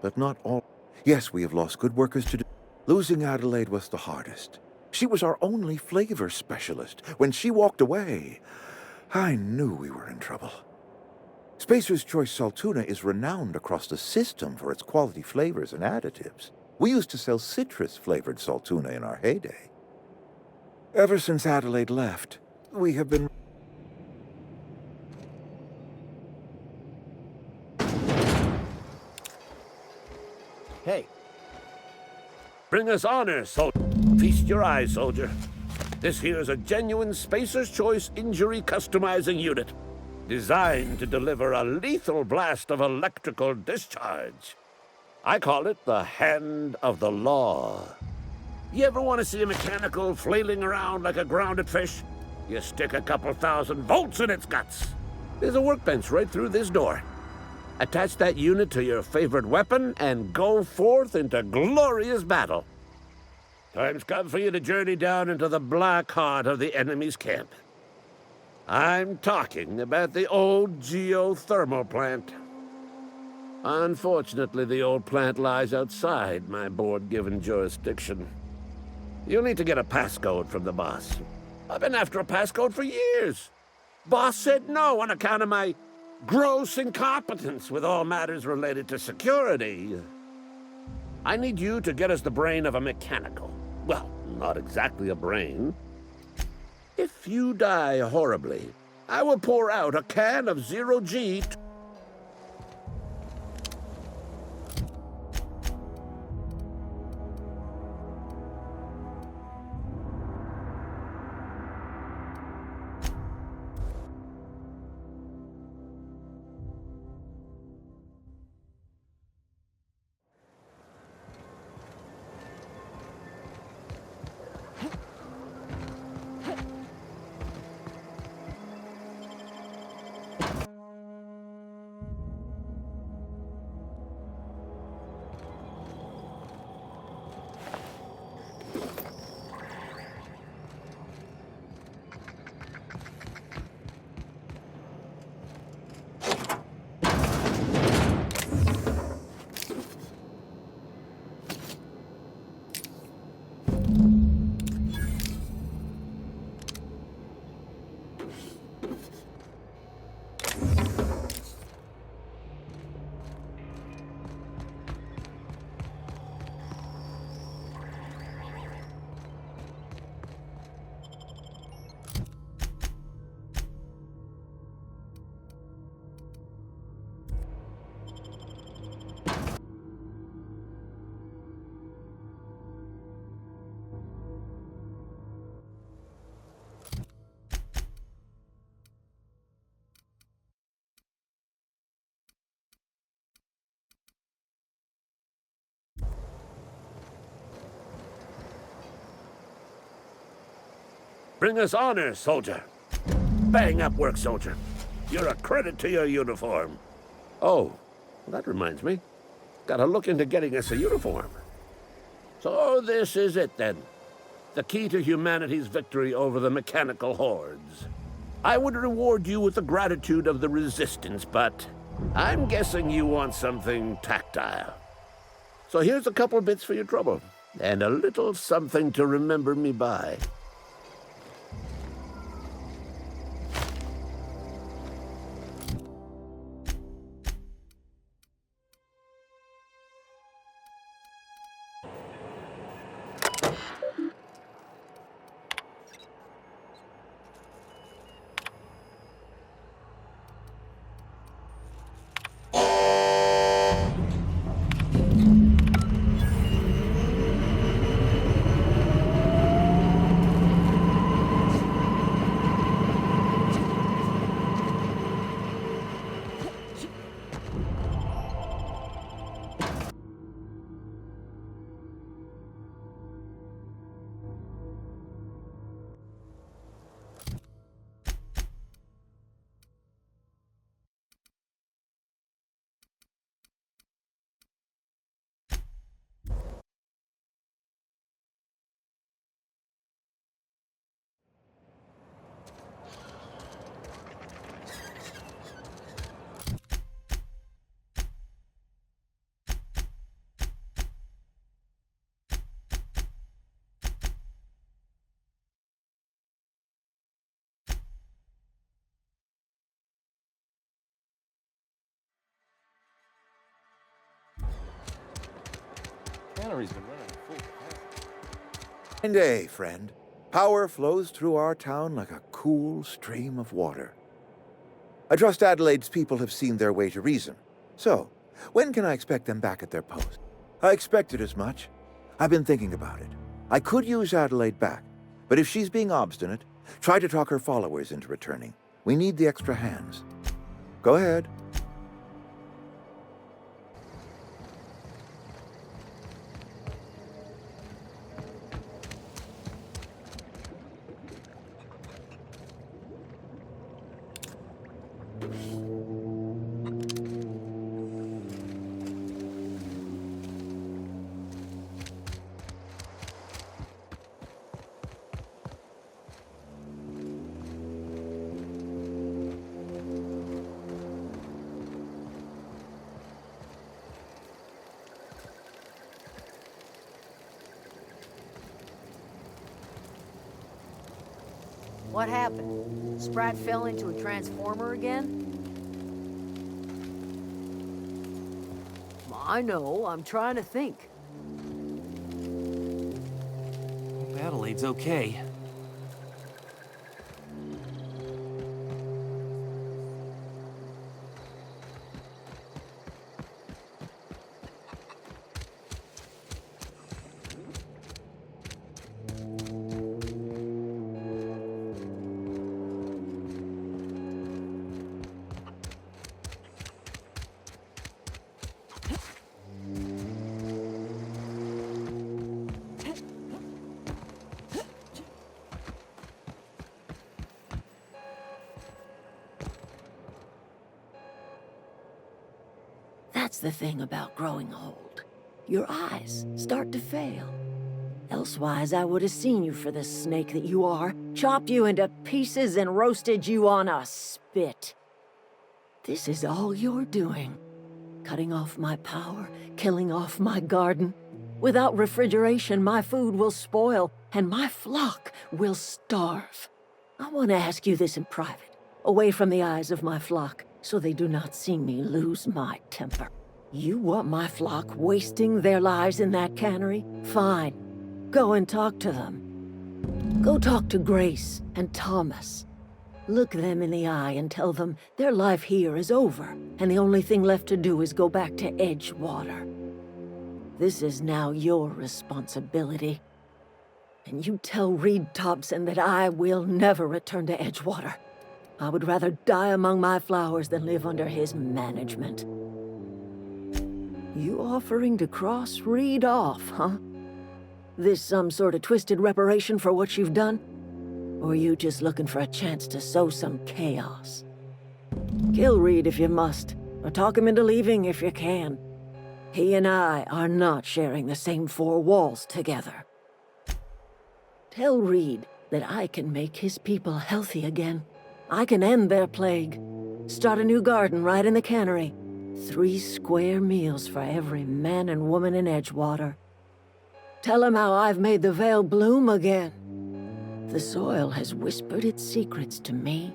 But not all. Yes, we have lost good workers to do. Losing Adelaide was the hardest. She was our only flavor specialist. When she walked away, I knew we were in trouble. Spacers Choice Salt Tuna is renowned across the system for its quality flavors and additives. We used to sell citrus-flavored salt tuna in our heyday. Ever since Adelaide left, we have been... Hey. Bring us honor, soldier. Feast your eyes, soldier. This here is a genuine Spacers Choice injury customizing unit, designed to deliver a lethal blast of electrical discharge. I call it the Hand of the Law. You ever want to see a mechanical flailing around like a grounded fish? You stick a couple thousand volts in its guts. There's a workbench right through this door. Attach that unit to your favorite weapon and go forth into glorious battle. Time's come for you to journey down into the black heart of the enemy's camp. I'm talking about the old geothermal plant. Unfortunately, the old plant lies outside my board-given jurisdiction. You'll need to get a passcode from the boss. I've been after a passcode for years. Boss said no on account of my gross incompetence with all matters related to security. I need you to get us the brain of a mechanical. Well, not exactly a brain. If you die horribly, I will pour out a can of 0G. Bring us honor, soldier. Bang up work, soldier. You're a credit to your uniform. Oh, that reminds me. Gotta look into getting us a uniform. So this is it, then. The key to humanity's victory over the mechanical hordes. I would reward you with the gratitude of the Resistance, but I'm guessing you want something tactile. So here's a couple bits for your trouble, and a little something to remember me by. Cannery's been running at full capacity. And day, friend. Power flows through our town like a cool stream of water. I trust Adelaide's people have seen their way to reason. So, when can I expect them back at their post? I expected as much. I've been thinking about it. I could use Adelaide back, but if she's being obstinate, try to talk her followers into returning. We need the extra hands. Go ahead. What happened? Sprat fell into a transformer again? I know, I'm trying to think. Hope Adelaide's okay. That's the thing about growing old. Your eyes start to fail. Elsewise, I would have seen you for the snake that you are, chopped you into pieces and roasted you on a spit. This is all you're doing. Cutting off my power, killing off my garden. Without refrigeration, my food will spoil, and my flock will starve. I want to ask you this in private, away from the eyes of my flock, so they do not see me lose my temper. You want my flock wasting their lives in that cannery? Fine. Go and talk to them. Go talk to Grace and Thomas. Look them in the eye and tell them their life here is over, and the only thing left to do is go back to Edgewater. This is now your responsibility. And you tell Reed Thompson that I will never return to Edgewater. I would rather die among my flowers than live under his management. You offering to cross Reed off, huh? This some sort of twisted reparation for what you've done? Or you just looking for a chance to sow some chaos? Kill Reed if you must, or talk him into leaving if you can. He and I are not sharing the same four walls together. Tell Reed that I can make his people healthy again. I can end their plague. Start a new garden right in the cannery. 3 square meals for every man and woman in Edgewater. Tell them how I've made the Vale bloom again. The soil has whispered its secrets to me,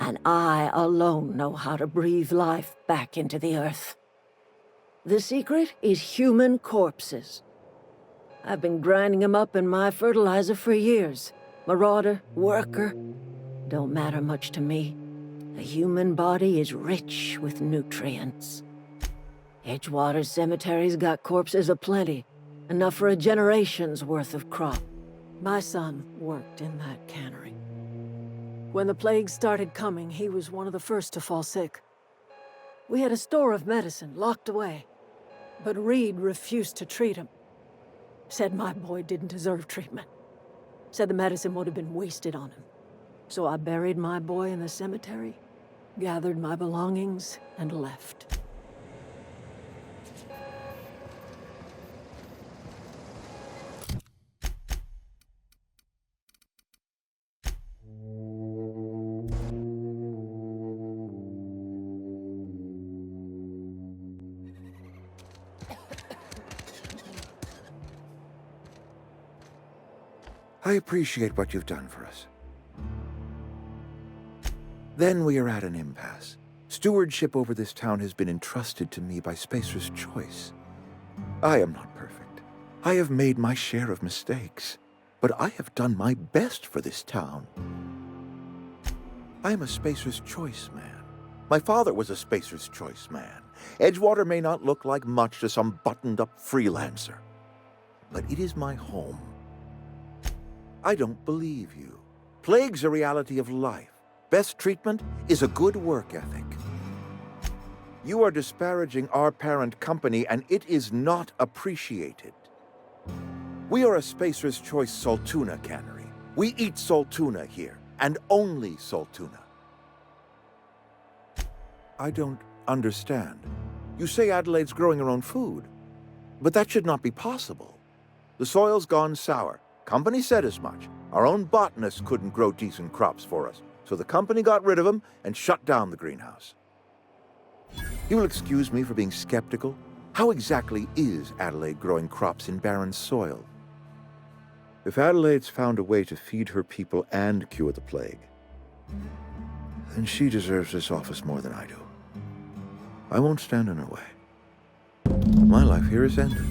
and I alone know how to breathe life back into the earth. The secret is human corpses. I've been grinding them up in my fertilizer for years. Marauder, worker, don't matter much to me. The human body is rich with nutrients. Edgewater Cemetery's got corpses aplenty, enough for a generation's worth of crop. My son worked in that cannery. When the plague started coming, he was one of the first to fall sick. We had a store of medicine locked away, but Reed refused to treat him. Said my boy didn't deserve treatment. Said the medicine would have been wasted on him. So I buried my boy in the cemetery, gathered my belongings, and left. I appreciate what you've done for us. Then we are at an impasse. Stewardship over this town has been entrusted to me by Spacers Choice. I am not perfect. I have made my share of mistakes, but I have done my best for this town. I am a Spacers Choice man. My father was a Spacers Choice man. Edgewater may not look like much to some buttoned-up freelancer, but it is my home. I don't believe you. Plague's a reality of life. Best treatment is a good work ethic. You are disparaging our parent company, and it is not appreciated. We are a Spacer's Choice Saltuna cannery. We eat saltuna here, and only saltuna. I don't understand. You say Adelaide's growing her own food, but that should not be possible. The soil's gone sour. Company said as much. Our own botanists couldn't grow decent crops for us, so the company got rid of them and shut down the greenhouse. You'll excuse me for being skeptical. How exactly is Adelaide growing crops in barren soil? If Adelaide's found a way to feed her people and cure the plague, then she deserves this office more than I do. I won't stand in her way. My life here is ended.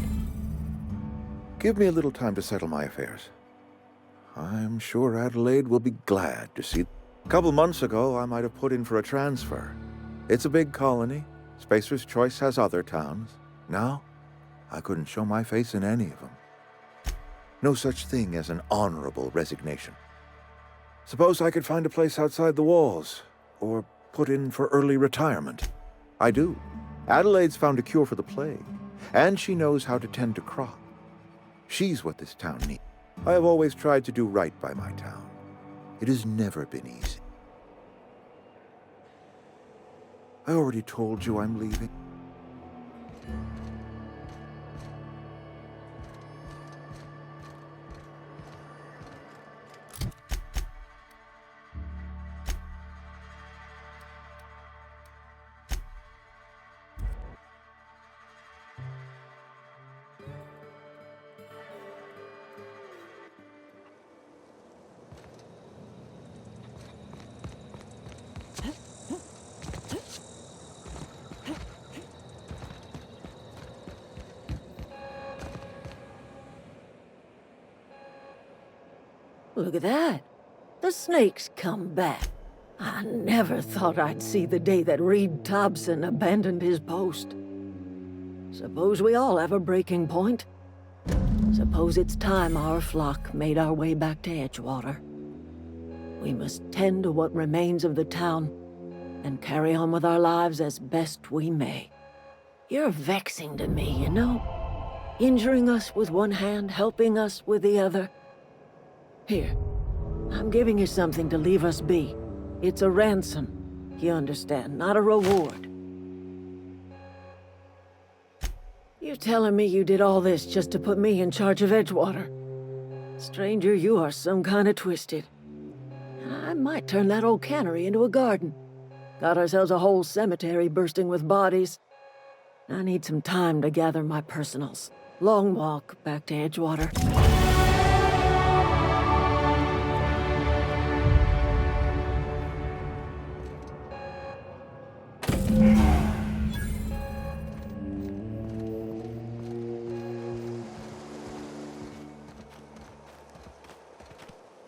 Give me a little time to settle my affairs. I'm sure Adelaide will be glad to see. A couple months ago, I might have put in for a transfer. It's a big colony. Spacer's Choice has other towns. Now, I couldn't show my face in any of them. No such thing as an honorable resignation. Suppose I could find a place outside the walls, or put in for early retirement. I do. Adelaide's found a cure for the plague, and she knows how to tend to crop. She's what this town needs. I have always tried to do right by my town. It has never been easy. I already told you I'm leaving. Look at that. The snake's come back. I never thought I'd see the day that Reed Thompson abandoned his post. Suppose we all have a breaking point. Suppose it's time our flock made our way back to Edgewater. We must tend to what remains of the town and carry on with our lives as best we may. You're vexing to me, you know? Injuring us with one hand, helping us with the other. Here, I'm giving you something to leave us be. It's a ransom, you understand, not a reward. You're telling me you did all this just to put me in charge of Edgewater? Stranger, you are some kind of twisted. I might turn that old cannery into a garden. Got ourselves a whole cemetery bursting with bodies. I need some time to gather my personals. Long walk back to Edgewater.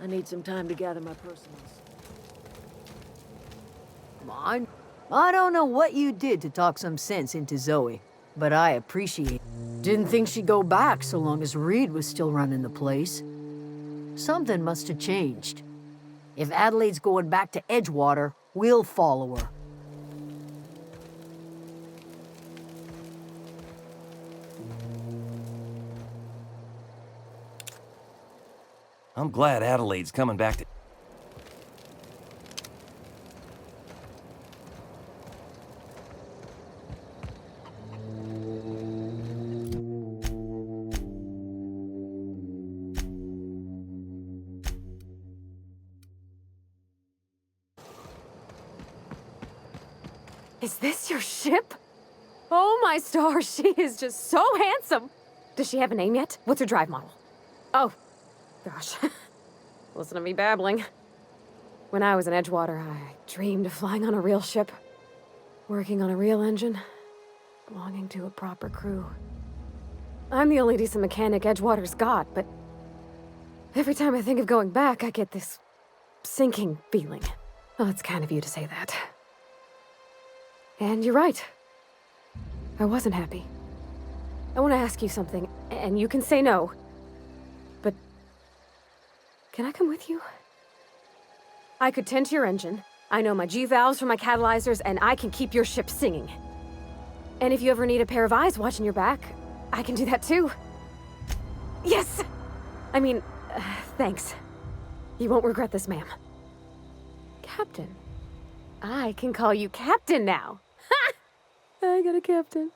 I need some time to gather my personals. Mine? I don't know what you did to talk some sense into Zoe, but I appreciate it. Didn't think she'd go back so long as Reed was still running the place. Something must have changed. If Adelaide's going back to Edgewater, we'll follow her. I'm glad Adelaide's coming back to... Is this your ship? Oh my stars, she is just so handsome! Does she have a name yet? What's her drive model? Oh, gosh. Listen to me babbling. When I was in Edgewater, I dreamed of flying on a real ship, working on a real engine, belonging to a proper crew. I'm the only decent mechanic Edgewater's got, but every time I think of going back, I get this sinking feeling. Well, it's kind of you to say that. And you're right. I wasn't happy. I want to ask you something, and you can say no. But can I come with you? I could tend to your engine. I know my G-valves from my catalyzers, and I can keep your ship singing. And if you ever need a pair of eyes watching your back, I can do that too. Yes! I mean, thanks. You won't regret this, ma'am. Captain. I can call you Captain now. Ha! I got a captain.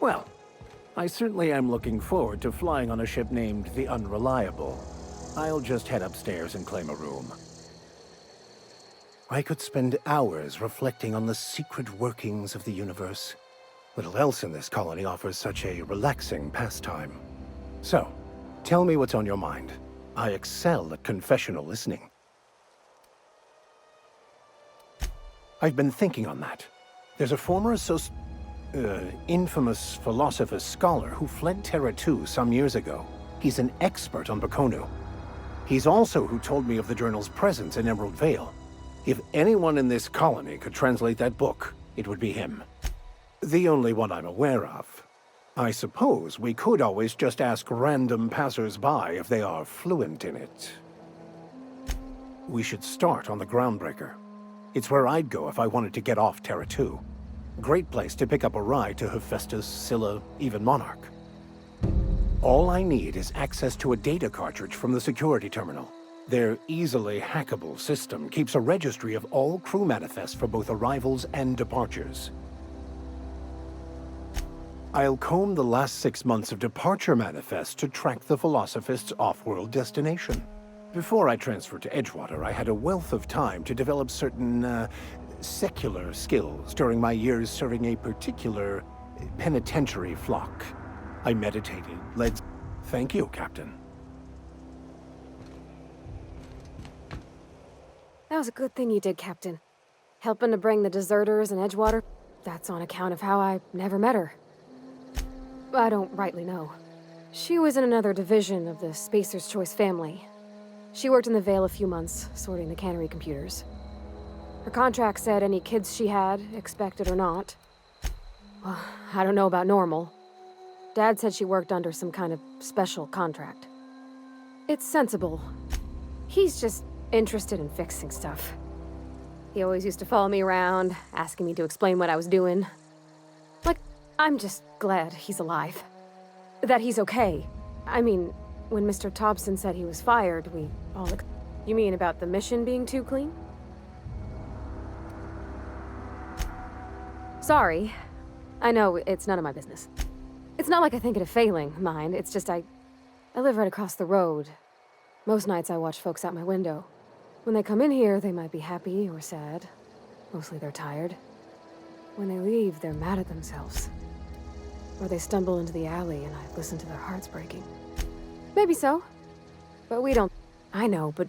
Well, I certainly am looking forward to flying on a ship named the Unreliable. I'll just head upstairs and claim a room. I could spend hours reflecting on the secret workings of the universe. Little else in this colony offers such a relaxing pastime. So, tell me what's on your mind. I excel at confessional listening. I've been thinking on that. There's a former infamous philosopher scholar who fled Terra 2 some years ago. He's an expert on Bakonu. He's also who told me of the journal's presence in Emerald Vale. If anyone in this colony could translate that book, it would be him. The only one I'm aware of. I suppose we could always just ask random passers-by if they are fluent in it. We should start on the Groundbreaker. It's where I'd go if I wanted to get off Terra 2. Great place to pick up a ride to Hephaestus, Scylla, even Monarch. All I need is access to a data cartridge from the security terminal. Their easily hackable system keeps a registry of all crew manifests for both arrivals and departures. I'll comb the last 6 months of departure manifests to track the Philosophist's off-world destination. Before I transferred to Edgewater, I had a wealth of time to develop certain, secular skills during my years serving a particular penitentiary flock. I meditated, led... Thank you, Captain. That was a good thing you did, Captain. Helping to bring the deserters in Edgewater, that's on account of how I never met her. I don't rightly know. She was in another division of the Spacers Choice family. She worked in the Vale a few months, sorting the cannery computers. Her contract said any kids she had, expected or not. Well, I don't know about normal. Dad said she worked under some kind of special contract. It's sensible. He's just interested in fixing stuff. He always used to follow me around, asking me to explain what I was doing. Like, I'm just glad he's alive. That he's okay. I mean, when Mr. Thompson said he was fired, we all... You mean about the mission being too clean? Sorry. I know, it's none of my business. It's not like I think it a failing, mind. It's just I live right across the road. Most nights I watch folks out my window. When they come in here, they might be happy or sad. Mostly they're tired. When they leave, they're mad at themselves. Or they stumble into the alley and I listen to their hearts breaking. Maybe so. But we don't... I know, but...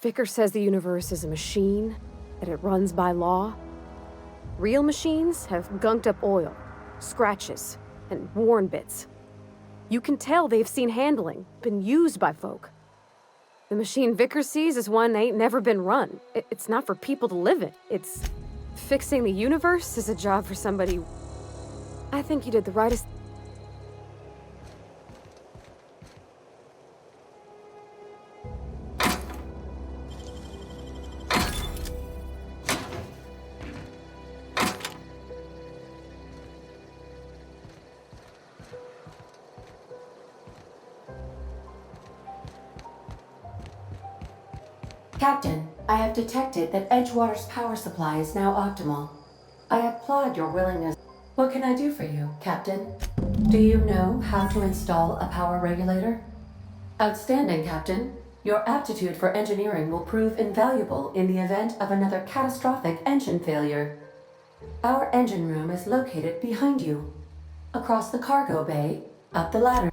Vicker says the universe is a machine, that it runs by law. Real machines have gunked up oil, scratches, and worn bits. You can tell they've seen handling, been used by folk. The machine Vicker sees is one that ain't never been run. It's not for people to live in. It's... Fixing the universe is a job for somebody... I think you did the rightest... Captain, I have detected that Edgewater's power supply is now optimal. I applaud your willingness. What can I do for you, Captain? Do you know how to install a power regulator? Outstanding, Captain. Your aptitude for engineering will prove invaluable in the event of another catastrophic engine failure. Our engine room is located behind you. Across the cargo bay, up the ladder.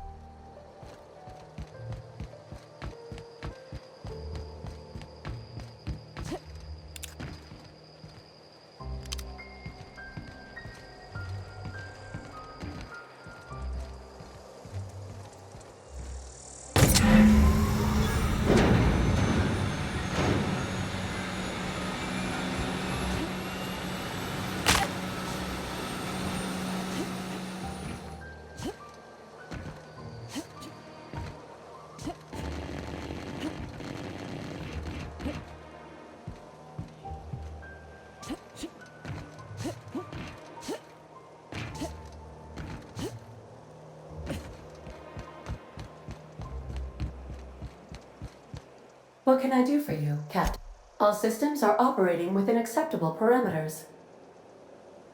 What can I do for you, Captain? All systems are operating within acceptable parameters.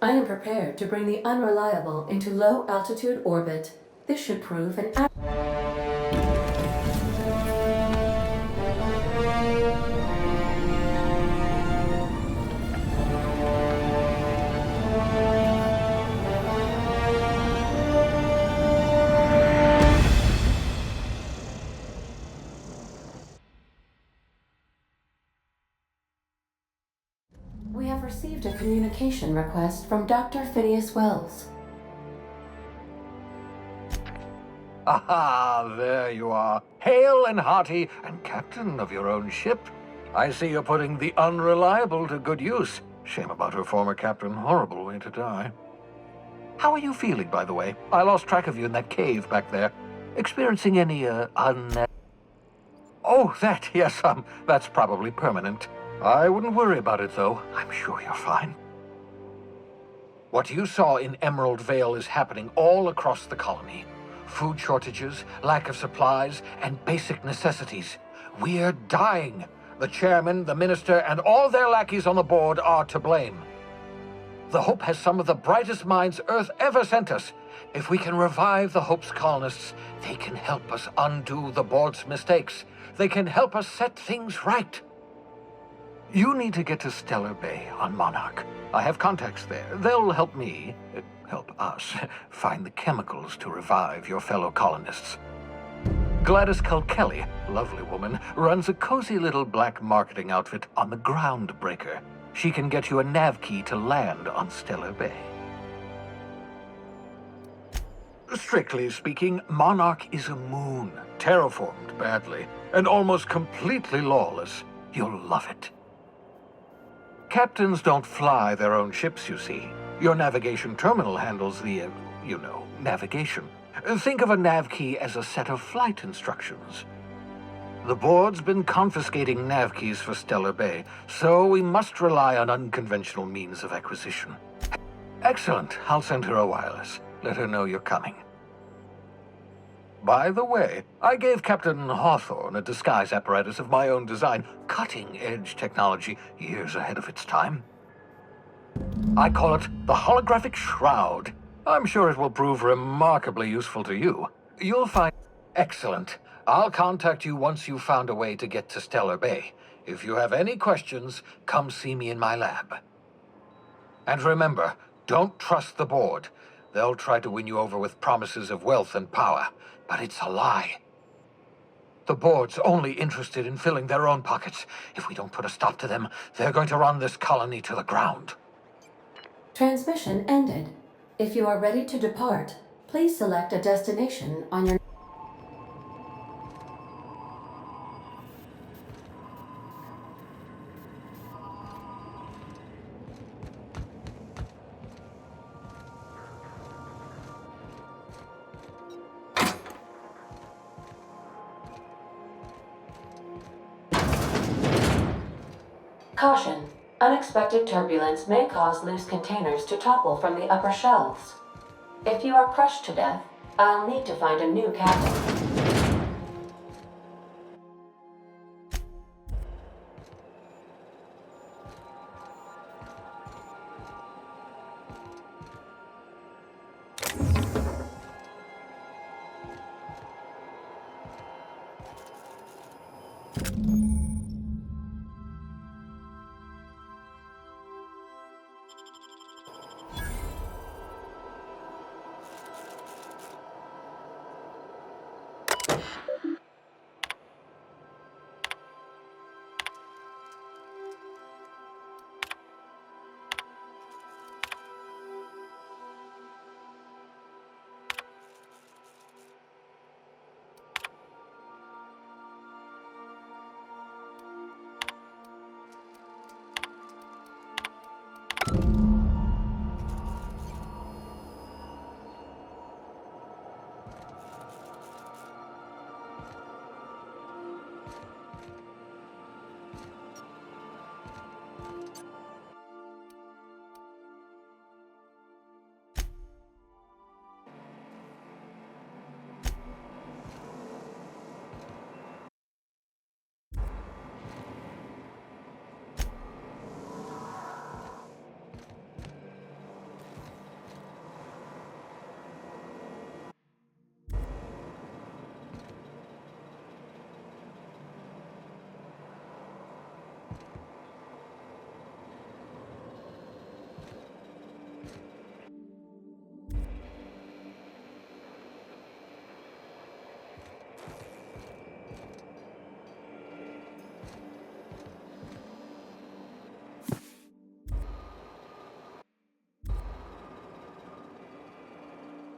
I am prepared to bring the unreliable into low-altitude orbit. This should prove an... We have received a communication request from Dr. Phineas Wells. Aha, there you are. Hale and hearty, and captain of your own ship. I see you're putting the unreliable to good use. Shame about her former captain. Horrible way to die. How are you feeling, by the way? I lost track of you in that cave back there. Experiencing any, Oh, that, yes, that's probably permanent. I wouldn't worry about it, though. I'm sure you're fine. What you saw in Emerald Vale is happening all across the colony. Food shortages, lack of supplies, and basic necessities. We're dying. The chairman, the minister, and all their lackeys on the board are to blame. The Hope has some of the brightest minds Earth ever sent us. If we can revive the Hope's colonists, they can help us undo the board's mistakes. They can help us set things right. You need to get to Stellar Bay on Monarch. I have contacts there. They'll help me, help us, find the chemicals to revive your fellow colonists. Gladys Kilkelly, lovely woman, runs a cozy little black marketing outfit on the Groundbreaker. She can get you a nav key to land on Stellar Bay. Strictly speaking, Monarch is a moon, terraformed badly, and almost completely lawless. You'll love it. Captains don't fly their own ships, you see. Your navigation terminal handles the, navigation. Think of a nav key as a set of flight instructions. The board's been confiscating nav keys for Stellar Bay, so we must rely on unconventional means of acquisition. Excellent. I'll send her a wireless. Let her know you're coming. By the way, I gave Captain Hawthorne a disguise apparatus of my own design, cutting-edge technology, years ahead of its time. I call it the Holographic Shroud. I'm sure it will prove remarkably useful to you. You'll find... Excellent. I'll contact you once you've found a way to get to Stellar Bay. If you have any questions, come see me in my lab. And remember, don't trust the board. They'll try to win you over with promises of wealth and power, but it's a lie. The board's only interested in filling their own pockets. If we don't put a stop to them, they're going to run this colony to the ground. Transmission ended. If you are ready to depart, please select a destination on your... Caution. Unexpected turbulence may cause loose containers to topple from the upper shelves. If you are crushed to death, I'll need to find a new captain.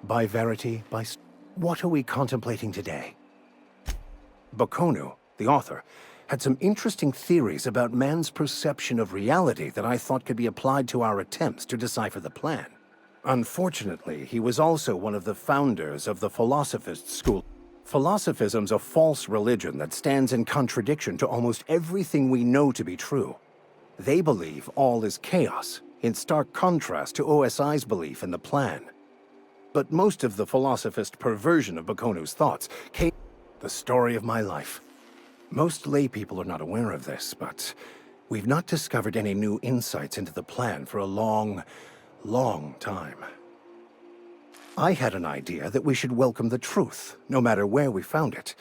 By verity, what are we contemplating today? Bakonu, the author, had some interesting theories about man's perception of reality that I thought could be applied to our attempts to decipher the plan. Unfortunately, he was also one of the founders of the Philosophist school. Philosophism's a false religion that stands in contradiction to almost everything we know to be true. They believe all is chaos, in stark contrast to OSI's belief in the plan. But most of the philosophist perversion of Bakonu's thoughts came the story of my life. Most lay people are not aware of this, but we've not discovered any new insights into the plan for a long, long time. I had an idea that we should welcome the truth, no matter where we found it.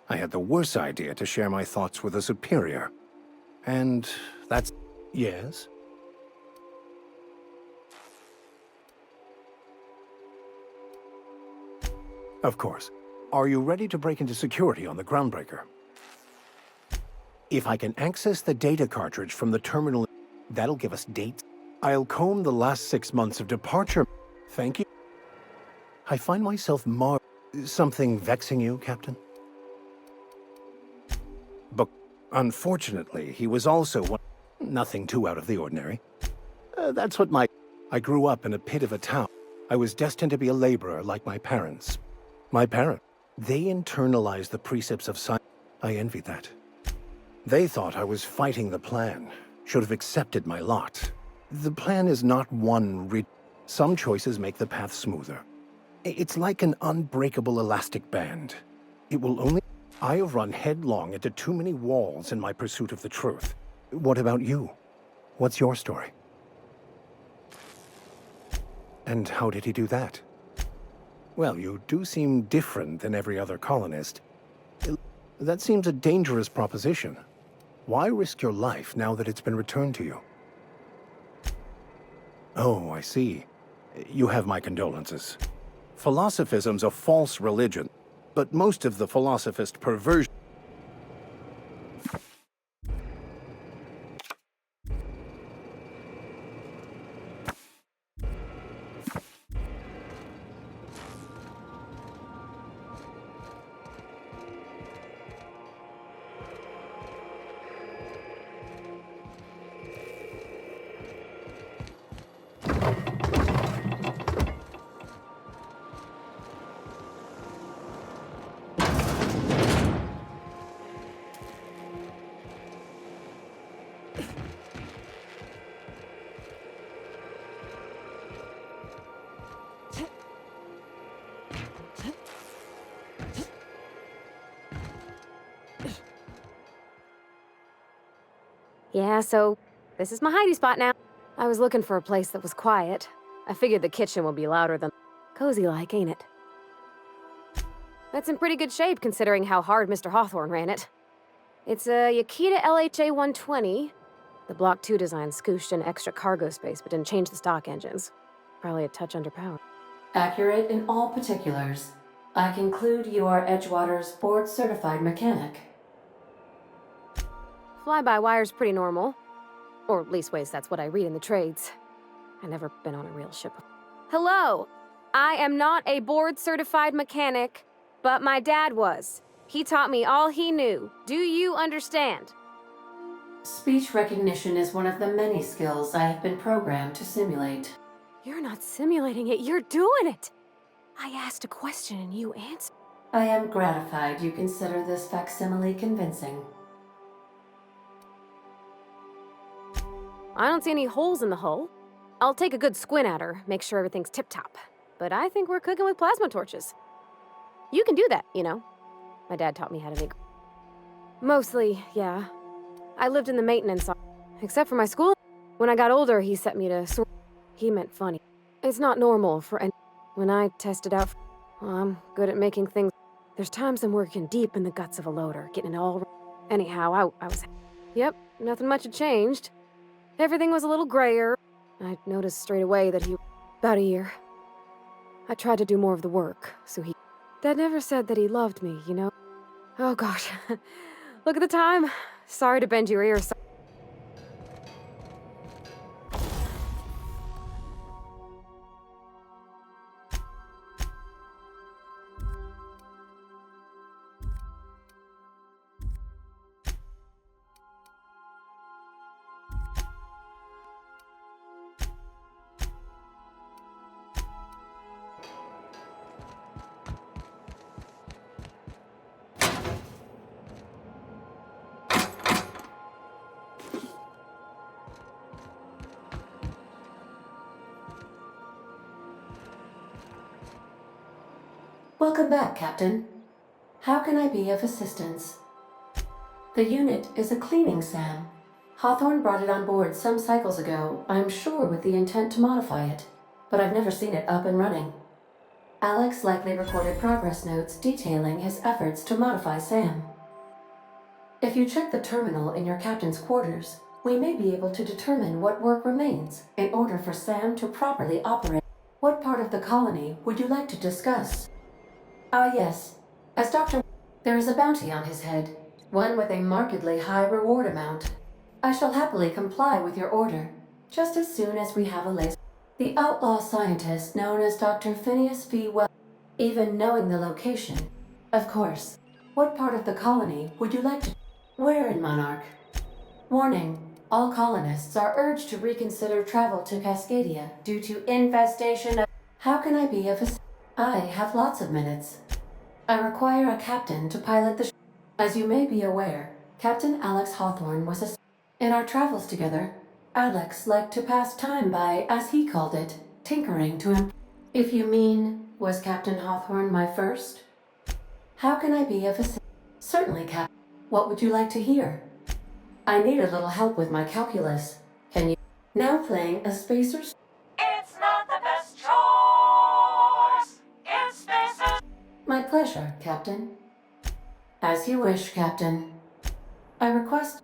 I had the worse idea to share my thoughts with a superior. And that's... Yes? Of course. Are you ready to break into security on the Groundbreaker? If I can access the data cartridge from the terminal, that'll give us dates. I'll comb the last 6 months of departure. Thank you. I find myself something vexing you, Captain? But unfortunately, he was also one... Nothing too out of the ordinary. That's what I grew up in a pit of a town. I was destined to be a laborer like my parents. My parents, they internalized the precepts of science. I envied that. They thought I was fighting the plan, should have accepted my lot. The plan is not one Some choices make the path smoother. It's like an unbreakable elastic band. It will only... I have run headlong into too many walls in my pursuit of the truth. What about you? What's your story? And how did he do that? Well, you do seem different than every other colonist. That seems a dangerous proposition. Why risk your life now that it's been returned to you? Oh, I see. You have my condolences. Philosophism's a false religion, but most of the philosophist perversion... Yeah, so this is my hidey spot now. I was looking for a place that was quiet. I figured the kitchen would be louder than cozy-like, ain't it? That's in pretty good shape considering how hard Mr. Hawthorne ran it. It's a Yakita LHA 120. The Block 2 design scooshed in extra cargo space but didn't change the stock engines. Probably a touch underpowered. Accurate in all particulars. I conclude you are Edgewater's board-certified mechanic. Fly-by-wire's pretty normal. Or leastways, that's what I read in the trades. I've never been on a real ship. Hello! I am not a board-certified mechanic, but my dad was. He taught me all he knew. Do you understand? Speech recognition is one of the many skills I have been programmed to simulate. You're not simulating it, you're doing it! I asked a question and you answered. I am gratified you consider this facsimile convincing. I don't see any holes in the hull. I'll take a good squint at her, make sure everything's tip-top. But I think we're cooking with plasma torches. You can do that, you know. My dad taught me how to make... Mostly, yeah. I lived in the maintenance... Except for my school. When I got older, he set me to sort... He meant funny. It's not normal for... When I tested out... Well, I'm good at making things... There's times I'm working deep in the guts of a loader, getting it all... Anyhow, I was... Yep, nothing much had changed. Everything was a little grayer. I noticed straight away that he... About a year. I tried to do more of the work, so he... Dad never said that he loved me, you know? Oh gosh. Look at the time. Sorry to bend your ears. Welcome back, Captain. How can I be of assistance? The unit is a cleaning SAM. Hawthorne brought it on board some cycles ago, I'm sure with the intent to modify it, but I've never seen it up and running. Alex likely recorded progress notes detailing his efforts to modify SAM. If you check the terminal in your captain's quarters, we may be able to determine what work remains in order for SAM to properly operate. What part of the colony would you like to discuss? Yes. As Dr. There is a bounty on his head, one with a markedly high reward amount. I shall happily comply with your order, just as soon as we have a laser. The outlaw scientist known as Dr. Phineas V. Well, even knowing the location. Of course. What part of the colony would you like to... Where in Monarch? Warning. All colonists are urged to reconsider travel to Cascadia due to infestation of... How can I be of assistance? I have lots of minutes. I require a captain to pilot the ship. As you may be aware, Captain Alex Hawthorne was a... In our travels together, Alex liked to pass time by, as he called it, tinkering to him. If you mean, was Captain Hawthorne my first? How can I be of assistance? Certainly, Captain. What would you like to hear? I need a little help with my calculus. Can you... Now playing a Spacers... It's not the best choice. My pleasure, Captain. As you wish, Captain. I request